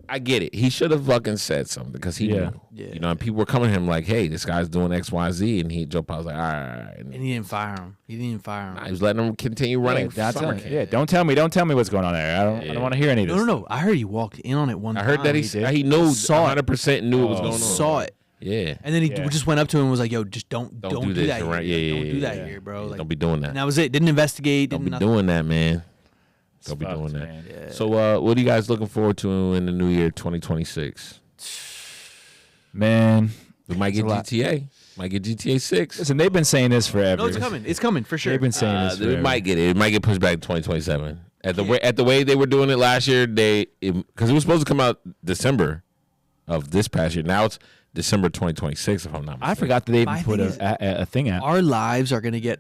I get it. He should have fucking said something because he Yeah. knew. Yeah. You know, and people were coming to him like, "Hey, this guy's doing X, Y, Z," and Joe Pa was like, "All right." And And he didn't fire him. He didn't even fire him. nah, he was letting him continue running. Yeah, summer camp. yeah, don't tell me. Don't tell me what's going on there. I don't want to hear any of this. No. I heard he walked in on it one I time. heard that did. he knew Saw it. 100% knew what was Oh. going on. Saw it. Yeah. And then he Yeah. just went up to him and was like, "Yo, just don't Don't do do this, that. right? Here. Yeah, Don't yeah, do that yeah. here, bro." Yeah, Like, don't be doing that. and that was it. Didn't investigate. Don't Didn't be nothing. doing that, man. Don't be Fucked, doing that. man. So, what are you guys looking forward to in the new year, 2026? Man, We might get a lot. GTA. Might get GTA 6. listen, they've been saying this forever. No, it's coming. It's coming for sure. They've been saying this We forever. might get it. It might get pushed back to 2027. At the way they were doing it last year, because it was supposed to come out December of this past year. Now it's December 2026, if I'm not mistaken. I forgot that they even My put thing is- a thing out. Our lives are gonna get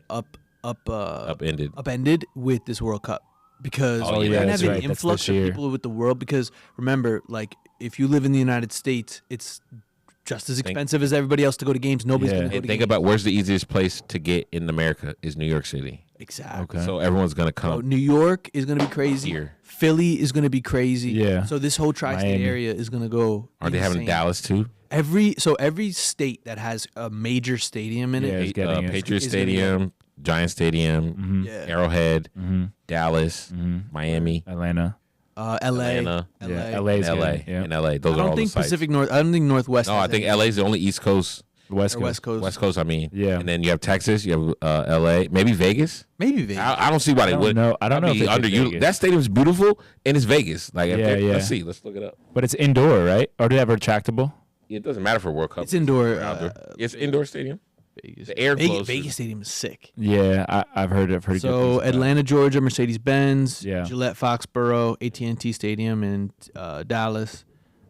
Upended. upended with this World Cup because Oh, we're yeah, gonna that's have an right. That's influx this of year. people with the world. Because remember, like, if you live in the United States, it's just as expensive as everybody else to go to games. Nobody's Yeah. gonna go And to think games. about where's the easiest place to get in America is New York City. Exactly. Okay. So everyone's gonna Bro, come. New York is gonna be crazy. Here. Philly is gonna be crazy. Yeah. So this whole tri-state Miami. area is gonna go. Are they having insane. Dallas too? Every state that has a major stadium in Yeah, it. it's getting it. Patriots Is gonna get Stadium, Giant Stadium, Mhm. Yeah. Arrowhead, Mhm. Dallas, Mhm. Miami, Atlanta. LA. Atlanta, Yeah, LA. LA is LA, getting it, yeah. and LA. Those I are all don't think the sites. Pacific North. I don't think Northwest. No, I has think any. LA is the only East Coast, West Or Coast. West Coast. West Coast. I mean, Yeah. And then you have Texas, you have LA, maybe Vegas. Maybe Vegas. I don't see why they don't would. know. I don't know if they did Vegas. That stadium's beautiful and it's Vegas. Like, if Yeah, let's yeah. see, let's look it up. But it's indoor, right? Or do they have retractable? It doesn't matter for World Cup. It's indoor. Outdoor. It's indoor stadium. Vegas. The air Vegas, closes. Vegas Stadium is sick. Yeah, I've heard good things So about it. Atlanta, Georgia, Mercedes-Benz, Yeah. Gillette, Foxborough, AT&T Stadium in Dallas,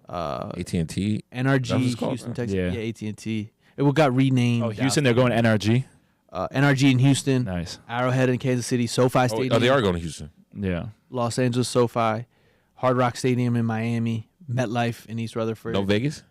AT&T. NRG, That's what it's called, Houston, right? Texas. Yeah. Yeah, AT&T. It got renamed. Oh, Houston, they're going NRG. NRG in Houston, Nice. Arrowhead in Kansas City, SoFi Stadium, Oh, they are going to Houston. Yeah. Los Angeles, SoFi, Hard Rock Stadium in Miami, MetLife in East Rutherford, No Vegas?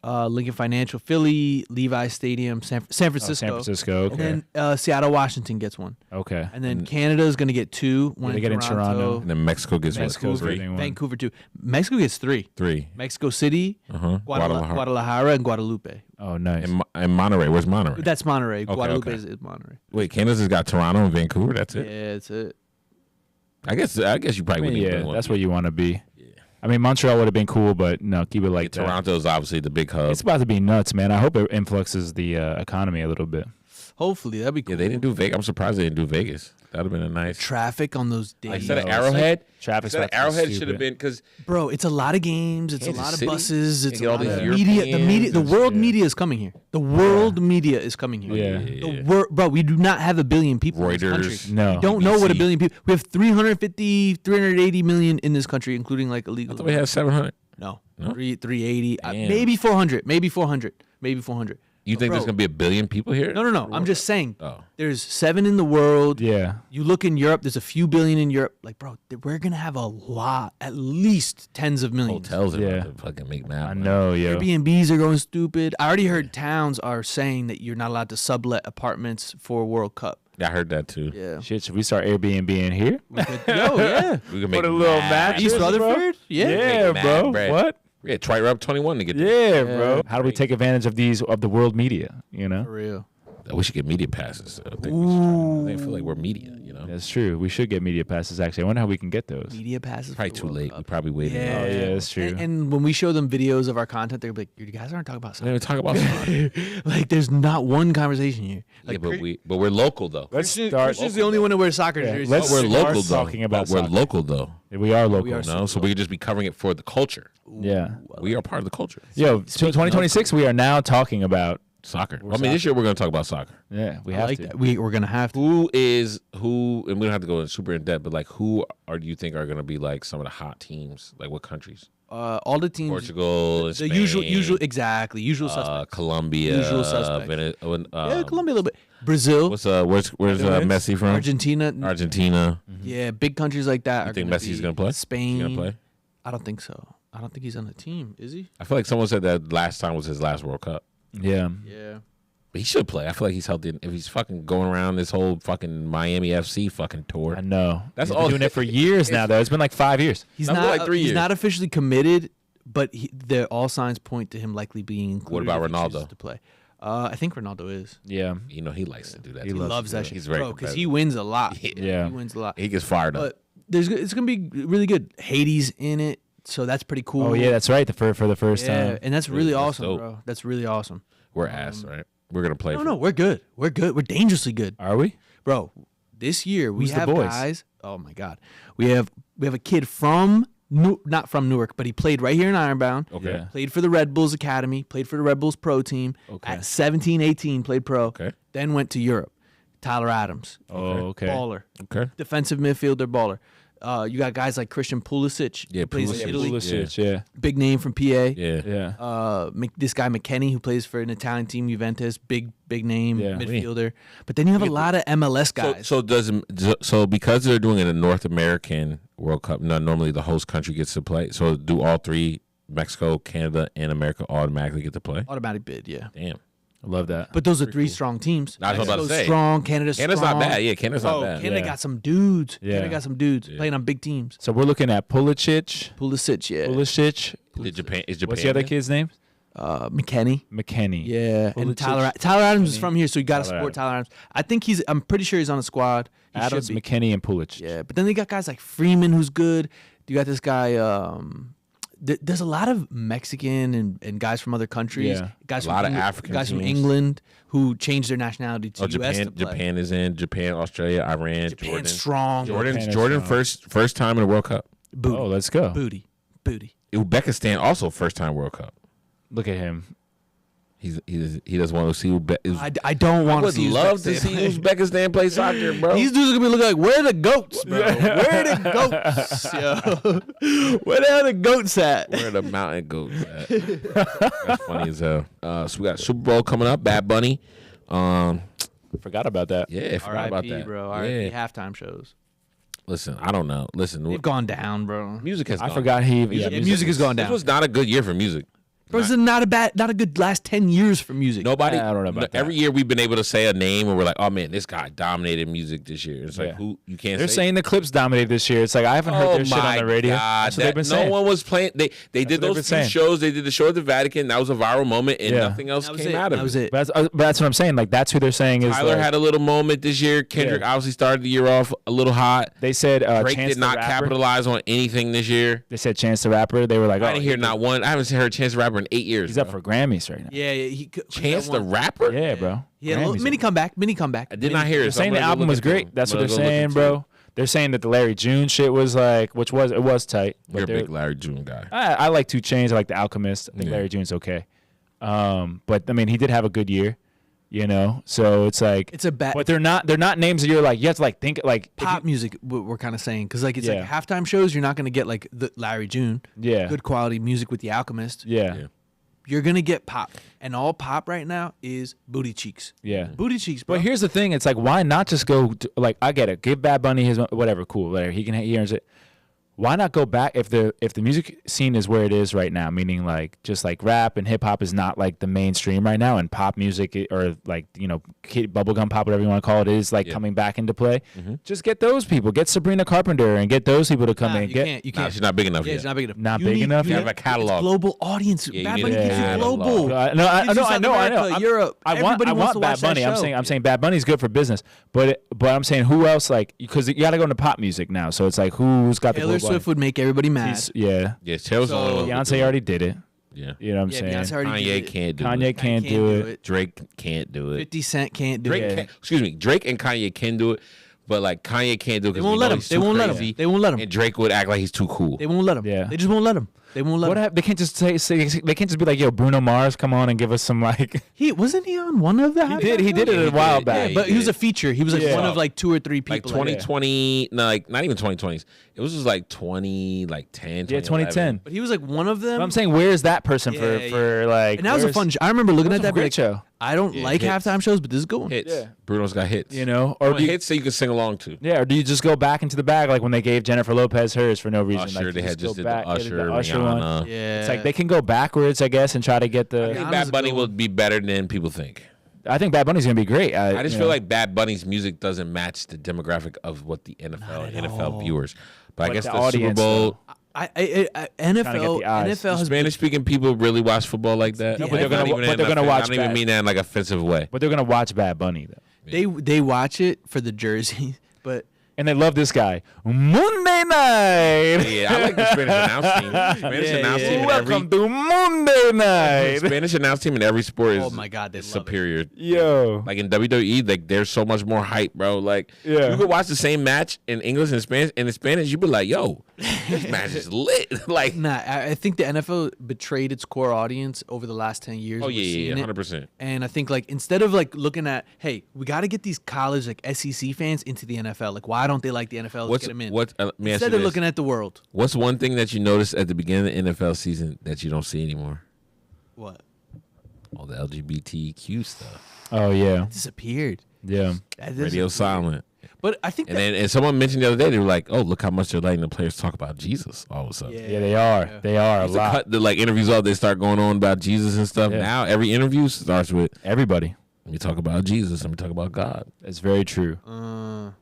Lincoln Financial, Philly, Levi Stadium, San Francisco. Oh, San Francisco. Okay. And then Seattle, Washington gets one. Okay. And then Canada is going to get two. One they in get in Toronto. And then Mexico gets Mexico's what? getting one. Vancouver two. Mexico gets three. Three. Mexico City, Uh-huh. Guadalajara, and Guadalupe. Oh, nice. And Monterey. Where's Monterey? That's Monterey. Guadalupe okay. is Monterey. Wait, Canada's got Toronto and Vancouver. That's it. Yeah, that's it. I guess you probably wouldn't. yeah, even want that's to where you want to be. I mean, Montreal would have been cool, but no, keep it like that. Toronto's obviously the big hub. It's about to be nuts, man. I hope it influxes the economy a little bit. Hopefully, that'd be cool. Yeah, they didn't do Vegas. I'm surprised they didn't do Vegas. That'd have been a nice. Traffic on those days. Instead of No, Arrowhead, Traffic's instead of about to be Arrowhead stupid. should have been because Bro, it's a lot of games. It's Kansas a lot of City? buses. They It's get a all lot of these media. The Europeans the and world shit. media is coming here. The world media is coming here. Yeah. Bro, we do not have a billion people in this Reuters. country. No. We don't know what a BBC. billion people. We have 350, 380 million in this country, including like illegal. I thought we had 700. No, No? 380, Damn. maybe 400, maybe 400, maybe 400. You think there's Bro. gonna be a billion people here? No. I'm just saying. Oh. There's 7 in the world. Yeah. You look in Europe. There's a few billion in Europe. Like, bro, we're gonna have a lot, at least tens of millions. Hotels are Yeah. about to fucking make mad. I money. know, yo. Airbnbs are going stupid. I already heard towns are saying that you're not allowed to sublet apartments for World Cup. I heard that too. Yeah. Shit, should we start Airbnb in here? Yo, yeah. We can make Put a little mad. mattress, East bro. Rutherford? Yeah. Yeah, Make bro. mad bread. What? Yeah, try Rep 21 to get there. Yeah, bro. How do we take advantage of the world media? You know. For real. We should get media passes. I feel like we're media, you know? That's true. We should get media passes, actually. I wonder how we can get those. Media passes. Probably for the too World late. Cup. We probably waited. Yeah. Oh, yeah, that's true. And when we show them videos of our content, they're like, "You guys aren't talking about I didn't something." even talk about soccer. Like, there's not one conversation here. Yeah, Like, but we're local though. Let's Christian- start. Christian's the only one that wears soccer jerseys. let's But we're start local though. talking about But we're soccer. local though. We are local. We are No, so we could just be covering it for the culture. Yeah. We are part of the culture. Yo, 2026, we are now talking about. Soccer. I mean, this year we're going to talk about soccer. Yeah, we I have like to. that. We're gonna have to. Who, and we don't have to go in super in depth, but like who do you think are going to be like some of the hot teams? Like what countries? All the teams. Portugal, and The Spain, usual, exactly. Usual suspects. Colombia, Usual suspects. Vene- Colombia a little bit. Brazil, Where's Messi from? Argentina. Argentina. Yeah, big countries like that. You are think gonna Messi's be going to play? Spain. He's going to play? I don't think so. I don't think he's on the team. Is he? I feel like someone said that last time was his last World Cup. Yeah. Yeah. But he should play. I feel like he's healthy. If he's fucking going around this whole fucking Miami FC fucking tour. I know. That's He's all- been doing it for years now, though. It's been like 5 years. He's That was not like 3 He's years. not officially committed, but all signs point to him likely being included. What about if he Ronaldo? chooses to play? I think Ronaldo is. Yeah. You know, he likes to do that. He too. Loves that shit. He's very because he competitive. wins a lot. Yeah. He wins a lot. He gets fired up. But it's gonna be really good. Haiti's in it, so that's pretty cool. Oh, yeah, that's right. For the first yeah, time. and that's really That's awesome, dope. bro. That's really awesome. We're ass, right? We're going to play. No, we're good. We're good. We're dangerously good, Are we? bro. This year we Who's the have boys? guys. Oh my god, we have a kid from not from Newark, but he played right here in Ironbound. Okay. Yeah. Played for the Red Bulls Academy, played for the Red Bulls Pro team. Okay. At 17, 18, played pro. Okay. Then went to Europe. Tyler Adams. Oh, okay. Baller. Okay. Defensive midfielder, baller. You got guys like Christian Pulisic. Yeah, who plays Pulisic. in Italy. Pulisic, yeah. Big name from PA. Yeah. Yeah. This guy McKennie, who plays for an Italian team, Juventus, big name Yeah. midfielder. But then you have a lot of MLS guys. So because they're doing it in North American World Cup, normally the host country gets to play. So do all three, Mexico, Canada, and America, automatically get to play? Automatic bid, yeah. Damn. I love that. But those are three strong teams. I was about to Mexico's say. strong. Canada's Canada's strong. not bad. Yeah, Canada's not Bro, bad. Canada Yeah. got some dudes. Yeah. Canada got some dudes playing on big teams. So we're looking at Pulisic. Pulisic, yeah. Pulisic. Is Japan What's the other in? kid's name? McKennie. McKennie. Yeah, and Pulisic, Tyler Adams is from here, so you got to Tyler support Adams. Tyler Adams. I think I'm pretty sure he's on the squad. He Adams, should be. McKennie, and Pulisic. Yeah, but then they got guys like Freeman, who's good. You got this guy. There's a lot of Mexican and guys from other countries. Yeah. Guys A lot from of African guys from teams. England who changed their nationality to Oh, US Japan. to play. Japan is in. Japan, Australia, Iran, Japan's Jordan. strong. Jordan Japan is strong. first time in the World Cup. Booty. Oh, let's go. Booty. Uzbekistan also first time World Cup. Look at him. He doesn't want to see I don't want to would see love to Uzbekistan see play. Uzbekistan play soccer, bro. These dudes are gonna be looking like, where are the goats, bro? Where are the goats, yo? Where the hell the goats at? Where are the mountain goats at? That's funny as hell. So we got Super Bowl coming up. Bad Bunny. Forgot about that. Yeah, forgot about R.I.P. that. bro. Yeah. R.I.P. halftime shows. Listen, I don't know. Listen, They've gone down, bro. music has. I gone. forgot he. Music has gone This down. was not a good year for music. Bro, this is not a good last 10 years for music. Nobody. I don't know about that. Every year we've been able to say a name, and we're like, "Oh man, this guy dominated music this year." It's like Yeah. who you can't. They're say. saying the Clips dominated this year. It's like I haven't heard their shit on the radio. God, That's what they've been no saying. one was playing. They did what they've those been two saying. shows. They did the show at the Vatican. That was a viral moment, and Yeah. nothing else That was came it. out of That was it. But that's what I'm saying. Like that's who they're saying is. Tyler like, had a little moment this year. Kendrick obviously started the year off a little hot. They said Drake Chance did not the Rapper. capitalize on anything this year. They said Chance the Rapper. They were like, I didn't hear not one. I haven't heard Chance the Rapper in 8 years. He's up for Grammys right now. Yeah, he Chance that the one. Rapper. Yeah, bro. Yeah, a little Grammys. mini comeback. I did not hear it. They're so saying I'm the gonna go album look was into great. it. That's I'm what gonna they're go look saying, into bro. it. They're saying that the Larry June shit was like, it was tight. But You're a they're- big Larry June guy. I like 2 Chainz. I like The Alchemist. I think Yeah. Larry June's okay. But I mean, he did have a good year, you know. So it's like It's a bad but they're not names that you're like you have to like think like if pop you- music. We're kind of saying because like it's Yeah. like halftime shows. You're not gonna get like the Larry June. Yeah. Good quality music with The Alchemist. Yeah. Yeah. You're gonna get pop, and all pop right now is booty cheeks. Yeah. Booty cheeks, bro. But here's the thing: it's like, why not just go? Like, I get it. Give Bad Bunny his whatever, cool, whatever. He earns it. why not go back if the music scene is where it is right now, meaning like just like rap and hip hop is not like the mainstream right now, and pop music or like bubblegum pop, whatever you want to call it, is like coming back into play. Just get those people, get Sabrina Carpenter, and get those people to come in. You can't. Nah, she's not big enough Yeah, yet. it's not big enough. Not big enough. You have a catalog. It's global audience. Yeah, you Bad need Bunny a gives you catalog. global. I Gives you South know. America, Europe. I want Everybody wants to Bad watch that Bunny. I'm show. saying Bad Bunny's good for business, but I'm saying who else, like, because you got to go into pop music now, so it's like who's got the Taylor global Swift would make everybody mad. Yeah. Yeah, Taylor's the only one. Beyonce already did it. Yeah. You know what I'm saying? Beyonce already did Kanye it. can't do Kanye it. can't do it. Drake can't do it. 50 Cent can't do Drake it. can't, excuse me, Drake and Kanye can do it, but like Kanye can't do it They because won't let him. They won't let him. They won't let him. And Drake would act like he's too cool. They won't let him. Yeah. They just won't let him. They won't let What him. happened? They can't just say they can't just be like, yo, Bruno Mars, come on and give us some like. Wasn't he on one of the? He did it Yeah, a while did. back. Yeah, But he was did. a feature. He was like Yeah. one of like 2 or 3 Like people. 2020, no, like not even 2020s. It was just like 10, Yeah, 2010. But he was like one of them. But I'm saying, where's that person for like? And that was a where's- fun. I remember looking at that was that. a great Like, show. I don't Yeah, like hits. halftime shows, but this is a good one. Hits. Yeah. Bruno's got hits. You know, or do you, hits that you can sing along to. yeah, or do you just go back into the bag like when they gave Jennifer Lopez hers for no reason? Usher, like, they you had just go did back, the they did Usher, one. Rihanna. Yeah. It's like they can go backwards, I guess, and try to get the. I think Rihanna's Bad a Bunny good will one. be better than people think. I think Bad Bunny's gonna be great. I just you feel know. like Bad Bunny's music doesn't match the demographic of what the NFL viewers. But I guess the the Super audience, Bowl, NFL the eyes. NFL has been, Spanish speaking people really watch football like that. No, but Like, they're not gonna- even but in they're an gonna offen- watch I don't even Bad. mean that in like offensive way. but they're gonna watch Bad Bunny though, they watch it for the jersey, but and they love this guy. Monday night. Yeah, I like the Spanish announce team. Spanish Yeah, announce yeah. team in Welcome to Monday night. Spanish announce team in every sport is oh my god, they is love it. superior. Yo. Like in WWE, like there's so much more hype, bro. Like Yeah. you could watch the same match in English and Spanish, and in Spanish, you'd be like, "Yo, this match is lit!" Like, Nah, I think the NFL betrayed its core audience over the last 10 years. oh We're seeing it. 100%. And I think like instead of like looking at, hey, we got to get these college like SEC fans into the NFL. Like, why don't they like the NFL? Let's What's get them in. what? Let me ask you Instead of this. looking at the world. What's one thing that you noticed at the beginning of the NFL season that you don't see anymore? What? All the LGBTQ stuff. Oh yeah. Disappeared. Yeah. That Radio disappeared. silent. But I think And that, then and someone mentioned the other day, they were like, "Oh, look how much they're letting the players talk about Jesus all of a sudden." Yeah, they are. Yeah. They are a Used to lot. cut the like interviews off. They start going on about Jesus and stuff. Yeah. Now every interview starts with, Everybody. "Let me talk about Jesus. Let me talk about God." That's very true.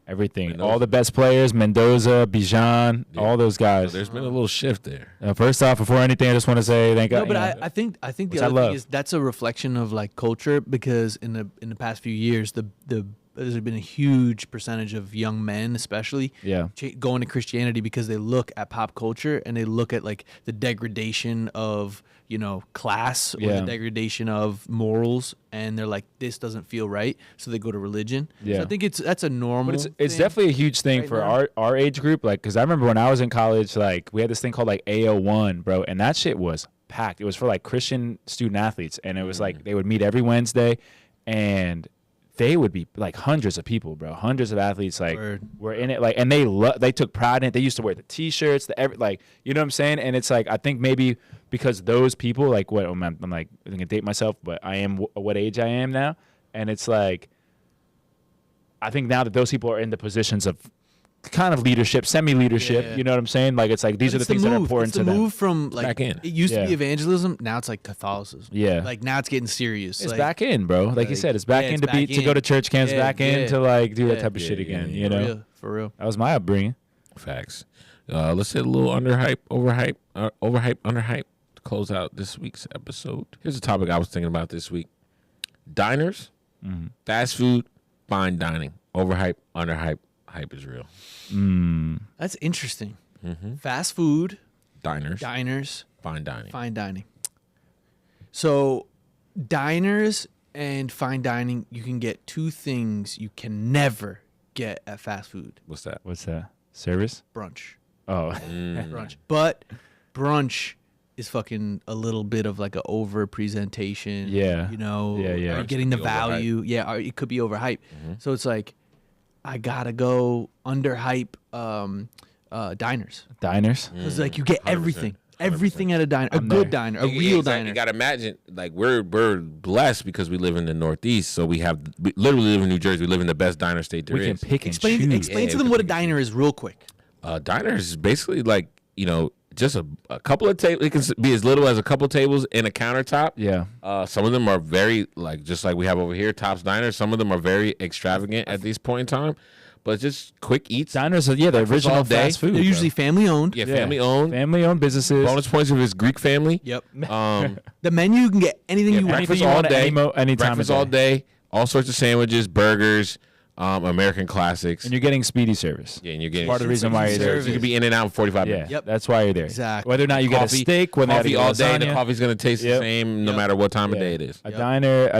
Everything. Mendoza. All the best players, Mendoza, Bijan, Yeah. all those So guys. there's been a little shift there. First off, before anything, I just want to say thank God. no, but you know, I think the Which I other love. thing is that's a reflection of like culture because in the past few years there's been a huge percentage of young men especially Yeah. going to Christianity because they look at pop culture and they look at like the degradation of class or Yeah. the degradation of morals and they're like this doesn't feel right so they go to religion. Yeah. So I think that's a normal. But it's thing. definitely a huge thing right for now. our age group. Like, because I remember when I was in college, like, we had this thing called, like, AO1, bro. And that shit was packed. It was for, like, Christian student athletes. And it was, like, they would meet every Wednesday. And they would be, like, hundreds of people, bro. Hundreds of athletes, like, Word. were in it. Like, and they took pride in it. They used to wear the T-shirts, like, you know what I'm saying? And it's, like, I think maybe because those people, like, I'm like, I'm going to date myself, but I am what age I am now. And it's, like, I think now that those people are in the positions of kind of leadership, semi-leadership, Yeah. you know what I'm saying? Like, it's like these But are the it's things that are move. important It's to the them. move from like back in. it used to Yeah. be evangelism, now it's like Catholicism. Yeah. Like now it's getting serious. It's like, back in, bro. Like you like, said, it's back yeah, in it's to back to go in. to church camps, Yeah, back in yeah. to like do that Yeah. type of shit Yeah, again. yeah, You yeah. know, For real. that was my upbringing. Facts. Let's hit a little overhype, underhype to close out this week's episode. Here's a topic I was thinking about this week: diners, fast food, fine dining, overhype, underhype, hype is real. That's interesting. Fast food, Diners, diners, fine dining. fine dining. So, diners and fine dining, you can get two things you can never get at fast food: What's that? What's that? Service? brunch. Oh, Brunch. But brunch is fucking a little bit of like an over presentation. Yeah. You know, Yeah, yeah. Are you Brunch getting the could be overhyped. value? Yeah, or it could be overhyped. So it's like, I gotta go underhype diners. diners. Because like you get 100%. everything. Everything at a diner. A I'm good there. diner. A Yeah, real exactly. diner. You gotta imagine, like we're blessed because we live in the Northeast, so we literally live in New Jersey. We live in the best diner state there We can is. pick and Explain choose. to Yeah, them what a we can diner is real quick. Diners is basically like, just a couple of tables. It can be as little as a couple of tables and a countertop. Yeah. Some of them are very, just like we have over here, Tops Diners. Some of them are very extravagant at this point in time. But just quick eats. Diners are, the original fast food. They're usually family owned. Yeah, family owned. Family owned businesses. Bonus points if it's Greek family. Yep. Um, The menu, you can get anything you want. breakfast you all want at day. any time Breakfast of all day. day. All sorts of sandwiches, burgers, American classics. And you're getting speedy service. Yeah, and you're getting Part of the reason why you're there. You could be in and out in 45 Yeah, minutes. Yep. that's why you're there. Exactly. Whether or not you get a steak, whether or not Coffee you get all day. The lasagna. coffee's gonna taste the Yep. same no matter what time of day it is. A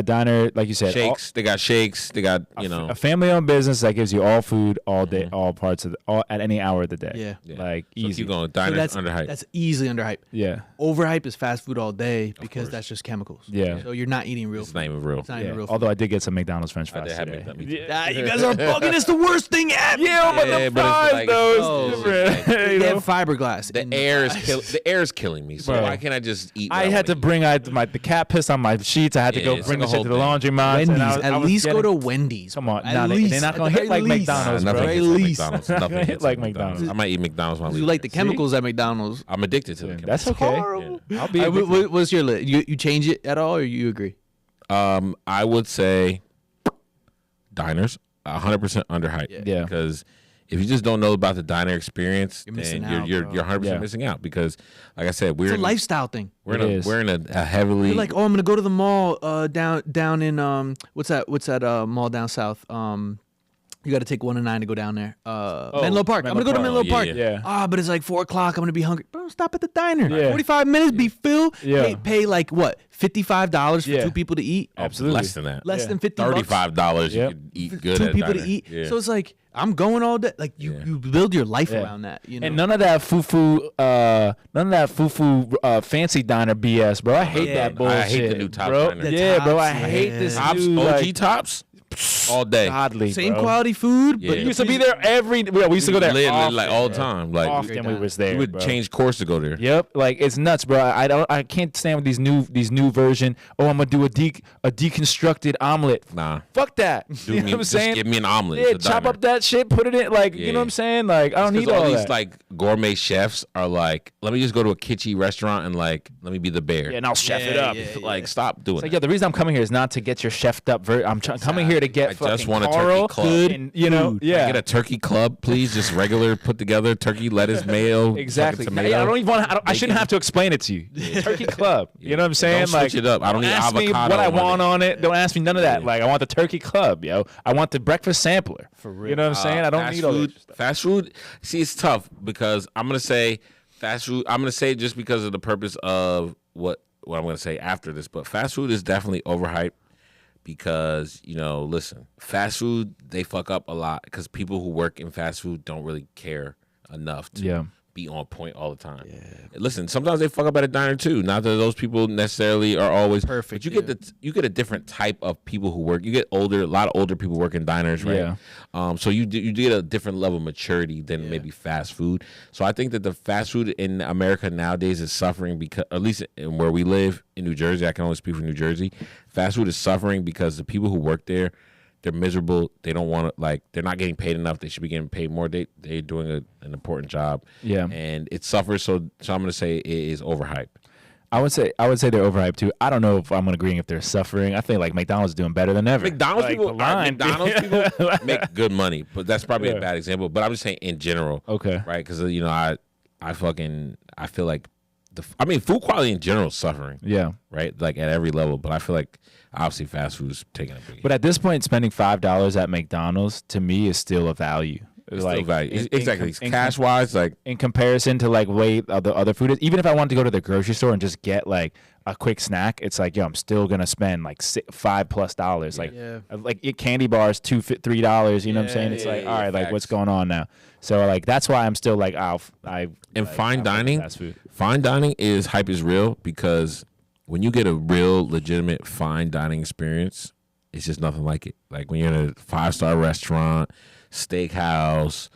diner, like you said, Shakes. They got shakes. They got a family-owned business that gives you all food all day, all parts of all at any hour of the day. Yeah. like So easy. keep going. So Diners underhyped. That's easily underhyped. Yeah, Overhype is fast food all day because course. that's just chemicals. Yeah. So you're not eating real It's food. not even real. It's not yeah. even real food. Although I did get some McDonald's French I fries did have today. that. Me too. Ah, you guys are bugging. It's the worst thing ever. Yeah, but Yeah, the but it's fries like- though is Oh. different. They you know? have fiberglass. The in air is fries. the air is killing me. So Bro. why can't I just eat? I what had to wanna bring the cat pissed on my sheets. I had to Yeah, go it's bring like the a shit to whole the laundromat. Wendy's. and I At was least go getting- to Wendy's. Come on, At nah, least. they're not At gonna the hit like very least. McDonald's, Nah, bro. nothing At hits like least. McDonald's. Nothing Hit hits like like McDonald's. McDonald's. I might eat McDonald's while You like the See? chemicals at McDonald's. I'm addicted to the chemicals. That's okay. Horrible. I'll be. What's your list? You change it at all, or you agree? I would say diners 100% underhyped. Yeah. Because if you just don't know about the diner experience, You're missing then out, you're bro. 100% Yeah. missing out. Because like I said, It's a lifestyle thing. we're It in is. a heavily You're like, oh, I'm gonna go to the mall down in what's that mall down south? You got to take 1 and 9 to go down there. Menlo Park. I'm Menlo gonna go to Park. Menlo Yeah, Park. yeah. Yeah. But it's like 4 o'clock. I'm gonna be hungry. Bro, stop at the diner. Yeah. 45 minutes, be filled. Yeah. Pay like what? $55 for Yeah. 2 people to eat. Absolutely. less than that. Less Yeah. than $50. $35 Yep. you could eat For good 2 at people diner. to eat. Yeah. So it's like I'm going all day. Like you build your life Yeah. around that. You know. And none of that foo-foo, fancy diner BS, bro. I hate Yeah. that bullshit. I hate the new Tops bro. diner. The Yeah, bro. I Tops, hate yeah. this Tops, new, OG like, Tops all day. godly, Same bro. quality food, Yeah. but We used to be there we used to go there often, like all the bro. time. Like Often we was there. we would bro. change course to go there. Yep, like it's nuts, bro. I can't stand with these new version. Oh, I'm gonna do a deconstructed omelet. Nah. Fuck that. Do You know me- what I'm just saying? give me an omelet. Yeah, It's a chop diner. up that shit, put it in, like you Yeah. know what I'm saying? Like I don't need Because all these that. like gourmet chefs are like, let me just go to a kitschy restaurant and like let me be the bear. Yeah, and I'll chef it Yeah, up. yeah, Like stop doing It's like, that. yeah, the reason I'm coming here is not to get your chefed up. I'm coming here to get I just fucking want a turkey Carl club. and you know, food. yeah, Get a turkey club, please. Just regular put together turkey, lettuce, mayo, exactly. fucking Yeah, tomato. I don't even want. I shouldn't have to explain it to you. Turkey club. You know what I'm saying? Don't like switch it up. I don't need ask me avocado what I on want it. on it. Don't ask me none of that. Yeah. Like I want the turkey club, yo. I want the breakfast sampler. For real. You know what I'm saying? I don't Fast need all food. that stuff. Fast food. See, it's tough because I'm gonna say fast food. I'm gonna say just because of the purpose of what I'm gonna say after this, but fast food is definitely overhyped because listen, fast food they fuck up a lot because people who work in fast food don't really care enough to Yeah. be on point all the time. Listen, sometimes they fuck up at a diner too. Not that those people necessarily are always Perfect, but you get a different type of people who work. You get a lot of older people work in diners, right? Yeah. So you get a different level of maturity than maybe fast food. So I think that the fast food in America nowadays is suffering because, at least in where we live in New Jersey, I can only speak for New Jersey. Fast food is suffering because the people who work there, they're miserable. They don't want to they're not getting paid enough. They should be getting paid more. They're doing an important job. Yeah. And it suffers. So I'm gonna say it is overhyped. I would say they're overhyped too. I don't know if I'm agreeing if they're suffering. I think like McDonald's is doing better than ever. McDonald's Like, people, the line- McDonald's people make good money, but that's probably Yeah. a bad example. But I'm just saying in general, Okay. right? Because I feel like food quality in general is suffering, Yeah. right? Like at every level. But I feel like obviously fast food is taking a big. But at this point, spending $5 at McDonald's to me is still a value. it's like still value. Exactly. in Cash wise, like in comparison to like way the other food is. Even if I wanted to go to the grocery store and just get like a quick snack, it's like, yo, I'm still gonna spend like $5+ like Yeah. like candy bars $3. You know what I'm saying? It's like, all right, like what's facts. going on now? So like that's why I'm still like, fine dining. fast food. Fine dining is hype is real because when you get a real legitimate fine dining experience, it's just nothing like it. Like when you're in a 5-star restaurant, steakhouse,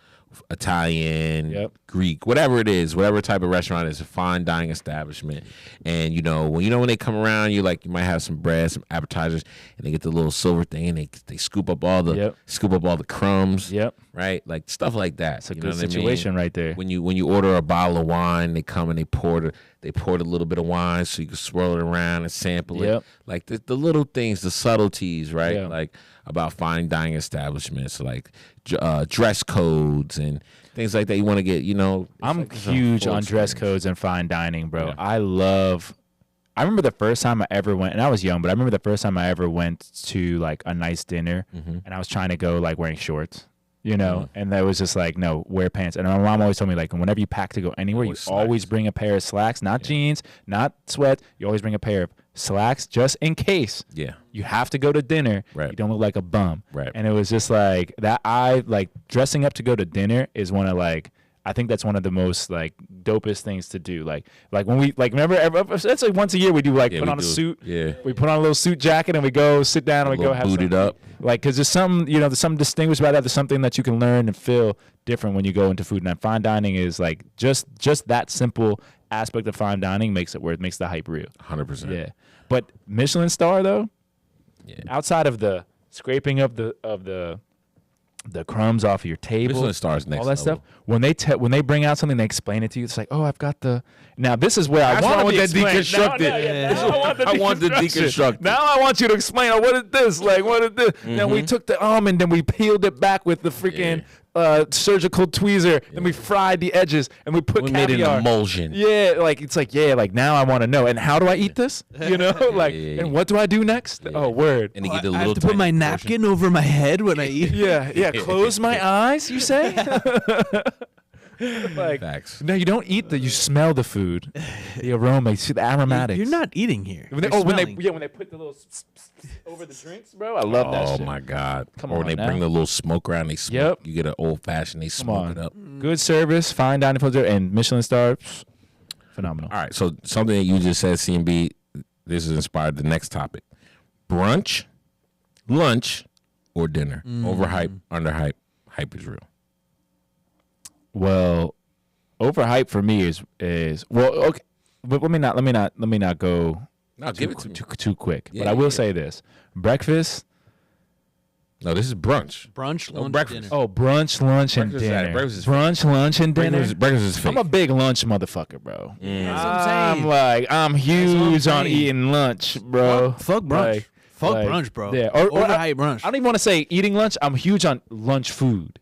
Italian, Yep. Greek, whatever it is, whatever type of restaurant is, a fine dining establishment. And when they come around, you might have some bread, some appetizers, and they get the little silver thing, and they scoop up all the crumbs. Yep. Right, like stuff like that. It's a good situation right there. When you order a bottle of wine, they come and they pour a little bit of wine so you can swirl it around and sample it. Like the little things, the subtleties, right? Yeah. Like about fine dining establishments, like dress codes and things like that. You want to get, I'm huge on dress codes and fine dining, bro. Yeah. I remember the first time I ever went, and I was young, but I remember the first time I ever went to like a nice dinner, and I was trying to go like wearing shorts. And that was just like, no, wear pants. And my mom always told me, like, whenever you pack to go anywhere, you always bring a pair of slacks, not jeans, not sweats. You always bring a pair of slacks just in case. Yeah. You have to go to dinner. Right. You don't look like a bum. Right. And it was just like that. Dressing up to go to dinner is one of I think that's one of the most like dopest things to do. Like when we remember that's like once a year we do put on a suit. Yeah. We put on a little suit jacket and we go sit down and we go have booted up. Like, cause there's there's something distinguished about that. There's something that you can learn and feel different when you go into food. And fine dining is like just that simple aspect of fine dining makes it where it makes the hype real. 100%. Yeah. But Michelin star though, Yeah. outside of the scraping of the crumbs off of your table, Michelin stars next all that level. stuff. When they bring out something, they explain it to you. It's like, oh, I've got the. Now this is where That's I why I want want to that deconstructed. deconstructed. I want the deconstructed. Now I want you to explain. Oh, what is this? Like, what is this? Now we took the almond, then we peeled it back with the freaking surgical tweezer. Then we fried the edges, and we put We made caviar. an emulsion. Yeah, like now I want to know. And how do I eat this? And what do I do next? Oh, word. And they get a I little have to put my tiny napkin over my head when I eat. Yeah. Close my eyes. You say? portion. Facts. No, you don't eat you smell the food, the aroma, you see the aromatics. You're not eating here. When they put the little over the drinks, bro. I love that shit. Oh my God. Come or when on they now. bring the little smoke around, they smoke. Yep. You get an old fashioned, they smoke it up. Good service, fine dining filter, and Michelin star, phenomenal. All right. So something that you just said, CMB, this has inspired the next topic. Brunch, lunch, or dinner. Overhype, underhype, hype is real. Well, overhype for me is well, okay. But let me not go No, give it to me. too quick. Yeah, but I will yeah. say this: breakfast. No, this is brunch. Brunch, No, lunch, breakfast. dinner. Oh, brunch, lunch, and Breakfast is dinner. at- breakfast is Brunch, lunch, and dinner. Breakfast is fake. I'm a big lunch motherfucker, bro. That's what I'm saying. I'm huge on saying. eating lunch, bro. Fuck brunch. Fuck brunch, bro. Yeah, Overhype brunch. I don't even want to say eating lunch. I'm huge on lunch food.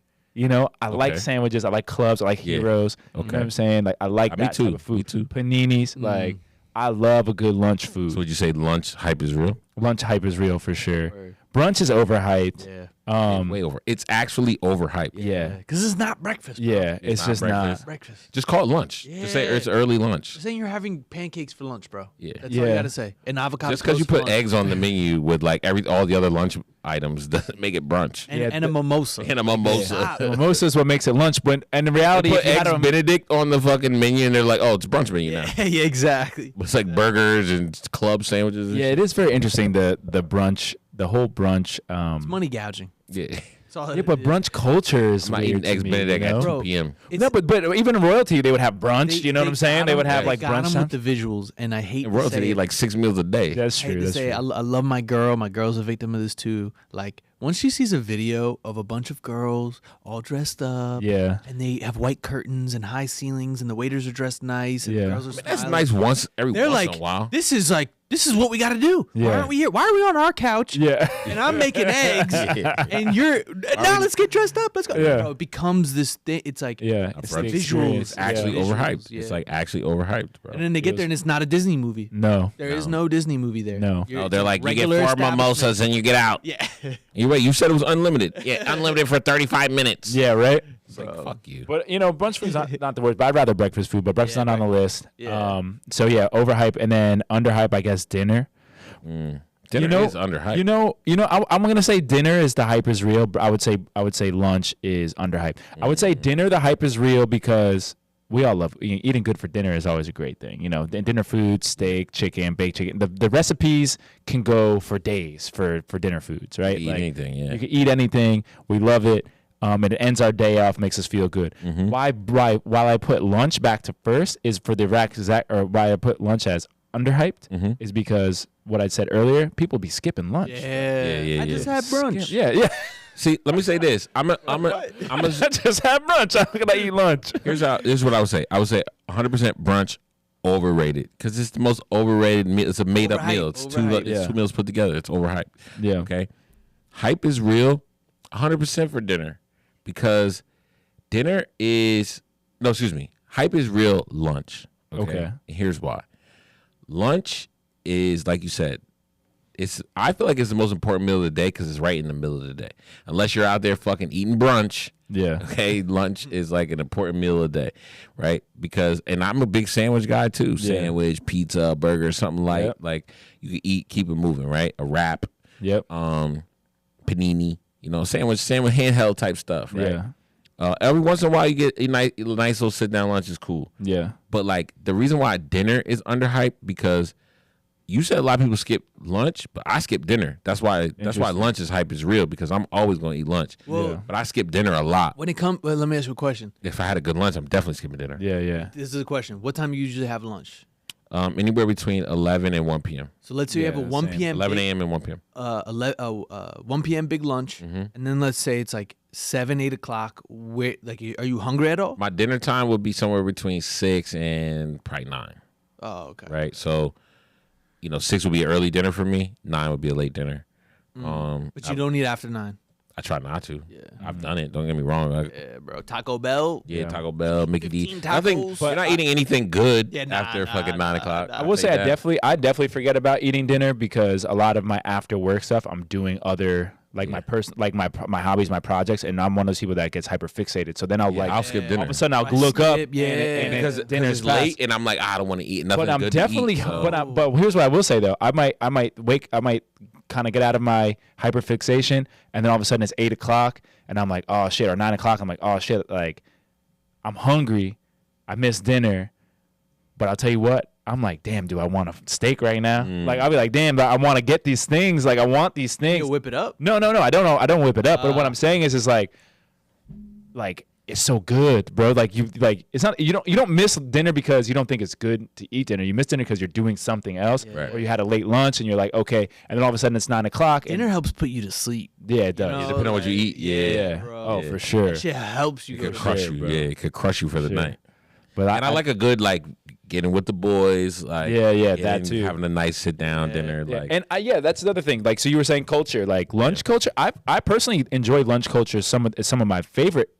I like sandwiches. I like clubs. I like Yeah. heroes. You know Okay. what I'm saying? Like I like Me that too. type of food. Me too. Paninis. Like I love a good lunch food. So would you say lunch hype is real? Lunch hype is real for sure. Brunch is overhyped. Yeah. Way over. It's actually overhyped. Yeah. Because it's not breakfast, bro. Yeah. It's not just breakfast. not. Breakfast. Just call it lunch. Just say Yeah. it's early lunch. Just saying you're having pancakes for lunch, bro. Yeah. That's all you Yeah. got to say. And avocado Just because you toast for put lunch. eggs on the menu with like all the other lunch items doesn't make it brunch. And, Yeah, and a mimosa. And a mimosa. Mimosa is what makes it lunch, but in reality, Put if you had eggs a- Benedict on the fucking menu and they're like, oh, it's brunch menu now. yeah, exactly. It's like burgers and club sandwiches. And yeah, it is very interesting the brunch, the whole brunch. It's money gouging. shit. Yeah. That's all Yeah, it but is. brunch culture is I'm not weird eating to eggs me, Benedict you at know? 2 Bro, p.m. No, but even in royalty, they would have brunch. They- you know what I'm saying? They would have like got brunch. them with Time. the visuals, and I hate And to royalty say they it. eat like 6 meals a day. That's I hate true. to That's say it. true. I love my girl. My girl's a victim of this too. Like once she sees a video of a bunch of girls all dressed up, Yeah. and they have white curtains and high ceilings, and the waiters are dressed nice, and Yeah. the girls are That's smiling. nice once They're once like, in a while. this is what we got to do. Why Yeah. aren't we here? Why are we on our couch? Yeah. And I'm making eggs, Yeah. and you're now. Let's get dressed up. Let's go. Yeah. Bro, it becomes this thing. It's like Yeah. It's It's the the visuals. experience. It's actually Yeah. overhyped. Yeah. It's like actually overhyped, bro. and then they get there, and it's not a Disney movie. No. There is no Disney movie there. No. You're- Oh, it's they're a like, you get regular 4 establishment. mimosas and you get out. Yeah. You wait, you said it was unlimited. Yeah, unlimited for 35 minutes. Yeah. Right. It's like, fuck you. But brunch food's not the worst. But I'd rather breakfast food. But breakfast Yeah, not on the list. Yeah. So yeah, overhype, and then underhype. I guess dinner. Dinner is underhyped. I'm gonna say dinner is the hype is real, but I would say lunch is underhyped. I would say dinner the hype is real because we all love eating good for dinner is always a great thing. Dinner food, steak, chicken, baked chicken. The recipes can go for days for dinner foods, right? Eat anything, yeah. You can eat anything. We love it. and it ends our day off, makes us feel good. Why while I put lunch back to first is for the or why I put lunch as underhyped is because what I said earlier, people be skipping lunch. I just had brunch. Yeah. See, let me say this. I'm a I just had brunch. I'm gonna eat lunch. Here's what I would say. I would say 100% brunch overrated because it's the most overrated meal. It's a made up meal. It's two meals put together. It's overhyped. Yeah. Okay. Hype is real 100% for dinner because hype is real lunch. Okay. And here's why. Lunch is, like you said, I feel like it's the most important meal of the day because it's right in the middle of the day. Unless you're out there fucking eating brunch. Yeah. Okay. Lunch is like an important meal of the day, right? And I'm a big sandwich guy too. Sandwich, pizza, burger, something light. Yep. Like you can eat, keep it moving, right? A wrap. Yep. Panini. Sandwich handheld type stuff, right? Yeah. Every once in a while you get a nice little sit down lunch is cool. Yeah. But like the reason why dinner is underhyped because you said a lot of people skip lunch, but I skip dinner. That's why lunch's hype is real because I'm always going to eat lunch. Well, but I skip dinner a lot. When it let me ask you a question. If I had a good lunch, I'm definitely skipping dinner. Yeah. This is a question. What time do you usually have lunch? Anywhere between 11 and 1 p.m. So let's say you have a 1 p.m. 11 a.m. and 1 p.m. 1 p.m. big lunch, and then let's say it's like 7, 8 o'clock. Are you hungry at all? My dinner time would be somewhere between 6 and probably 9. Oh, okay. Right, so 6 would be an early dinner for me. 9 would be a late dinner. But you don't eat after 9. I try not to. Yeah. I've done it. Don't get me wrong. Yeah, bro. Taco Bell. Yeah, Taco Bell, Mickey D. Tacos. You're not eating anything good after fucking 9 o'clock. I will say I definitely forget about eating dinner because a lot of my after work stuff, I'm doing other my hobbies, my projects, and I'm one of those people that gets hyper fixated. So then I'll skip dinner. All of a sudden I'll look up, and because dinner's late, and I'm like, I don't want to eat nothing. But I'm good definitely. To eat, so. But here's what I will say though. I might kind of get out of my hyper fixation, and then all of a sudden it's 8 o'clock, and I'm like, oh shit, or 9 o'clock. I'm like, oh shit, like I'm hungry. I missed dinner, but I'll tell you what. I'm like, damn, do I want a steak right now? Like, I'll be like, damn, I want to get these things. Like, I want these things. You whip it up? No. I don't whip it up. But what I'm saying is like, it's so good, bro. It's not, you don't miss dinner because you don't think it's good to eat dinner. You miss dinner because you're doing something else, or you had a late lunch and you're like, okay, and then all of a sudden it's 9 o'clock. Dinner helps put you to sleep. Yeah, it does. Depending on what you eat. Yeah. Oh, for sure. That shit helps you. It could crush you. Yeah, it could crush you for the night. But I like a good getting with the boys, that too. Having a nice sit down dinner, And that's another thing. Like, so you were saying culture, like lunch culture. I personally enjoy lunch culture. Some of my favorite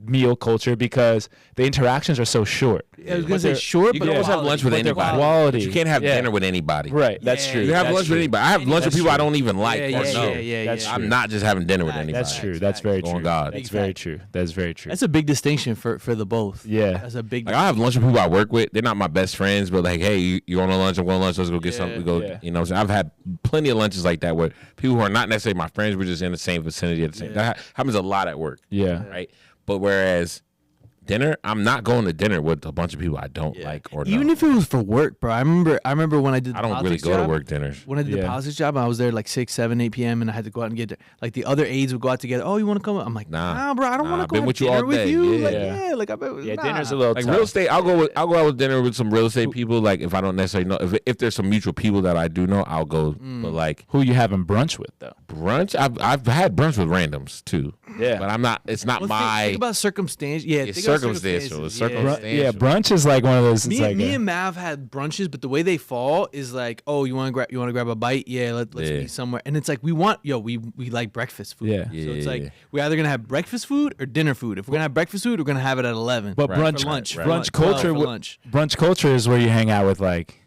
meal culture because the interactions are so short. I was gonna say short, you but can always have lunch with anybody. Quality. But you can't have dinner with anybody. Right, that's true. You have lunch with anybody. I have lunch with people I don't even like. That's true. I'm not just having dinner with anybody. That's true. That's very true. Oh God, that's very true. That's very true. That's a big distinction for the both. Yeah, that's a big. I have lunch with people I work with. They're not my best friends, but like, hey, you on a lunch? I'm going to lunch. Let's go get something. We go. You know, so I've had plenty of lunches like that where people who are not necessarily my friends, we're just in the same vicinity at the same. That happens a lot at work. Yeah, right. But whereas dinner, I'm not going to dinner with a bunch of people I don't like or even if it was for work, bro. I remember when I did. I don't really go to work dinners. When I did the politics job, I was there like 6, 7, 8 p.m. and I had to go out and get there. Like the other aides would go out together. Oh, you want to come? I'm like, nah, bro. I don't want to go out to dinner with you. Dinner's a little like tough. real estate. I'll go out with dinner with some real estate people. Like if I don't necessarily know if there's some mutual people that I do know, I'll go. But like who you having brunch with though? Brunch. I've had brunch with randoms too. Yeah, but I'm not. It's not my. Think about circumstance. Yeah, it's circumstantial. Yeah, brunch is like one of those. Me and Mav had brunches, but the way they fall is like, oh, you want to grab a bite? Yeah, let's meet somewhere. And it's like we like breakfast food. Yeah. So it's like we're either gonna have breakfast food or dinner food. If we're gonna have breakfast food, we're gonna have it at 11. But brunch culture. Brunch culture is where you hang out with like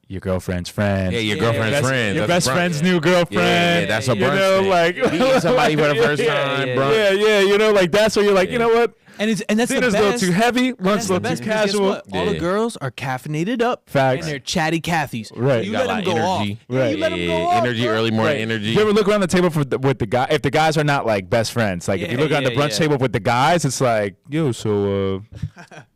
your girlfriend's friend. Yeah, your girlfriend's friend. Your best friend's new girlfriend. Yeah, that's a brunch. You know, like meeting somebody for the first time, brunch. Yeah. You know, like that's where you're like, you know what? And that's Dinner's the a little best. too heavy. Lunch That's a the little best too because guess casual. what? All the Yeah. girls are caffeinated up. Facts. And they're chatty Cathy's. Right. You You got let a them lot go of off. energy. Yeah, you let them go off. Energy, bro. early morning Right. energy. You ever look around the table with the guy? If the guys are not like best friends, like if you Yeah, look around the yeah, brunch yeah. table with the guys, it's like, yo, so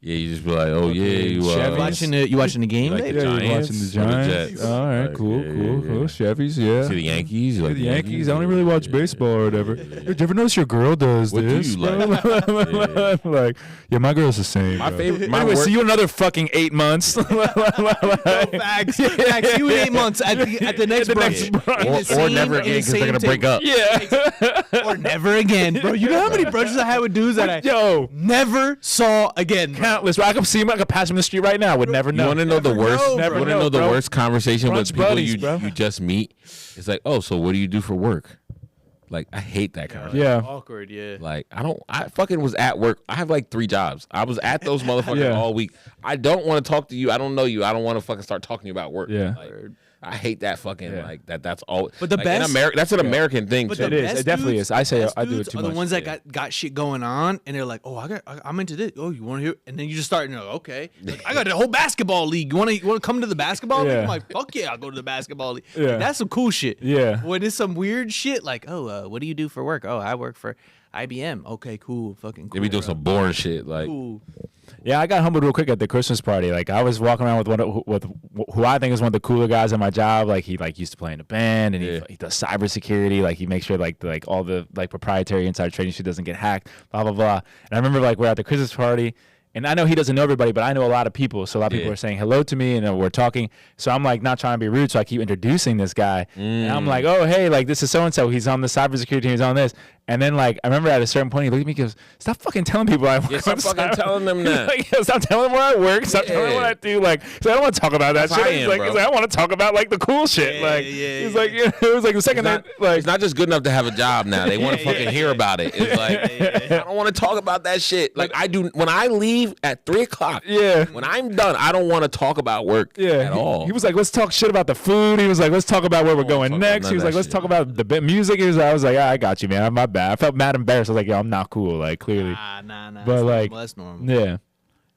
Yeah, you just be like, oh yeah, you Chevy's. You watching the game? like later? the yeah, you're Giants watching the or the Giants. Jets? All right, Like, cool, yeah, cool, yeah, cool. yeah. Chevys, yeah. See the Yankees? You like The Yankees. I don't really watch baseball or whatever. Yo, do you ever notice your girl does What do this? you bro? like? Like, yeah, my girl's the same. My bro. favorite- my Anyway, work- see you in another fucking 8 months. Facts. Facts. You in 8 months at the next The brunch. next brunch. In the Or same- never in the again because they're same gonna break table. up. Yeah. Or never again, bro. You know how many brunches I had with dudes that I Yo, never saw again. bro. countless. Bro. I could see him. I could pass him in the street right now. Would never You know. want to know the Never worst? know, You bro. want to know the bro. worst conversation with Brunch people buddies, bro. you just meet? It's like, oh, so what do you do for work? Like, I hate that conversation. Yeah. Awkward, yeah. Like, I fucking was at work. I have like 3 jobs. I was at those motherfuckers Yeah. all week. I don't want to talk to you. I don't know you. I don't want to fucking start talking to you about work. Yeah. Like, I hate that fucking Yeah. like that. That's all. But the like, in best- America, that's an American thing. But too. the It is. best It definitely dudes- is. I say best I do it dudes too are much. the ones that Yeah. got shit going on, and they're like, "Oh, I'm into this. Oh, you want to hear?" And then you just start, and you're like, "Okay, like, I got the whole basketball league. You want to come to the basketball league?" Yeah. I'm like, "Fuck yeah, I'll go to the basketball league." Yeah. Like, that's some cool shit. Yeah. When it's some weird shit like, "Oh, what do you do for work?" "Oh, I work for IBM." "Okay, cool, fucking cool." They be doing bro. some boring shit. Like, Cool. Yeah, I got humbled real quick at the Christmas party. Like I was walking around with who I think is one of the cooler guys at my job. Like he used to play in a band and Yeah. he does cybersecurity. Like he makes sure like all the like proprietary inside trading shit doesn't get hacked. Blah blah blah. And I remember like we're at the Christmas party. And I know he doesn't know everybody, but I know a lot of people. So a lot of people Yeah. are saying hello to me, and we're talking. So I'm like not trying to be rude, so I keep introducing this guy. And I'm like, oh hey, like this is so and so. He's on the cybersecurity team. He's on this. And then like I remember at a certain point, he looked at me and goes, "Stop fucking telling people I work." Yeah, stop on fucking cyber." telling them that. Like, yo, stop telling them where I work. Stop telling them what I do. Like, so I don't want to talk about that That's shit. how I He's am, like, bro. he's like, I want to talk about like the cool shit. Yeah, like, yeah, he's yeah. like, it was like the second It's not, night, like, it's not just good enough to have a job now. They want to fucking hear about it. It's like, I don't want to talk about that shit. Like, I do, when I leave at 3 o'clock, yeah. when I'm done, I don't want to talk about work Yeah, at all. He was like, let's talk shit about the food. He was like, let's talk about where we're don't wanna going talk about next. none He was of like, that let's shit. talk about the music. I was like, I got you, man. My bad. I felt mad embarrassed. I was like, yo, I'm not cool. Like, clearly. Nah. But, that's like, normal. That's normal. Yeah.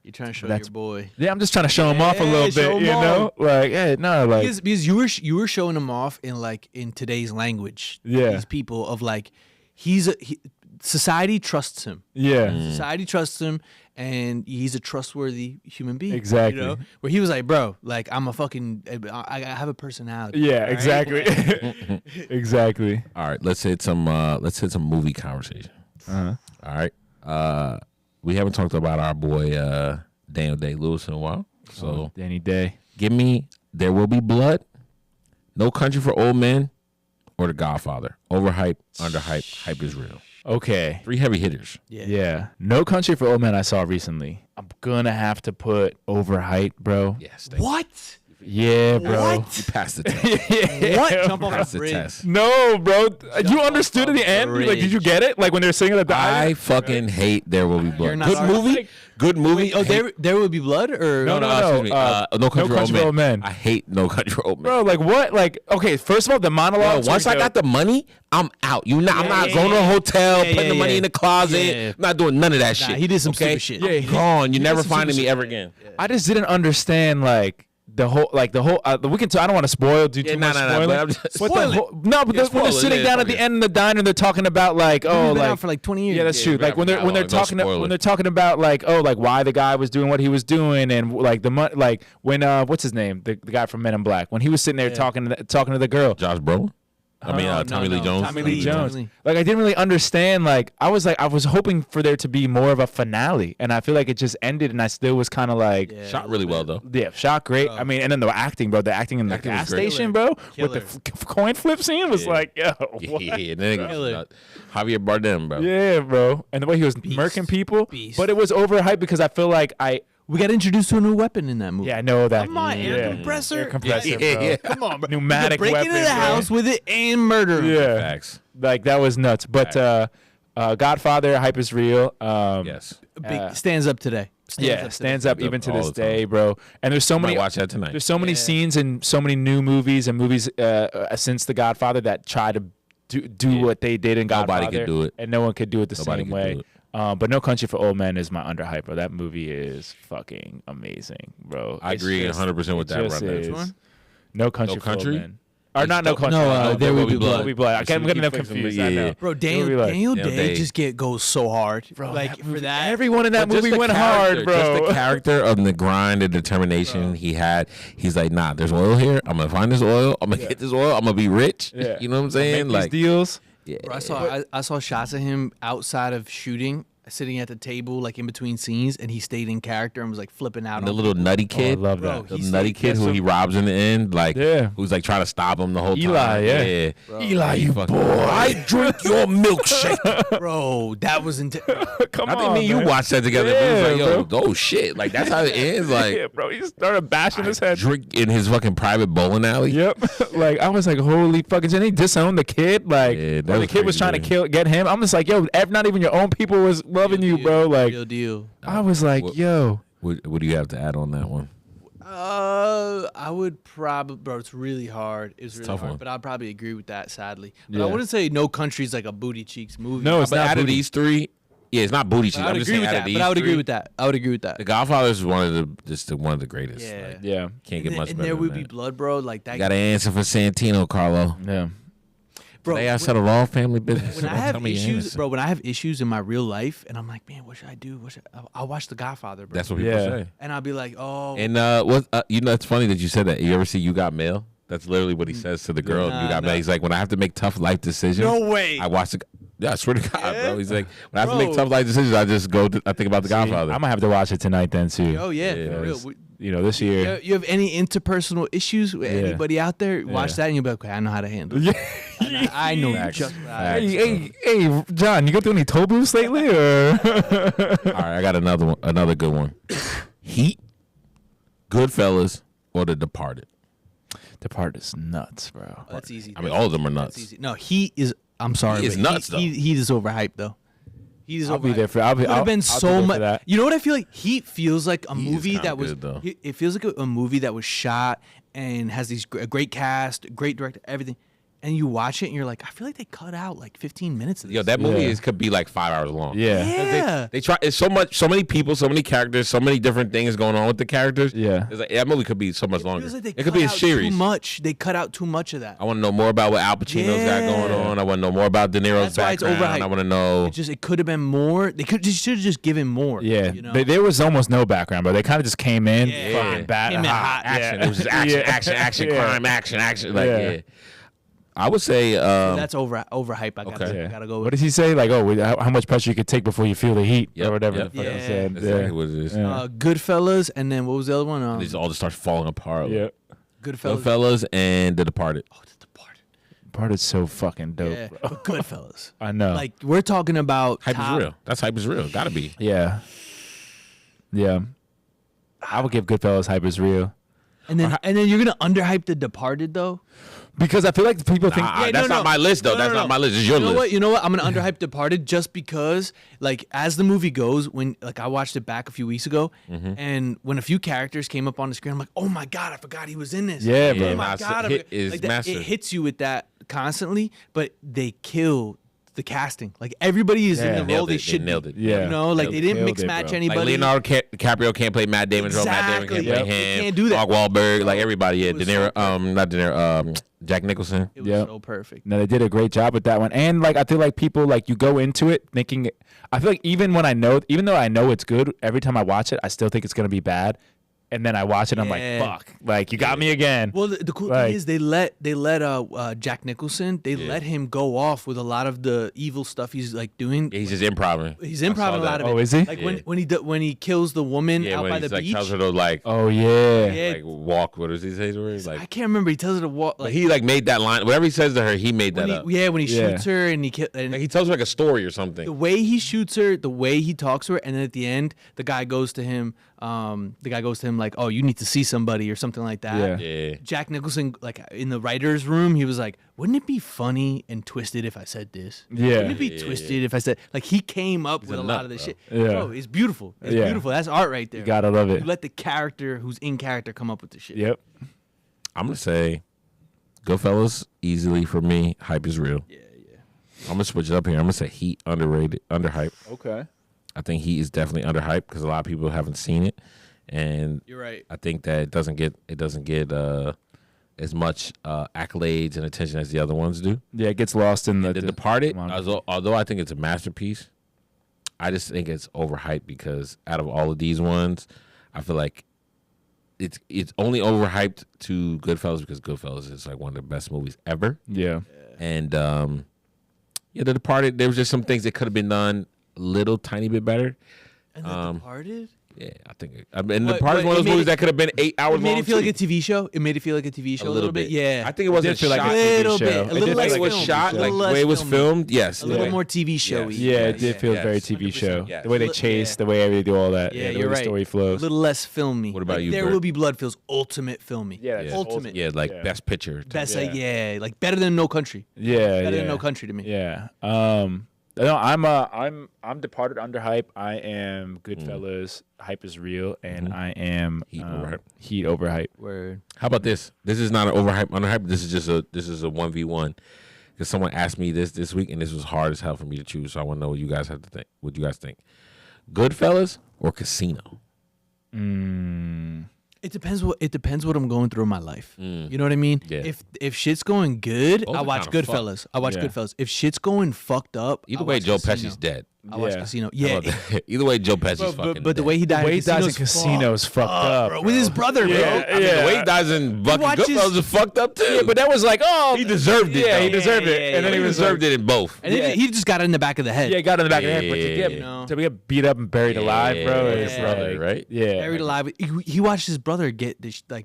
You're trying to show That's- your boy. Yeah, I'm just trying to show him off a little show bit, him you know? off. Like, hey, no, like, Because you were showing him off in today's language. Yeah. These people of like, society trusts him. yeah. Society trusts him, and he's a trustworthy human being. Exactly. You know? Where he was like, bro, like I'm a fucking, I have a personality. Yeah, all right? exactly. Exactly. All right, let's hit some movie conversation. Uh-huh. All right. We haven't talked about our boy Daniel Day-Lewis in a while. So Danny Day. give me There Will Be Blood, No Country for Old Men, or The Godfather. Overhype, underhype, hype is real. Okay. 3 heavy hitters. Yeah. No Country for Old Men I saw recently. I'm gonna have to put Overhyped, bro. Yes. What? Yeah, bro. What? You passed the test. What? Jump off Passed the the bridge. test. No, bro. You understood at the off end? the Like, did you bridge. get it? Like when they're singing at the I fucking hate There Will Be Blood. You're not Good sorry. movie. Good movie. Wait, oh, there would be blood, or No, excuse me. No Country for Old Men. Men. I hate No Country for Old Men. Bro, like what? Like, okay, first of all, the Yo, monologue. once I got the money, I'm out. I'm not yeah, going to a hotel, yeah, putting the money yeah. in the closet. Yeah. I'm not doing none of that Nah, shit. he did some okay? stupid shit. Yeah, I'm gone. You're never some finding stupid me shit. ever again. I just didn't understand like the whole we can. I don't want to spoil. Do too much spoiling. but I'm just- What Spoil the it. whole, no, but Yeah, when spoil they're it. sitting Yeah, down fuck at the it. end in the diner, they're talking about like, oh, We've been like out for like 20 years. yeah, that's true. we've Like been out when they're for that long. talking Don't spoil when it. they're talking about like, oh, like why the guy was doing what he was doing, and like the like when what's his name, the guy from Men in Black, when he was sitting there talking to the girl. Josh Brolin? Tommy Lee Jones. Tommy Lee Lee Jones. Jones. Like I didn't really understand. Like I was hoping for there to be more of a finale, and I feel like it just ended, and I still was kind of like, Shot really well, though. yeah, shot great. I mean, and then the acting, bro, the acting in the Acting was gas great. station, bro, Killer. with the coin flip scene was like, yo, what? Yeah, and then it Killer. goes, Javier Bardem, bro. Yeah, bro, and the way he was murking people, Beast. but it was overhyped because I feel like We got introduced to a new weapon in that movie. I know that. Come on, air yeah. compressor. Air compressor, Yeah, bro. yeah. Come on, bro. Pneumatic break weapon, into the bro. house with it and murder him. Yeah, Facts. like that was nuts. But Godfather, hype is real. Yes. Stands up today. Stands up even to all this the time. day, bro. And there's so Might many. watch that tonight. There's so many scenes and so many new movies and movies since The Godfather that try to do what they did in Nobody Godfather. could do it. and no one could do it the Nobody same could way. do it. But No Country for Old Men is my underhype, bro. That movie is fucking amazing, bro. I agree 100% with that. Just Right is. now. one? No Country No for Old Country? Men. Or not No Country. No, There Will Be Blood. I'm getting them confused. I know. Bro, There Will Be Blood. Daniel Damn Day Day. just goes so hard. Bro, like that for movie- that. everyone in that But just movie the went character, hard, bro. Just the character of the grind and determination he had. He's like, nah, there's oil here. I'm gonna find this oil. I'm gonna get this oil. I'm gonna be rich. Yeah. You know what I'm saying? Make Like, these deals. yeah. Bro, I saw shots of him outside of shooting, sitting at the table, like in between scenes, and he stayed in character and was like flipping out. And the on little nutty Oh, I kid. love Bro, that. The He nutty stayed- kid who that's he robs in the end, like, Yeah. who's like trying to stop him the whole Eli, time. yeah. Eli, you Fucking- boy. I drink your milkshake. Bro, that was intense. Come I think on, me and you man. watched that together. It was like, Yeah, yo, oh shit, like that's how it ends. Like, Yeah, bro. He just started bashing his head. drink in his fucking private bowling alley. Yep. Like I was like, holy fucking shit. He disowned the kid. Like Yeah, that when the was kid was crazy, trying to man. get him. I'm just like, yo, not even your own people was loving you, bro. Like Real deal. I was like, What- yo. What do you have to add on that one? I would probably, bro. It's really hard. It's really tough hard, one. but I'd probably agree with that. Sadly, but I Yeah. wouldn't say No Country's like a booty cheeks movie. No, it's But not out of booty. these three, yeah, it's not booty cheeks. But I I'm would just agree saying with out of that. these But I would agree three, with that. I would agree with that. The Godfather is one of one of the greatest. Yeah. Like, Yeah. can't get much And better. There Will than Be that. Blood, bro. Like that. You got to answer for Santino, Carlo. Yeah. bro. Today I settled all family business. When I Don't have tell me you're issues, innocent. bro, when I have issues in my real life, and I'm like, man, what should I do? I'll watch The Godfather, bro. That's what people Yeah. say. and I'll be like, oh, And what you know, it's funny that you said that. You ever see You Got Mail? That's literally what he says to the girl. Nah, You got nah. mail. He's like, when I have to make tough life decisions. no way. I watch the. Yeah, I swear to God, Yeah? bro. He's like, when I have to make Bro. tough life decisions, I just I think about The Godfather. I might have to watch it tonight then too. Oh yeah, Yeah, for real. it's- You know, this year. You have any interpersonal issues with Yeah. anybody out there? Watch Yeah. that and you'll be like, okay, I know how to handle it. I know Facts. just Facts. Hey, John, you go through any toe boosts lately, or? All right, I got another one, another good one. Heat, Goodfellas, or The Departed. Departed is nuts, bro. That's easy. I mean, all of them are That's nuts. easy. No, Heat is. I'm sorry. Heat is but nuts, though. Heat is overhyped though. Heat is I'll be overhyped. there for. I'll be. It would have been I'll so be there for much. that. You know what I feel like? Heat feels like a Heat is movie kinda that was. good, though. It feels like a movie that was shot and has these a great cast, great director, everything. And you watch it and you're like, I feel like they cut out like 15 minutes of this. Yo, that movie Yeah. could be like 5 hours long. Yeah. Yeah. They try. It's so many people, so many characters, so many different things going on with the characters. Yeah. It's like, that movie could be so much longer. Feels like they It could cut be a out series. Too much. They cut out too much of that. I want to know more about what Al Pacino's got going Yeah. on. I want to know more about De Niro's That's why it's background. overhyped. I want to know. It could have been more. They should have just given more. Yeah, You know? there was almost no background, but they kind of just came in, Yeah. fucking bat Came in hot. Action. Yeah. It was just action, Yeah. action, Yeah. crime, action. Like, Yeah. yeah. I would say. That's overhype. I Okay. Yeah. gotta go What with. does he say? Like, oh, how much pressure you could take before you feel the heat, Yep, or whatever yep. the fuck he Yeah. said. That's exactly what it is. Yeah. Goodfellas, and then what was the other one? It just all just starts falling apart. Yeah. Goodfellas. Goodfellas and The Departed. Oh, The Departed. Part is so fucking dope, Yeah, bro. but Goodfellas. I know. Like we're talking about Hype top- is real. That's hype is real. Gotta be. Yeah. Yeah. I would give Goodfellas hype is real. and then you're gonna underhype The Departed though. Because I feel like people think Nah, that's not my list, though. That's not my list. It's your You know list. what? You know what? I'm gonna underhype Departed just because, like, as the movie goes, when like I watched it back a few weeks ago, Mm-hmm. and when a few characters came up on the screen, I'm like, oh my god, I forgot he was in this. Yeah, bro. Oh my Nah, god, I hit forgot- is like that, massive. it hits you with that constantly, but they kill the casting. Like everybody is Yeah. in the Nailed role they it. They should nailed be. it. Yeah. You know, like they didn't Killed mix it, match bro. anybody. Like Leonardo DiCaprio can't play Matt Damon. Matt Damon can't Exactly. play Yep. him. They can't do that. Mark Wahlberg, like everybody. Yeah, It was De Niro. so Not De Niro. Jack Nicholson. It was Yep. so perfect. No, they did a great job with that one. And like I feel like people like you go into it thinking I feel like even though I know it's good, every time I watch it, I still think it's gonna be bad. And then I watch it, I'm like, Yeah. fuck. Like you got me again. Well, the cool Like- thing is they let Jack Nicholson. They let him go off with a lot of the evil stuff he's like doing. Yeah, he's just improv. He's improv a lot of it. Oh, is he? Like Yeah. when he kills the woman Yeah, out when by he's the like beach. tells her to like Oh yeah. Yeah. like walk. What does he say to her? I Like can't remember. He tells her to walk. but Like he like made that line. Whatever he says to her, he made when that he, up. yeah, when he Yeah. shoots her and Like he tells her like a story or something. the way he shoots her, the way he talks to her, and then at the end, the guy goes to him. Like, "Oh, you need to see somebody" or something like that. Yeah. Yeah. Jack Nicholson, like in the writers' room, he was like, "Wouldn't it be funny and twisted if I said this? Yeah. Wouldn't it be twisted if I said?" Like he came up with a a lot nut, of this bro. shit. Yeah. Bro, it's beautiful. It's Yeah. beautiful. That's art right there. You gotta love it. You let the character who's in character come up with the shit. Yep. I'm gonna say, Goodfellas easily for me. Hype is real. Yeah. I'm gonna switch it up here. I'm gonna say Heat underrated, underhyped. Okay. I think Heat is definitely underhyped because a lot of people haven't seen it, and You're right. I think that it doesn't get as much accolades and attention as the other ones do. Yeah, it gets lost in The Departed, Come although I think it's a masterpiece, I just think it's overhyped because out of all of these ones, I feel like it's only overhyped to Goodfellas because Goodfellas is like one of the best movies ever. Yeah. And The Departed, there was just some things that could have been done a little tiny bit better. And The Departed? Yeah, I think. The Departed is but one of it those made movies it- that could have been 8 hours It made long. it feel like too. a TV show. It made it feel like a TV show a little bit. Yeah. I think it wasn't feel like shot. a TV little show. bit. A It little did less Like it was filmy. shot, A like little the less way it was filmy. filmed. Yes, A little the way- more TV showy. Yes. Yeah, it did feel yes. very TV show. yes. The way they Look, chase, yeah. the way they do all that. Yeah, the way you're the right. story A flows. little less filmy. What about Like, you, There Bert? Will Be Blood feels ultimate filmy. Yeah, Like, that's ultimate. Yeah, like Yeah. best picture. Best, Yeah. like better than No Country. Yeah, Better yeah. than No Country to me. Yeah. No, I'm Departed underhype. I am Goodfellas. Hype is real, and I am Heat overhype. Heat overhype. Word. How about this? This is not an overhype, underhype. This is a 1v1. Because someone asked me this week, and this was hard as hell for me to choose. So I want to know what you guys have to think. What you guys think? Goodfellas or Casino? It depends what I'm going through in my life. You know what I mean? Yeah. If shit's going good, Both I are watch kinda Goodfellas. I watch Yeah. Goodfellas. If shit's going fucked up, Either I way, watch Joe Casino. Pesci's dead. I watch Yeah. Casino. How Yeah. about that? Either way, Joe Pesci's fucking But the dead. way he died, The way he dies in Casino's Casino's fucked up, bro. With his brother, Yeah. bro. I mean, the way he dies in fucking watches- Goodfellas is fucked up too. Yeah, but that was like, oh, he deserved it. Yeah, he though. deserved it, Yeah, and then He he was deserved it in both. And Yeah. he just got it in the back of the head. Yeah, he got in the back of the head, but Yeah. to get beat up and buried alive, bro. It's Yeah. like, Right? Yeah, Buried alive. He watched his brother get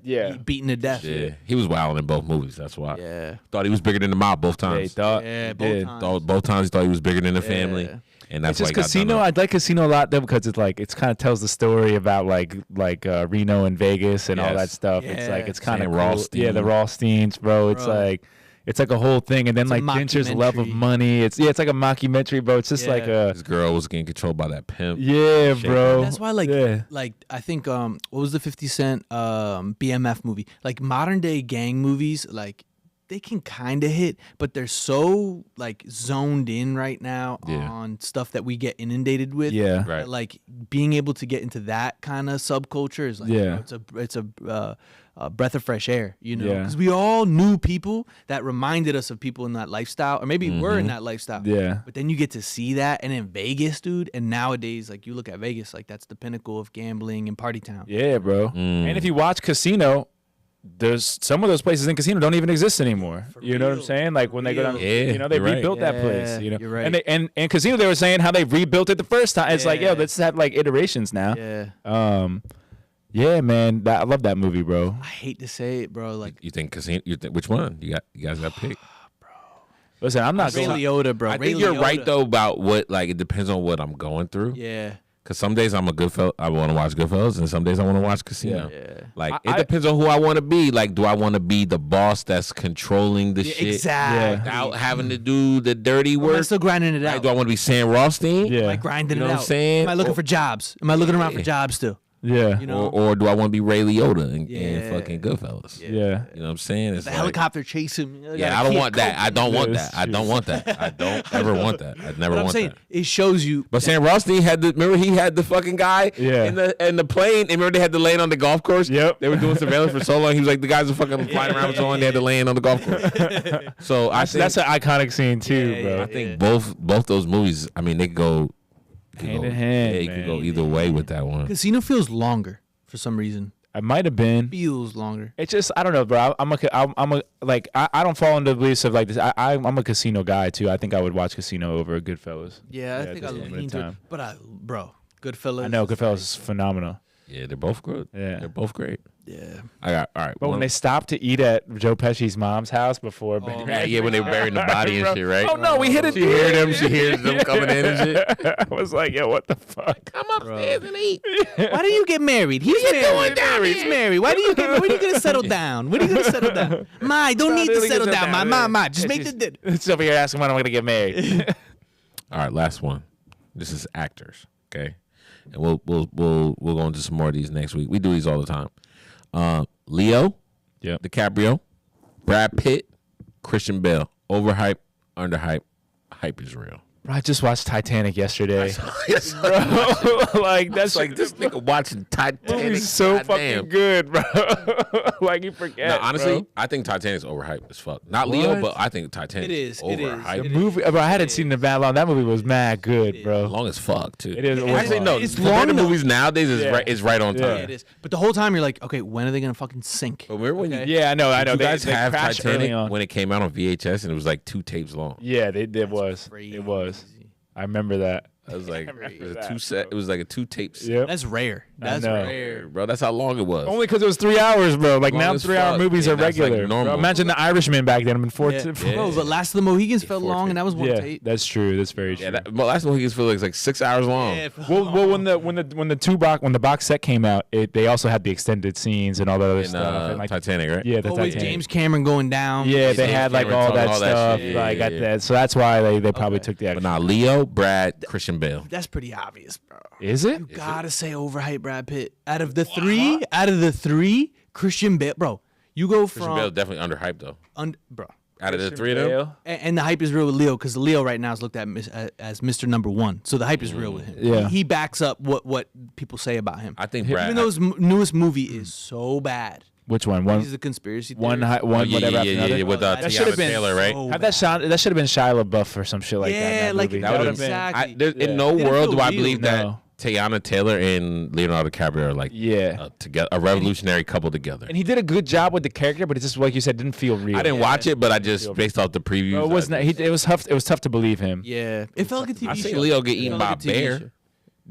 Yeah. beaten to death. Yeah, he was wild in both movies. That's why. Yeah. Thought he was bigger than the mob both Yeah, he times. thought, Yeah, he both did. times. Both times he thought he was bigger than the family, Yeah. and that's It's why just he got Casino. done up. I like Casino a lot though because it's kind of tells the story about like Reno and Vegas and all Yes. that stuff. Yeah. It's like it's kind of Sam cool. Rothstein. Yeah, the Rothsteins, bro. It's Bro. like a whole thing, and then It's a like Fincher's love of mockumentary. money. It's like a mockumentary, bro. It's just Yeah. like a This girl was getting controlled by that pimp. yeah, bro. That's why, I think what was the 50 Cent BMF movie? Like modern day gang movies, like they can kind of hit, but they're so like zoned in right now Yeah. on stuff that we get inundated with. Yeah. Right. that, like being able to get into that kind of subculture is like, Yeah. it's a breath of fresh air, you know, Yeah. because we all knew people that reminded us of people in that lifestyle, or maybe were in that lifestyle. Yeah. But then you get to see that, and in Vegas, dude, and nowadays, like you look at Vegas, like that's the pinnacle of gambling and party town. Yeah, bro. And if you watch Casino, there's some of those places in Casino don't even exist anymore. You know what I'm real. saying? Like when they go down, real. Yeah, you know, they you're right. rebuilt that place. Yeah, You know, you're right. And and Casino, they were saying how they rebuilt it the first time. It's like, yo, Yeah. let's have like iterations now. Yeah, Yeah, man, I love that movie, bro. I hate to say it, bro. Like You think Casino? You think which one? You guys got picked. Listen, I'm not Ray going. Liotta, bro. I Ray think you're Liotta. right though about what like it depends on what I'm going through. Yeah, Cause some days I'm a Goodfellas, I want to watch Goodfellas, and some days I want to watch Casino. yeah. Like I- it depends on who I want to be. Like, do I want to be the boss that's controlling the Yeah, shit exactly. without having to do the dirty Am I work? still grinding it Like, out? do I want to be Sam Rothstein? Yeah. Am I grinding You know it what out? I'm saying? Am I looking Or- for jobs? Am I looking around for Yeah. jobs still? Yeah, You know, Or do I want to be Ray Liotta and Yeah. fucking Goodfellas? yeah. You know what I'm saying? It's the like- helicopter chasing me. Yeah, I don't want that. I don't want Yeah, that. it's I don't true. want that. I don't ever want that. I'd never But I'm want saying that. it shows you. But Sam Rothstein had the remember he had the fucking guy Yeah. in the plane. And remember they had to land on the golf course. Yep. They were doing surveillance for so long. He was like the guys are fucking flying around for so long. They had to land on the golf course. So I think That's an iconic scene too, Yeah, bro. I think both those movies. I mean they could go Hand in hand, Yeah, you could man. go either way with that one. Casino feels longer for some reason. I might have been. Feels longer. It's just I don't know, bro. I'm a like I don't fall into the beliefs of like this. I'm a Casino guy too. I think I would watch Casino over Goodfellas. Yeah, I Yeah, think I just a limited lean to it. time. But bro, Goodfellas. I know Goodfellas is phenomenal. Yeah, they're both good. Yeah. They're both great. Yeah. I got all right. But when one- they stopped to eat at Joe Pesci's mom's house before, yeah, when they were burying the body and shit, right? Oh no, we hit it. She hear them. She hears them coming in and shit. I was like, yo, what the fuck? Come upstairs and eat. Why do you get married? He's married. He's married. Why do you get married? When are you gonna settle down? When are you gonna settle down? Ma, don't need to settle down. Ma. Just make the dinner. It's over here asking when I'm gonna get married. All right, last one. This is actors, okay? And we'll go into some more of these next week. We do these all the time. Leo, Yep. DiCaprio, Brad Pitt, Christian Bale. Overhype, underhype, hype is real. I just watched Titanic yesterday. Yes, Bro, like that's like this nigga watching Titanic. movie's so goddamn. fucking good, bro. Like you forget. No, honestly, bro. I think Titanic's overhyped as fuck. Not Leo, What? but I think Titanic's It is. overhyped. The movie, bro, I hadn't seen the bad long. That movie was mad good, bro. Long as fuck too. It is. Actually, no. It's Compared to long, though. movies nowadays, Yeah. is right on Yeah. time. Yeah, it is. But the whole time you're like, okay, when are they gonna fucking sink? But remember when you Yeah, I know. you guys they have crashed Titanic early on. when it came out on VHS and it was like 2 tapes long. Yeah, it was. crazy. It was. I remember that. I was like, remember it was a that, 2 set. It was like a 2 tapes. Yep. That's rare. That's know. rare. Bro, that's how long it was. Only because it was 3 hours, bro. Like Long now, as 3-hour fuck. movies Yeah, are that's, like, regular. normal. Bro, imagine the Irishman back then. I mean, Yeah. Bro, but Last of the Mohicans felt 4 long, and that was one yeah, tape. that's true. That's very true. Yeah, that, well, that's what he feels like it's like 6 hours long. Yeah, it felt Well, long. when the box set came out, they also had the extended scenes and all that other In stuff. And like, Titanic, right? yeah, the Oh, with Titanic. James Cameron going down. Yeah, they James had like Cameron all that all that stuff. shit. Like Yeah, at yeah. that, so that's why they probably took the But extra. nah, Leo, Brad, Christian Bale. That's pretty obvious, bro. Is it? You gotta say overhyped Brad Pitt. Out of the three, Christian Bale, bro. You go Christian Bale from definitely underhyped though. bro. Out of the 3 of them, And the hype is real with Leo because Leo right now is looked at as Mr. Number One. So the hype is real with him. Yeah. He backs up what people say about him. I think Brad. Even though his newest movie is so bad. Which one? He's a conspiracy theory. One, Oh, whatever after another. with That Tiana should've been Taylor, right? so Have bad. that should have been Shia LaBeouf or some shit like that. in Yeah, that like movie. that would've would've been- exactly. In Yeah. no Didn't world feel do I real. believe that No. Tiana Taylor and Leonardo DiCaprio are like Yeah. together, a revolutionary couple together. And he did a good job with the character, but it just like you said, didn't feel real. I didn't watch it, but I just based off the previews. No, it was not. It was tough. It was tough to believe him. Yeah, it felt like a TV I show. seen Leo get It eaten felt by a like TV bear. show.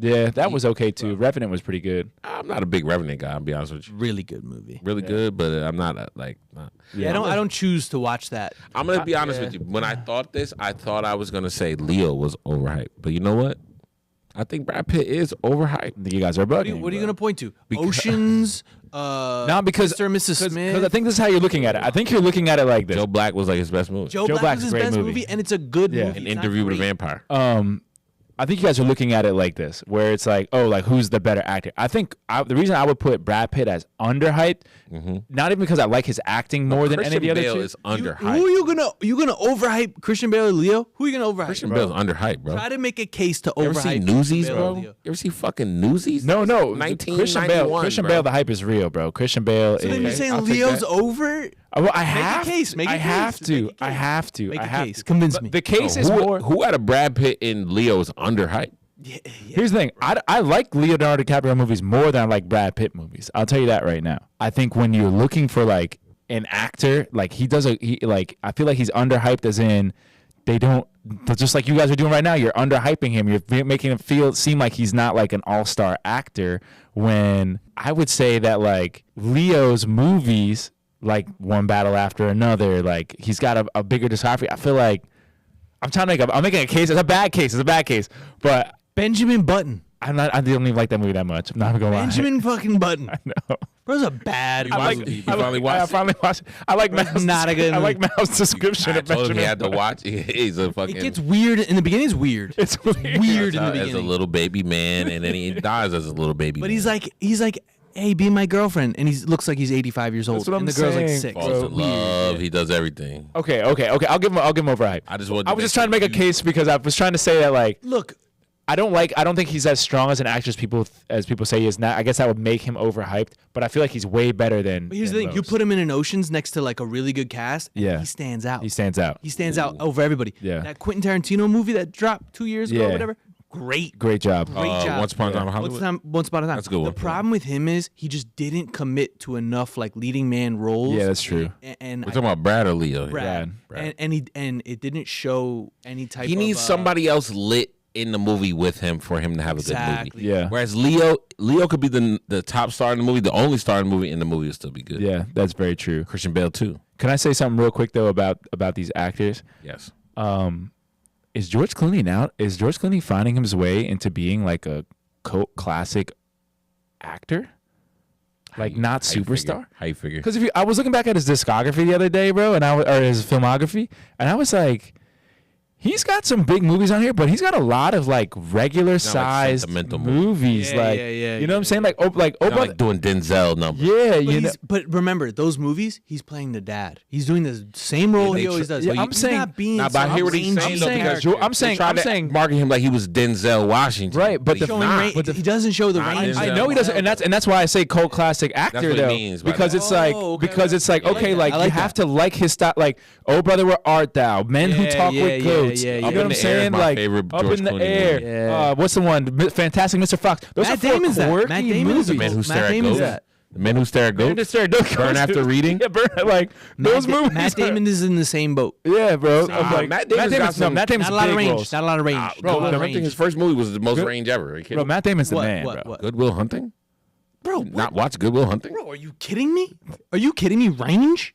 Yeah, that was okay too. Revenant was pretty good. I'm not a big Revenant guy. I'll be honest with you. Really good movie. Really good, but I'm not like. Not. Yeah, I don't choose to watch that. I'm gonna be honest with you. When I thought this, I thought I was gonna say Leo was overhyped, but you know what? I think Brad Pitt is overhyped. I think you guys are bugging. What are you gonna point to? Because- Oceans. No, because Mr. and Mrs. Smith. Because I think this is how you're looking at it. I think you're looking at it like this. Joe Black was like his best movie. Joe Joe Black Black's was a his great best movie. movie, and it's a good Yeah. movie. An It's not Interview with a great. Vampire. I think you guys are looking at it like this, where it's like, oh, like who's the better actor? I think the reason I would put Brad Pitt as underhyped, not even because I like his acting more than any of the other Bale two. is underhyped. Who are you gonna overhype Christian Bale or Leo? Who are you gonna overhype? Christian Bale's underhyped, bro. Try to make a case to You ever overhype. see Newsies, Bale or bro? Leo. You ever see fucking Newsies? No, Christian Bale. 1991, Christian bro. Bale, the hype is real, bro. Christian Bale So then you're is. saying I'll take Leo's that. over? Well, I a have case, make a I case, have to. make a I case. have to. Make I a have case. to. Convince But me. The case is more. Who out of Brad Pitt and Leo is underhyped? Here's the thing. I like Leonardo DiCaprio movies more than I like Brad Pitt movies. I'll tell you that right now. I think when you're looking for like an actor, like he I feel like he's underhyped as in they don't, just like you guys are doing right now, you're underhyping him. You're making him seem like he's not like an all-star actor, when I would say that like Leo's movies, like One Battle After Another, like he's got a bigger discography. I feel like I'm making a case. It's a bad case, but Benjamin Button. I don't even like that movie that much. I'm not gonna lie. Benjamin fucking Button. No. Bro's a bad I like- movie. You finally watched I it? finally watched it. I like Mal's not a good I like movie. Mal's description I of told him Benjamin. he had to watch. He's a fucking. It gets weird in the beginning. It's weird. It's weird. weird in the as a beginning. little baby man, and then he dies as a little baby. But man. he's like, hey, be my girlfriend, and he looks like he's 85 years old, That's what and I'm the girl's like saying. 6. falls in love. He does everything. Okay. I'll give him overhype. I just wanted. I was just trying to make a case because I was trying to say that like Look, I don't think he's as strong as an actor as people say he is. Not. I guess that would make him overhyped, but I feel like he's way better than. but here's the thing: you put him in an Oceans next to like a really good cast, and Yeah. he stands out. He stands out. He stands out over everybody. Yeah. That Quentin Tarantino movie that dropped 2 years ago, Yeah. or whatever. Great. Great job. Great job. Once Upon a Time in Hollywood. Once Upon a Time. That's a good one. The problem with him is he just didn't commit to enough like leading man roles. Yeah, that's true. And We're talking about Brad or Leo. here? Brad. Brad. And it didn't show any type. He of, needs somebody else lit in the movie with him for him to have a good Exactly. movie. Yeah. Whereas Leo could be the top star in the movie, the only star in the movie, and the movie will still be good. Yeah, that's very true. Christian Bale too. Can I say something real quick though about these actors? Yes. Is George Clooney now? Is George Clooney finding his way into being like a cult classic actor? Like not superstar? How you figure? Because I was looking back at his discography the other day, bro, or his filmography, and I was like, He's got some big movies on here, but he's got a lot of like regular sized sentimental movies. Yeah, like, yeah, you know what I'm saying? Like, Not like doing Denzel numbers. yeah, But, you know. but remember, those movies, he's playing the dad. He's doing the same role he always does. yeah, But I'm he's saying- not being Nah, but I hear what he's rangy. saying though, because I'm saying- they tried to market him like he was Denzel Washington. Right, but he's the- not. Showing he doesn't show the Nah, range. Denzel. I know he doesn't, and that's why I say cult classic actor what he though, means by because that. it's like okay. like I like you have to like his style, like Oh Brother Where Art Thou, Men Who Yeah, Talk yeah, with yeah, Goats, yeah, you yeah. know Up what in I'm the Air is saying? my Like favorite Up George in the Clooney Air, movie. Yeah. what's the one? Fantastic Mr. Fox. Those Matt are four Damon's that. quirky Matt Damon is movies. the Men Who Matt Stare at Damon's Goats. that. The Men Who Stare at Men Who Goats. Stare at Goats. Burn After Reading. Yeah, like those movies. Matt Damon is in the same boat. Yeah, bro. Nah, I'm like, Matt Damon's got some- Matt Damon's Not a lot of big range. roles. Not a lot of range. bro, Not a lot of I think his range. first movie was the most range ever. Are you kidding Bro, me? Matt Damon's the What, man, what, bro. what? Good Will Hunting. Bro, Not watch Good Will Hunting. Bro, are you kidding me? Are you kidding me? Range.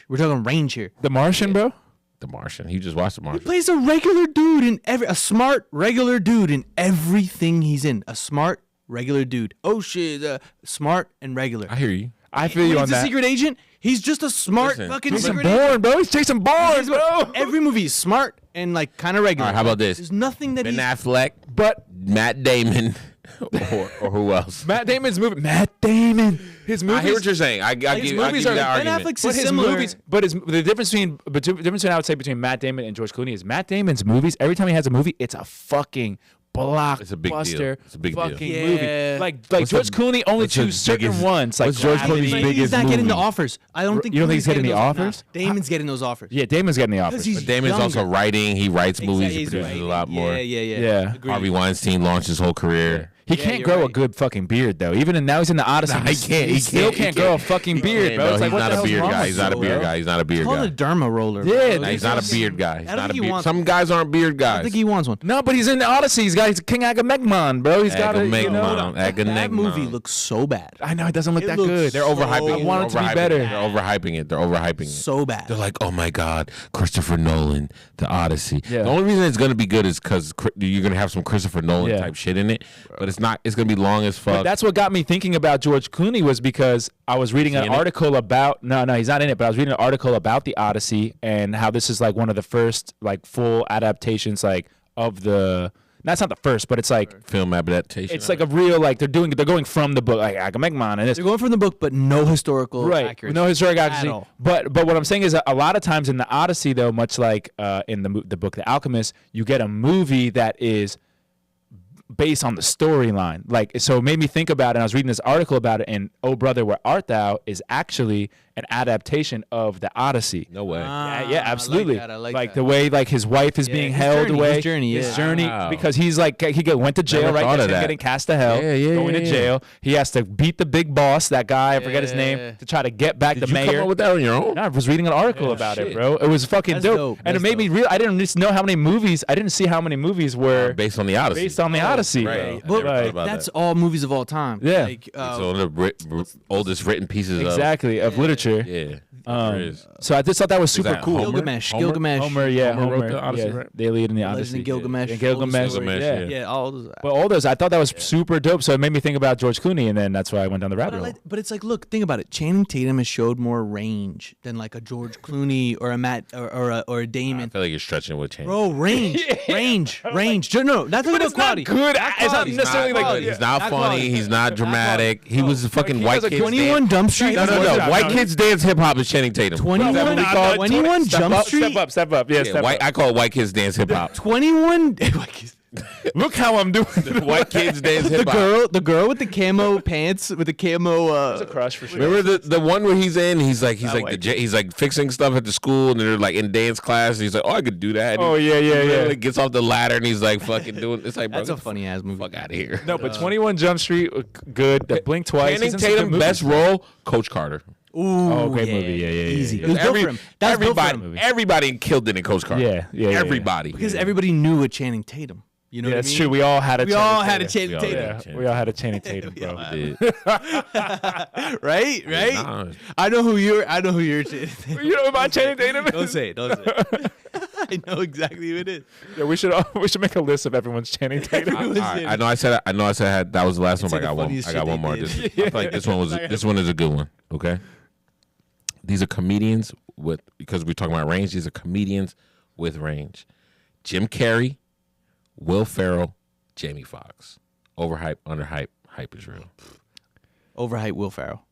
We're talking range here. The Martian, bro. The Martian. He just watched The Martian. Plays a regular dude in a smart regular dude in everything he's in. A smart regular dude. Oh shit, smart and regular. I hear you. I feel you When on he's a that. secret agent. He's just a smart Listen, fucking Jason secret agent. Bourne, bro. He's Jason Bourne, bro. Every movie is smart and like kind of regular. All right, how about this? There's nothing that Ben he's. Affleck, But Matt Damon, or who else? Matt Damon's movie. Matt Damon. His movies. I hear what you're saying. I give his you that movies are- argument. Ben Affleck's But is his similar. movies, the difference between I would say between Matt Damon and George Clooney is Matt Damon's movies. Every time he has a movie, it's a fucking blockbuster. It's a big deal. It's a big deal. fucking Yeah. movie. Like What's George the- Clooney only what's his choose certain biggest- ones. Like what's George Gravity. Clooney's He's biggest not getting the movie? offers. I don't think. You don't think he's Clooney's getting the those- offers? Nah, Damon's getting those offers. Yeah, Damon's getting the offers. he's Damon's younger. also writing. He writes movies. He He's produces right. a lot more. Yeah. Yeah. Agreed. Harvey Weinstein launched his whole career. He Yeah, can't you're grow a right. good fucking beard though. Even now he's in the Odyssey. Nah, he can't. He still can't. He can't grow a can't. fucking He beard, can't, bro. It's like he's what not the a hell's beard wrong guy. with He's not a you, beard bro? guy. He's not a beard It's called guy. a derma roller. Yeah, bro. Nah, he's not a beard guy. He's I don't not a think he beard. wants Some one. guys aren't beard I guys. think he wants one. No, but he's in the Odyssey. He's King Agamemnon, bro. He's got a, you know. That movie looks so bad. I know it doesn't look It that looks good. They're overhyping so it. I want it to be Overhyping better. They're overhyping it. They're overhyping it. So bad. They're like, oh my God, Christopher Nolan, The Odyssey. Yeah. The only reason it's gonna be good is because you're gonna have some Christopher Nolan Yeah. type shit in it, but it's not. It's gonna be long as fuck. But that's what got me thinking about George Clooney was because I was reading Is he an in it? article about no, he's not in it, but I was reading an article about the Odyssey and how this is like one of the first like full adaptations like of the. That's not the first, but it's like film adaptation. it's like a real like they're going from the book like Agamemnon and this. They're going from the book, but no historical Right, accuracy. no historic at accuracy. all. But what I'm saying is a lot of times in the Odyssey, though, much like in the book The Alchemist, you get a movie that is based on the storyline. Like, so it made me think about it. And I was reading this article about it, and Oh Brother, Where Art Thou is actually an adaptation of the Odyssey. no way. Yeah, absolutely. I like that. the way like his wife is Yeah, being his held journey, away. his journey, His yeah. journey, Wow. because he's like went to jail, Never right? thought That's of him that. getting cast to hell, going to yeah. jail. He has to beat the big boss, that guy. I forget his Yeah. name, to try to get back Did the you mayor. come up with that on your own? No, I was reading an article about it, bro. It was fucking That's dope. dope. And it That's made me real. I didn't just know how many movies. I didn't see how many movies were Based on the Odyssey. based on the Odyssey, right. bro. I never Like, thought about That's that. all movies of all time. Yeah. Like, It's one of the oldest written pieces exactly of literature. of. Yeah. there is. So I just thought that was super that cool. Homer? Gilgamesh. Homer? Gilgamesh. Homer, yeah, Homer wrote Homer, the Odyssey, yeah. right? They lead in the Legend Odyssey. of Gilgamesh. And Gilgamesh, Gilgamesh, yeah. yeah. Yeah, all those. But all those, I thought that was super dope. So it made me think about George Clooney, and then that's why I went down the rabbit hole. But it's like, look, think about it. Channing Tatum has showed more range than like a George Clooney or a Matt or a Damon. I feel like you're stretching with change. Bro, range. No, not talking about quality. good. It's not He's necessarily not, like he's not Not funny. quality. He's not dramatic. He was a fucking white has a kid. 21 Jump Street. No. No. White kids dance hip hop is Channing Tatum. 21 Is that what we call it? 21 Jump Street. Step up. Yeah, Yeah, step white, up. I call it white kids dance hip hop. 21. Look how I'm doing. White kids dance hip hop. the girl with the camo pants with the camo. It's a crush for sure. Remember the one where he's in? He's like white he's like fixing stuff at the school, and they're like in dance class. And he's like, oh, I could do that. Oh, yeah. He literally gets off the ladder and he's like fucking doing. It's like, bro, That's a get the funny ass movie. fuck out of here. No, but 21 Jump Street, good. The Blink Twice. Channing He's in some good Tatum movies. best role, Coach Carter. Ooh, great movie. Yeah. Easy. Yeah. It was built for him. That's built for Everybody, him. everybody killed it in Coach Carter. Yeah. Everybody. Because everybody knew a Channing Tatum. You know Yeah, what I that's mean? true. We all had a. We all had a Channing We all Tatum. did. Yeah, we all had a Channing Tatum, bro. Did. Right? Nah. I know who you're Channing Tatum. You know what my Channing Tatum is? Don't say it. I know exactly who it is. Yeah, we should make a list of everyone's Channing Tatum. All right, I know I said that was the last one, but I got one. funniest I got shit one they more. did. I feel like this one is a good one. Okay, these are comedians because we're talking about range. These are comedians with range. Jim Carrey, Will Ferrell, Jamie Foxx. Overhype, underhype, hype is real. Overhype Will Ferrell.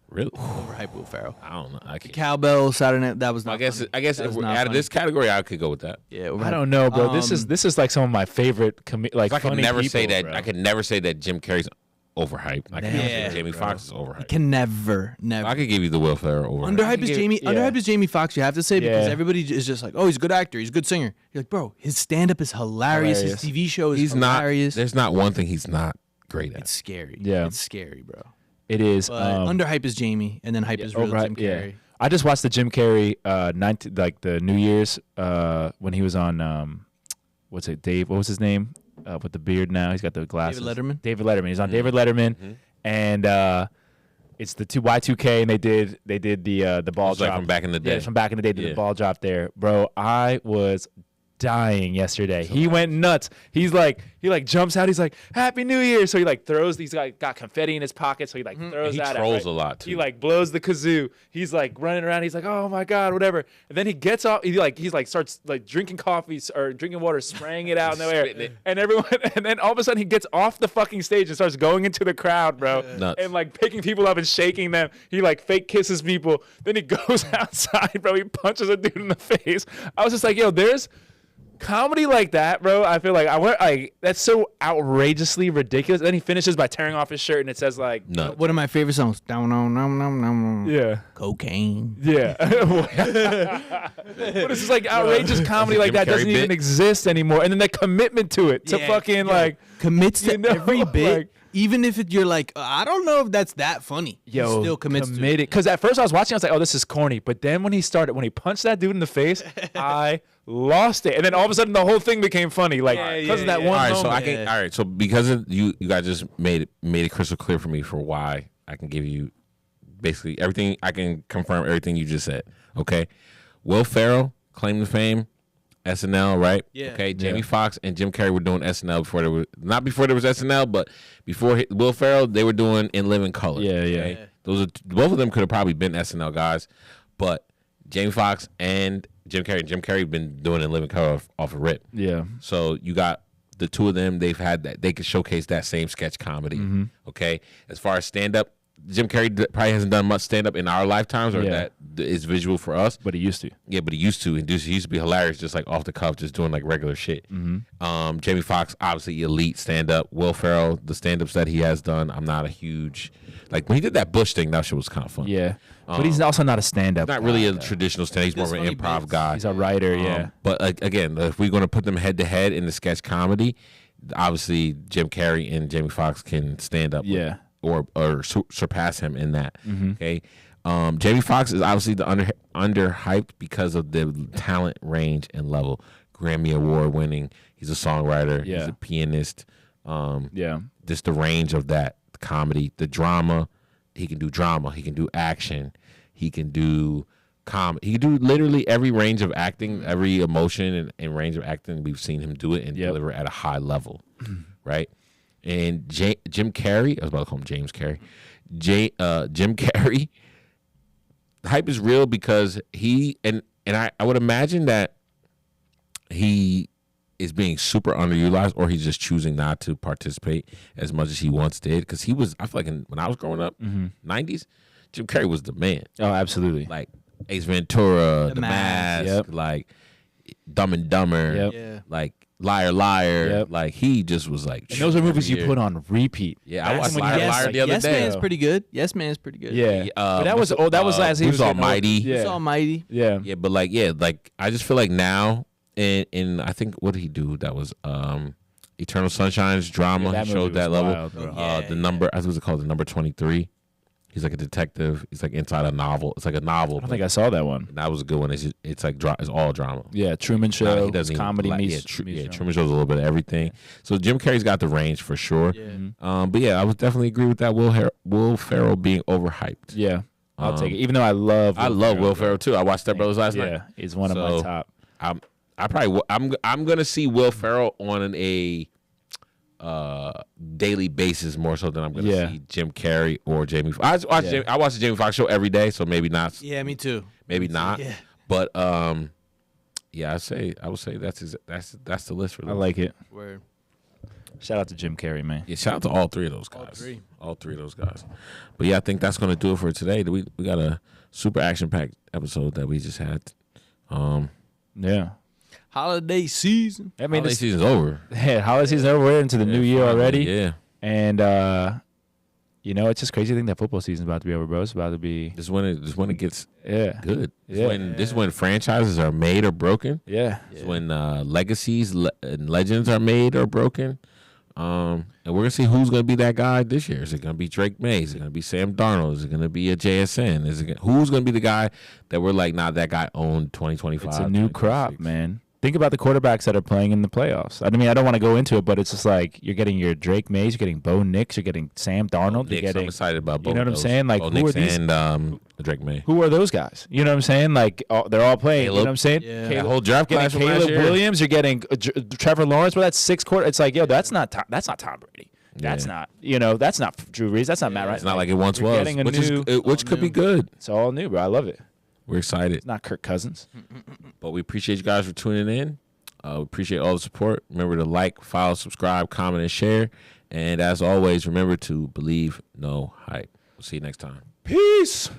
Really? Overhype Will Ferrell. I don't know. I can't. Cowbell Saturday Night. That was not. I guess funny. if That was we're not out of funny. this category, I could go with that. Yeah, I don't know, bro. This is like some of my favorite like I could funny never people, say that. bro. I could never say that Jim Carrey's overhyped. I can never Yeah, say Jamie bro. Foxx is overhyped. Can never. I could give you the Will Ferrell overhype. Underhype is Jamie. yeah. Underhype is Jamie Foxx. You have to say because Yeah. everybody is just like, oh, he's a good actor. He's a good singer. You're like, bro, his stand-up is hilarious. His TV show is He's not. hilarious. There's not one thing he's not great at. It's scary. Yeah. It's scary, bro. It is. But underhype is Jamie, and then hype is real Overhype, Jim Carrey. I just watched the Jim Carrey like the New Year's when he was on what's it, Dave? What was his name? With the beard now, he's got the glasses. David Letterman. He's on David Letterman, and it's the Y2K, and they did the ball It's like drop from back in the day. Yeah, from back in the day, did Yeah. the ball drop there, bro. I was dying yesterday. He went nuts. He jumps out. He's like, Happy New Year. So he like throws these, like, got confetti in his pocket. So he like throws He that trolls out, a lot, too. He like blows the kazoo. He's like running around. He's like, oh my God, whatever. And then he gets off. He's like starts like drinking coffee or drinking water, spraying it out in the Spitting air. it. And everyone, and then all of a sudden he gets off the fucking stage and starts going into the crowd, bro. Nuts. And like picking people up and shaking them. He like fake kisses people. Then he goes outside, bro. He punches a dude in the face. I was just like, yo, there's comedy like that, bro. I feel like that's so outrageously ridiculous. And then he finishes by tearing off his shirt and it says like, Nuts. One of my favorite songs. Down on nom. yeah, Cocaine. yeah. But it's just like outrageous comedy like Jim that Carrey doesn't even bit. exist anymore. And then the commitment to it, to Yeah, fucking yo, like, commits to you know, every bit, like- even if you're like, I don't know if that's that funny. yo, he still commits to it. Because at first I was watching, I was like, oh, this is corny. But then when he punched that dude in the face, I lost it. And then all of a sudden the whole thing became funny, like because of that one All right, moment. so I can. All right, so because of you guys just made it crystal clear for me for why I can give you basically everything. I can confirm everything you just said. Okay, Will Ferrell, claim to fame, SNL, right? Yeah. Okay, Jamie Yeah. Foxx and Jim Carrey were doing SNL before there was not before there was SNL, but before Will Ferrell, they were doing In Living Color. Yeah, yeah. okay? Those are both of them could have probably been SNL guys, but Jamie Foxx and Jim Carrey been doing In Living Color off a rip. Yeah. So you got the two of them. They've had that. They could showcase that same sketch comedy. Mm-hmm. Okay. As far as stand up, Jim Carrey probably hasn't done much stand up in our lifetimes, or Yeah. that is visual for us. But he used to. Yeah, but he used to. And he used to be hilarious, just like off the cuff, just doing like regular shit. Mm-hmm. Jamie Foxx, obviously elite stand up. Will Ferrell, the stand ups that he has done, I'm not a huge like when he did that Bush thing. That shit was kind of fun. Yeah. But he's also not a stand-up. Not really a traditional stand. He's more of an funny improv bits. guy. He's a writer, yeah. But again, if we're going to put them head to head in the sketch comedy, obviously Jim Carrey and Jamie Foxx can stand up, Yeah. or surpass him in that. Okay, Jamie Foxx is obviously the underhyped because of the talent range and level. Grammy Award winning. He's a songwriter. Yeah. He's a pianist. Yeah. Just the range of that comedy, the drama. He can do drama. He can do action. He can do comedy. He can do literally every range of acting, every emotion and range of acting. We've seen him do it and Yep. deliver at a high level, right? And Jim Carrey, I was about to call him James Carrey. Jim Carrey, the hype is real because he and I would imagine that he is being super underutilized, or he's just choosing not to participate as much as he once did. Because he was, I feel like when I was growing up, 90s, Jim Carrey was the man. Oh, absolutely. Like Ace Ventura, The Mask. Mask, Yep. like Dumb and Dumber, Yep. Yeah. like Liar Liar. Yep. Like he just was like. And those are movies every you year. put on repeat. Yeah, I That's watched when Liar you get, Liar like, the other Yes day. Man's pretty good. Yes Man's pretty good. Yeah. But that was as he was Bruce getting older. Almighty. Yeah. It's almighty. Yeah. Yeah, but like I just feel like now in I think what did he do? That was Eternal Sunshine's drama. Yeah, that He movie showed that was level. wild, bro. Yeah, The number, I think it was called the number 23. He's like a detective. He's like inside a novel. It's like a novel. I don't think I saw that one. that was a good one. It's like it's all drama. Yeah, Truman Show. He It's doesn't even comedy like- meets. Truman Show's a little bit of everything. So Jim Carrey's got the range for sure. Yeah. But yeah, I would definitely agree with that. Will Ferrell being overhyped. Yeah, I'll take it. Even though I love Will Ferrell too. I watched Step Brothers last night. Yeah, he's one of my So, top. I'm gonna see Will Ferrell on a daily basis more so than I'm gonna Yeah. see Jim Carrey or Jamie. I watch the Jamie Foxx show every day, so maybe not. Yeah, me too. Maybe not. Yeah. But Yeah, I would say that's the list for I those. like it. Word. Shout out to Jim Carrey, man. Yeah, shout out to all three of those guys. All three of those guys. But yeah, I think that's gonna do it for today. We got a super action packed episode that we just had. Yeah. Holiday season. I mean, Holiday season's over. holiday season's over. We're into the new year finally, already. Yeah. And it's just crazy to think that football season's about to be over, bro. It's about to be This when it gets Yeah. good. This is when franchises are made or broken. Yeah. It's when legacies and legends are made or broken. And we're gonna see who's gonna be that guy this year. Is it gonna be Drake Maye? Is it gonna be Sam Darnold? Is it gonna be a JSN? Who's gonna be the guy that we're like, nah, that guy owned 2025? It's a new crop, man. Think about the quarterbacks that are playing in the playoffs. I mean, I don't want to go into it, but it's just like you're getting your Drake Mays, you're getting Bo Nix, you're getting Sam Darnold. You're getting, I'm excited about both. You know what I'm saying? Like, Bo who are Nix these? and Drake Maye. Who are those guys? You know what I'm saying? Like, they're all playing. Caleb. You know what I'm saying? Yeah. That whole draft Getting class from last Caleb year. Williams, you're getting Trevor Lawrence. Well, that's 6 quarters. It's like, yo, that's not Tom Brady. That's Yeah. not, that's not Drew Brees. That's not Matt Ryan. It's not like it once You're was, getting a which could be good. It's all new, bro. I love it. We're excited. It's not Kirk Cousins. But we appreciate you guys for tuning in. We appreciate all the support. Remember to like, follow, subscribe, comment, and share. And as always, remember to believe no hype. We'll see you next time. Peace.